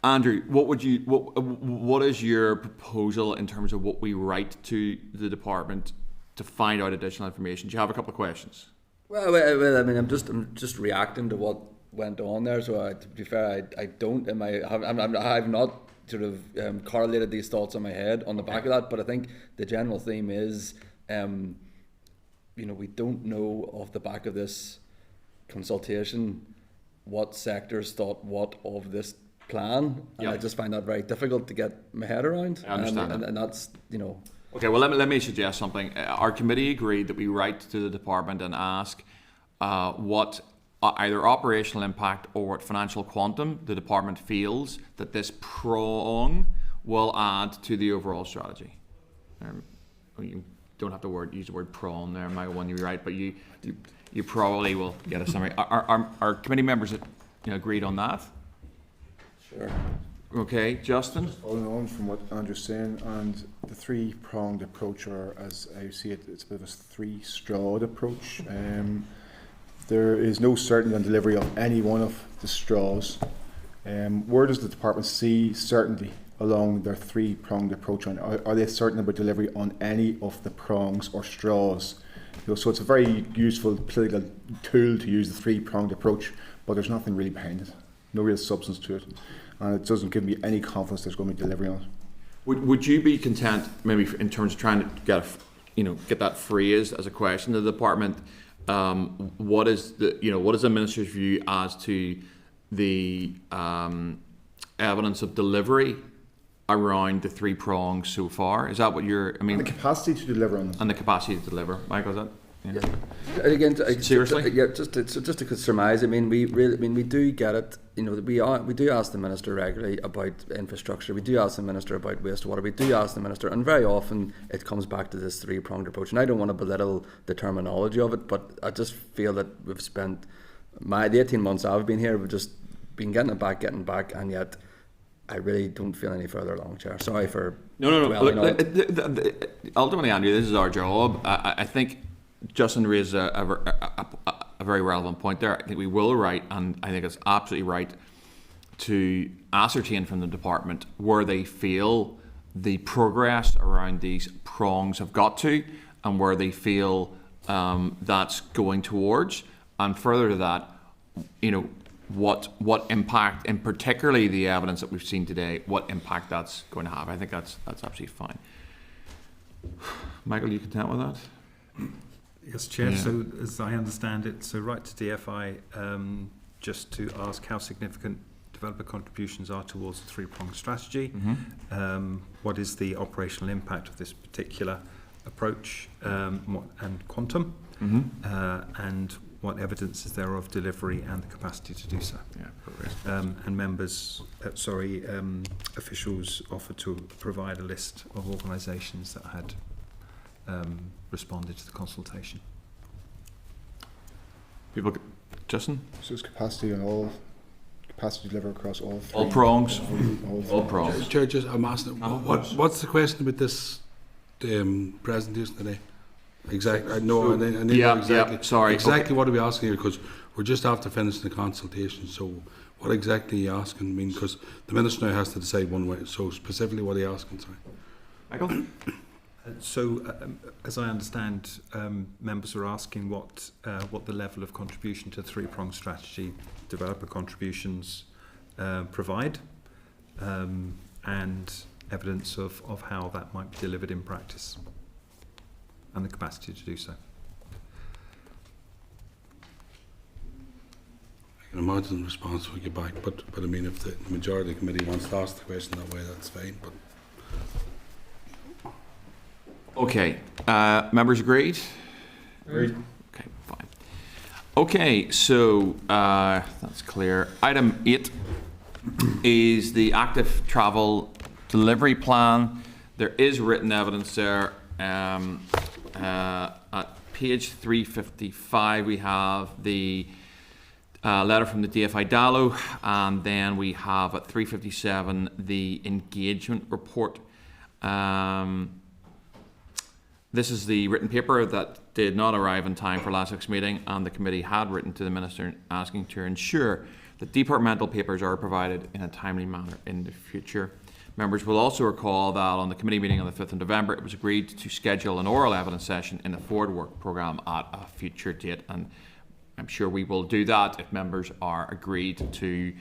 Andrew, what is your proposal in terms of what we write to the department to find out additional information? Do you have a couple of questions? Well, I mean, I'm just reacting to what went on there. So, to be fair, I don't. I've not sort of correlated these thoughts in my head on the back of that. But I think the general theme is, we don't know off the back of this consultation what sectors thought what of this plan, and I just find that very difficult to get my head around. I understand and that's Okay, well, let me suggest something. Our committee agreed that we write to the department and ask what either operational impact or what financial quantum the department feels that this prong will add to the overall strategy. You don't have to use the word prawn there, Michael, when you write, but you probably will get a summary. Our committee members agreed on that? Sure. Okay, Justin? Following on from what Andrew's saying, and the 3-pronged approach, or as I see it, it's a bit of a 3-strawed approach. There is no certainty on delivery of any one of the straws. Where does the department see certainty along their 3-pronged approach? Are they certain about delivery on any of the prongs or straws? So it's a very useful political tool to use the 3-pronged approach, but there's nothing really behind it. No real substance to it, and it doesn't give me any confidence there's going to be delivery on it. Would you be content, maybe in terms of trying to get that phrased as a question to the department? What is the minister's view as to the evidence of delivery around the 3 prongs so far? Is that what you're? I mean, and the capacity to deliver on them. And the capacity to deliver, Michael, is that? Yeah. Again, seriously, just to surmise. I mean, we do get it. We do ask the minister regularly about infrastructure. We do ask the minister about wastewater. We do ask the minister, and very often it comes back to this 3-pronged approach. And I don't want to belittle the terminology of it, but I just feel that we've spent the 18 months I've been here, we've just been getting back, and yet I really don't feel any further along, Chair. Sorry for no. Look, ultimately, Andrew, this is our job. I think Justin raised a very relevant point there. I think we will write, and I think it's absolutely right to ascertain from the department where they feel the progress around these prongs have got to, and where they feel that's going towards, and further to that, what impact, and particularly the evidence that we've seen today, what impact that's going to have. I think that's absolutely fine. Michael, you content with that? Yes, Chair. Yeah. So, as I understand it, so write to DFI just to ask how significant developer contributions are towards the 3-pronged strategy. Mm-hmm. What is the operational impact of this particular approach and quantum, and what evidence is there of delivery and the capacity to do so. And members, officials offered to provide a list of organisations that had responded to the consultation. People, Justin? So it's capacity on all, capacity to deliver across all three. All prongs. All prongs. Chair, just I'm asking, what's the question about this presentation today? Exactly. I know. I need to know exactly. Sorry. Exactly what are we asking here? Because we're just after finishing the consultation. So, what exactly are you asking? I mean, because the minister now has to decide one way. So, specifically, what are you asking? Sorry, Michael. As I understand, members are asking what the level of contribution to the three-pronged strategy, developer contributions, provide, and evidence of how that might be delivered in practice, and the capacity to do so. I can imagine the response will get back, but I mean, if the majority of the committee wants to ask the question that way, that's fine. But okay, members agreed? Agreed. Okay, fine. Okay, so that's clear. Item 8 is the active travel delivery plan. There is written evidence there. At page 355 we have the letter from the DFI DALO, and then we have at 357 the engagement report. This is the written paper that did not arrive in time for last week's meeting, and the committee had written to the Minister asking to ensure that departmental papers are provided in a timely manner in the future. Members will also recall that on the committee meeting on the 5th of November, it was agreed to schedule an oral evidence session in the forward work programme at a future date, and I'm sure we will do that if members are agreed to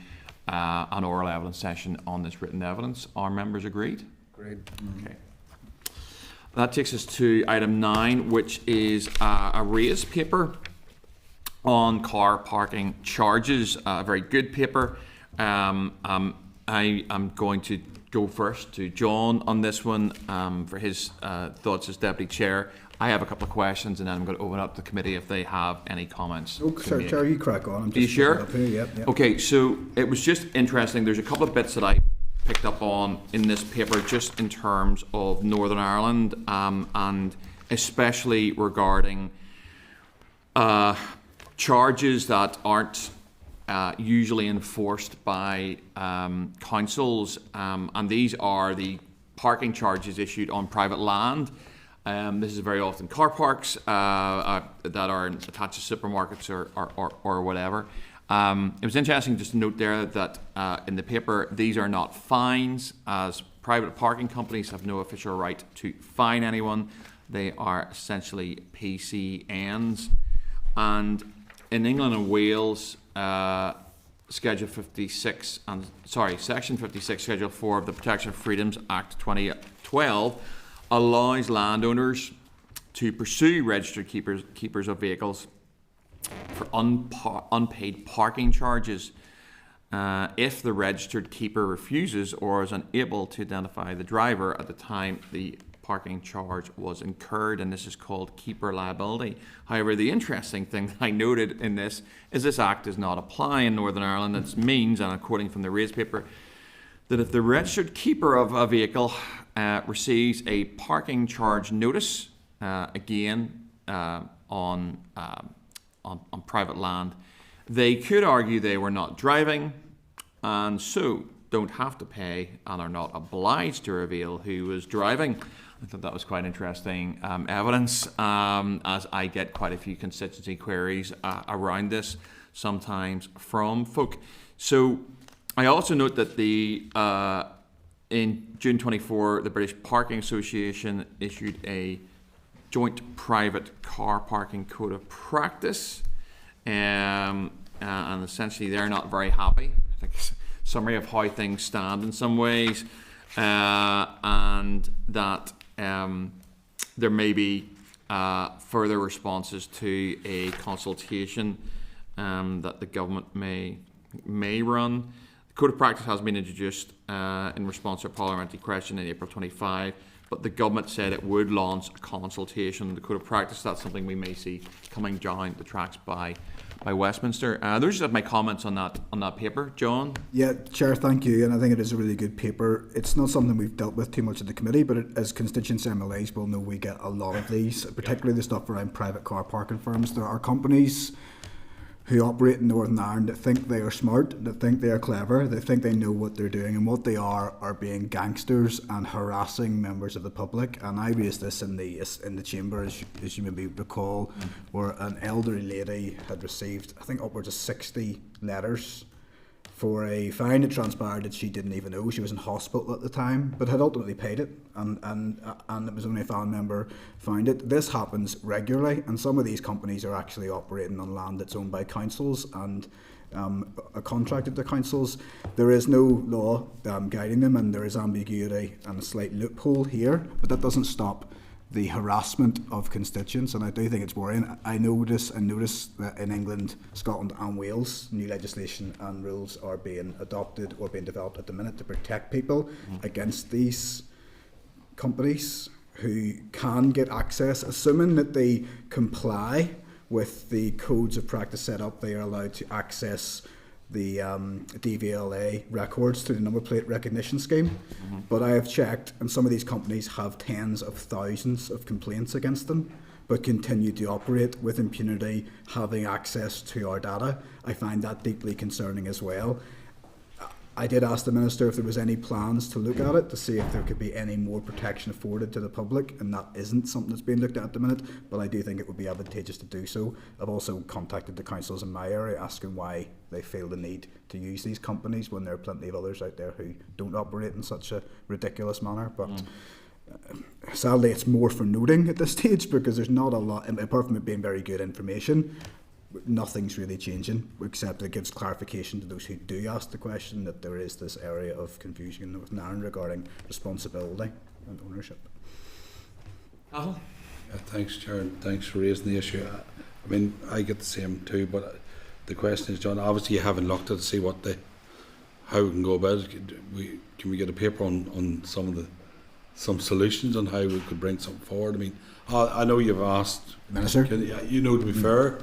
an oral evidence session on this written evidence. Are members agreed? Agreed. Okay. That takes us to item 9, which is a raised paper on car parking charges. A very good paper. I am going to go first to John on this one for his thoughts as Deputy Chair. I have a couple of questions, and then I'm going to open up the committee if they have any comments. Okay, Chair, you crack on. Are you sure? Yep. Okay, so it was just interesting. There's a couple of bits that I picked up on in this paper just in terms of Northern Ireland, and especially regarding charges that aren't usually enforced by councils, and these are the parking charges issued on private land. This is very often car parks that are attached to supermarkets or whatever. It was interesting just to note there that in the paper, these are not fines, as private parking companies have no official right to fine anyone. They are essentially PCNs. And in England and Wales, Section 56, Schedule 4 of the Protection of Freedoms Act 2012 allows landowners to pursue registered keepers of vehicles for unpaid parking charges if the registered keeper refuses or is unable to identify the driver at the time the parking charge was incurred, and this is called keeper liability. However, the interesting thing that I noted in this is this act does not apply in Northern Ireland. It means, and according from the raised paper, that if the registered keeper of a vehicle receives a parking charge notice, again on private land, they could argue they were not driving and so don't have to pay and are not obliged to reveal who was driving. I thought that was quite interesting evidence, as I get quite a few constituency queries around this sometimes from folk. So I also note that in June 24, the British Parking Association issued a joint private car parking code of practice, and essentially they're not very happy. I think it's a summary of how things stand in some ways, and that there may be further responses to a consultation that the government may run. The Code of Practice has been introduced in response to a parliamentary question in April 25 but the government said it would launch a consultation. The code of practice, that's something we may see coming down the tracks by Westminster. Those are just my comments on that paper. John? Yeah, Chair, thank you. And I think it is a really good paper. It's not something we've dealt with too much at the committee, but as constituents MLAs will know, we get a lot of these, particularly the stuff around private car parking firms. There are companies who operate in Northern Ireland that think they are smart, that think they are clever, they think they know what they're doing, and what they are being gangsters and harassing members of the public. And I raised this in the chamber, as you maybe recall, where an elderly lady had received, I think, upwards of 60 letters for a fine. It transpired that she didn't even know. She was in hospital at the time, but had ultimately paid it, and it was only a family member found it. This happens regularly, and some of these companies are actually operating on land that's owned by councils and contracted to councils. There is no law guiding them, and there is ambiguity and a slight loophole here, but that doesn't stop the harassment of constituents, and I do think it's worrying. I notice that in England, Scotland and Wales, new legislation and rules are being adopted or being developed at the minute to protect people against these companies who can get access, assuming that they comply with the codes of practice set up. They are allowed to access the DVLA records through the number plate recognition scheme. But I have checked, and some of these companies have tens of thousands of complaints against them, but continue to operate with impunity, having access to our data. I find that deeply concerning as well. I did ask the Minister if there was any plans to look at it to see if there could be any more protection afforded to the public, and that isn't something that's being looked at the minute, but I do think it would be advantageous to do so. I've also contacted the councils in my area asking why they feel the need to use these companies when there are plenty of others out there who don't operate in such a ridiculous manner. But sadly, it's more for noting at this stage, because there's not a lot, apart from it being very good information, nothing's really changing, except it gives clarification to those who do ask the question that there is this area of confusion in Northern Ireland regarding responsibility and ownership. Thanks, Chair, and thanks for raising the issue. I mean, I get the same too, but the question is, John, obviously you haven't looked at to see how we can go about it. Can we get a paper on some solutions on how we could bring something forward? I mean, I know you've asked, Minister. to be fair,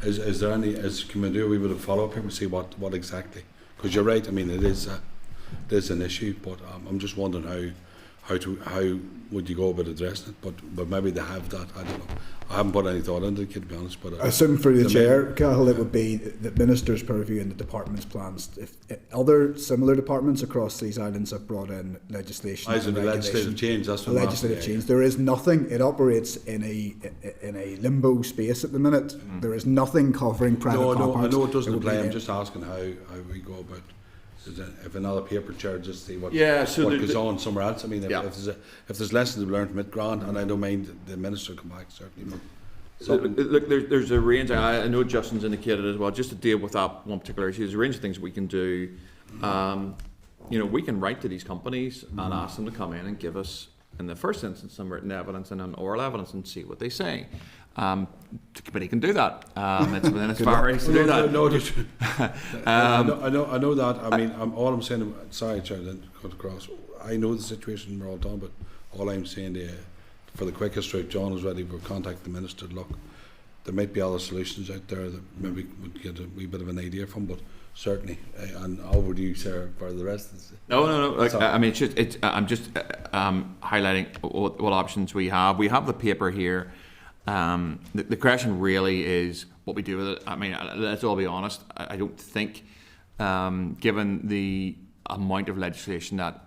is there any, can we do a wee bit of follow up here and see what exactly? Because you're right. I mean, it is an issue, but I'm just wondering how would you go about addressing it? But maybe they have that. I don't know. I haven't put any thought into it, to be honest. But I assume for the chair, Cahill, it would be the Minister's purview and the department's plans. If other similar departments across these islands have brought in legislation, legislative change. That's what legislative change. There is nothing. It operates in a limbo space at the minute. There is nothing covering private car parks. I know it doesn't apply. I'm just asking how we go about. If another paper, Chair, just see what goes on somewhere else. I mean, if there's lessons to learn from it, grand, and I don't mind the Minister come back, certainly. Look, there's a range. I know Justin's indicated as well, just to deal with that one particular issue. There's a range of things we can do. We can write to these companies and ask them to come in and give us, in the first instance, some written evidence and an oral evidence, and see what they say. The committee can do that. It's within its boundaries to do that. I know that. I mean, all I'm saying. Sorry, Chair, then cut across. I know the situation we're all done, but all I'm saying for the quickest route, John is ready. We'll contact the Minister. Look, there might be other solutions out there that maybe would get a wee bit of an idea from, but certainly, and over to you, Sarah, for the rest. No. Like, I mean, I'm just highlighting what options we have. We have the paper here. The question really is what we do with it. I mean, let's all be honest. I don't think, given the amount of legislation that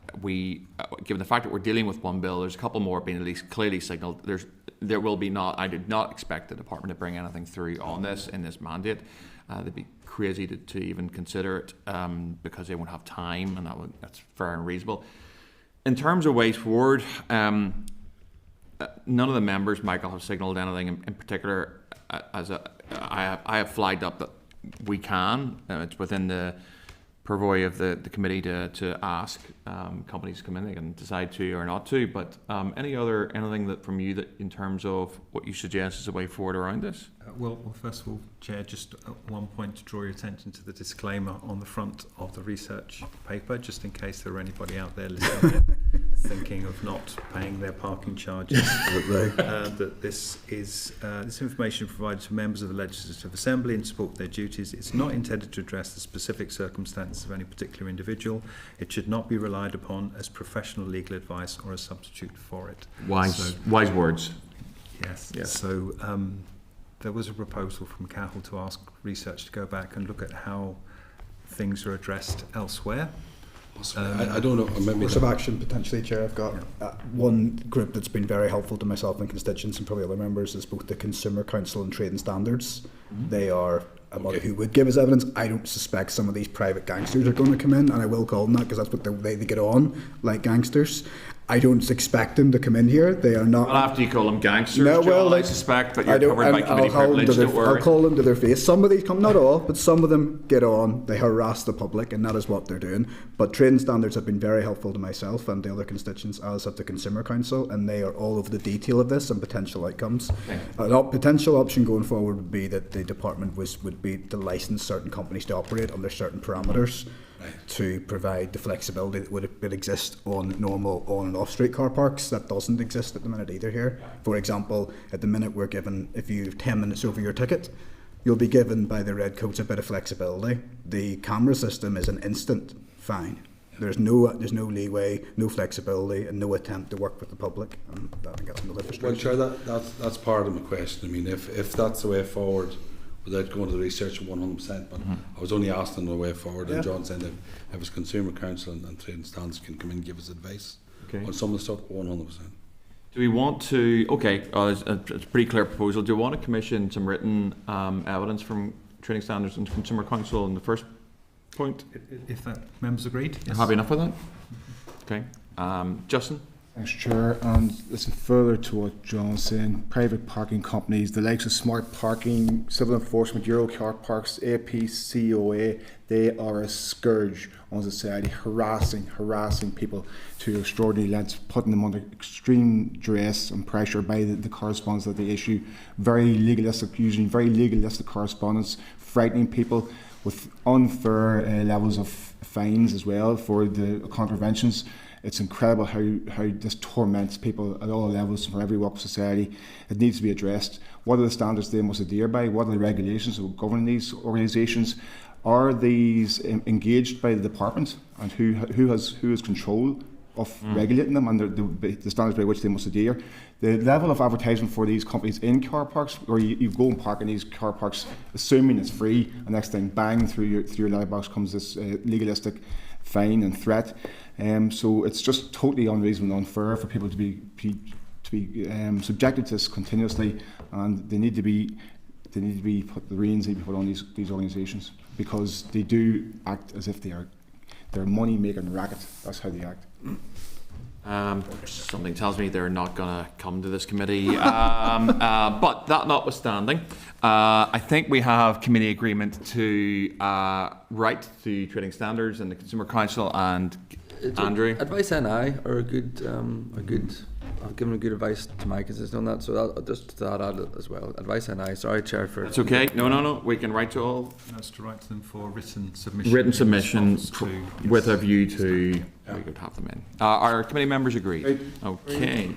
given the fact that we're dealing with one bill, there's a couple more being at least clearly signalled. There will be not. I did not expect the department to bring anything through on this in this mandate. They'd be crazy to even consider it because they won't have time, and that's fair and reasonable. In terms of ways forward. None of the members, Michael, have signalled anything in particular. I have flagged up that we can. It's within the purview of the committee to ask companies to come in. They can decide to or not to. But anything that from you that in terms of what you suggest is a way forward around this? Well, first of all, Chair, just at one point to draw your attention to the disclaimer on the front of the research paper, just in case there were anybody out there listening. thinking of not paying their parking charges. That this information provided to members of the Legislative Assembly in support of their duties. It's not intended to address the specific circumstances of any particular individual. It should not be relied upon as professional legal advice or a substitute for it. Wise words. Yes. So there was a proposal from CAHL to ask research to go back and look at how things are addressed elsewhere. I don't know. Maybe course of action potentially, Chair. I've got one group that's been very helpful to myself and constituents and probably other members is both the Consumer Council and Trading Standards. They are a body who would give us evidence. I don't suspect some of these private gangsters are going to come in, and I will call them that because that's what they get on, like gangsters. I don't expect them to come in here. They are not. Well, after you call them gangsters, no, well, John, I suspect, but you're covered by committee privilege. I'll call them to their face. Some of these come, not all, but some of them get on. They harass the public, and that is what they're doing. But trading standards have been very helpful to myself and the other constituents, as have the Consumer Council, and they are all over the detail of this and potential outcomes. Okay. A potential option going forward would be that the department would be to license certain companies to operate under certain parameters. To provide the flexibility that would exist on normal on and off street car parks. That doesn't exist at the minute either here. For example, at the minute we're given, if you have 10 minutes over your ticket, you'll be given by the red coats a bit of flexibility. The camera system is an instant fine. There's no leeway, no flexibility, and no attempt to work with the public. And I think that's another frustration. Well, sure, that's part of my question. I mean, if that's the way forward, without going to the research 100%, but I was only asking the way forward, and John said if his Consumer Council and Trading Standards can come in and give us advice on some of the stuff, 100%. Do we want to, it's a pretty clear proposal, do we want to commission some written evidence from Trading Standards and Consumer Council in the first point? If that members agreed. Yes. Happy enough with that? Okay. Justin? Thanks, Chair. And listen further to what John's saying. Private parking companies, the likes of Smart Parking, Civil Enforcement, Euro Car Parks, APCOA, they are a scourge on society, harassing people to extraordinary lengths, putting them under extreme duress and pressure by the correspondence that they issue. Using very legalistic correspondence, frightening people with unfair levels of fines as well for the contraventions. It's incredible how this torments people at all levels from every walk of society. It needs to be addressed. What are the standards they must adhere by? What are the regulations that govern these organisations? Are these engaged by the department, and who has control of regulating them and the standards by which they must adhere? The level of advertising for these companies in car parks, where you go and park in these car parks assuming it's free, and next thing, bang, through your letterbox comes this legalistic fine and threat. So it's just totally unreasonable and unfair for people to be subjected to this continuously, and they need to be put, the reins need to be put on these organisations, because they do act as if they're money making racket. That's how they act. Something tells me they're not going to come to this committee. But that notwithstanding, I think we have committee agreement to write to Trading Standards and the Consumer Council and Andrew. Advice and I are a good. I've given a good advice to my constituents on that, so I'll just add as well. Advice and I. Sorry, Chair, for. It's okay. No. We can write to all. That's to write to them for written submission. Written submission with a view to. We could have them in. Our committee members agree. Okay.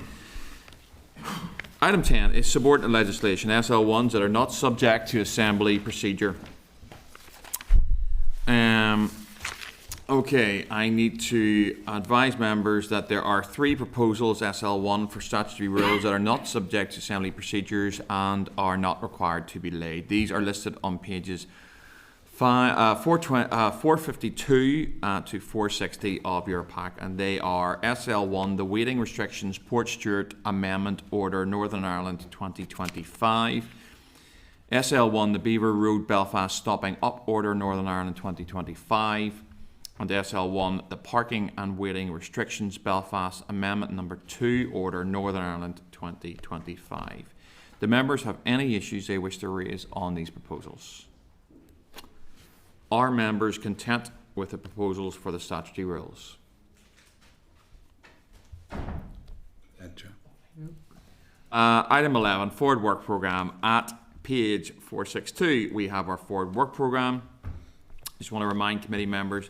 Item 10 is subordinate legislation, SL1s that are not subject to assembly procedure. Okay, I need to advise members that there are 3 proposals, SL1, for statutory rules that are not subject to assembly procedures and are not required to be laid. These are listed on pages 452 to 460 of your pack, and they are SL1, the Waiting Restrictions Port Stewart Amendment Order Northern Ireland 2025, SL1, the Beaver Road Belfast Stopping Up Order Northern Ireland 2025, and SL1, the Parking and Waiting Restrictions Belfast Amendment Number 2 Order Northern Ireland 2025. Do members have any issues they wish to raise on these proposals? Are members content with the proposals for the statutory rules? Item 11, Forward Work Programme. At page 462, we have our Forward Work Programme. Just want to remind committee members,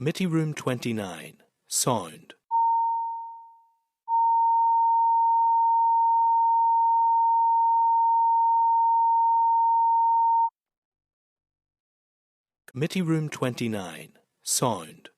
Committee Room 29, Sound. Committee Room 29, Sound.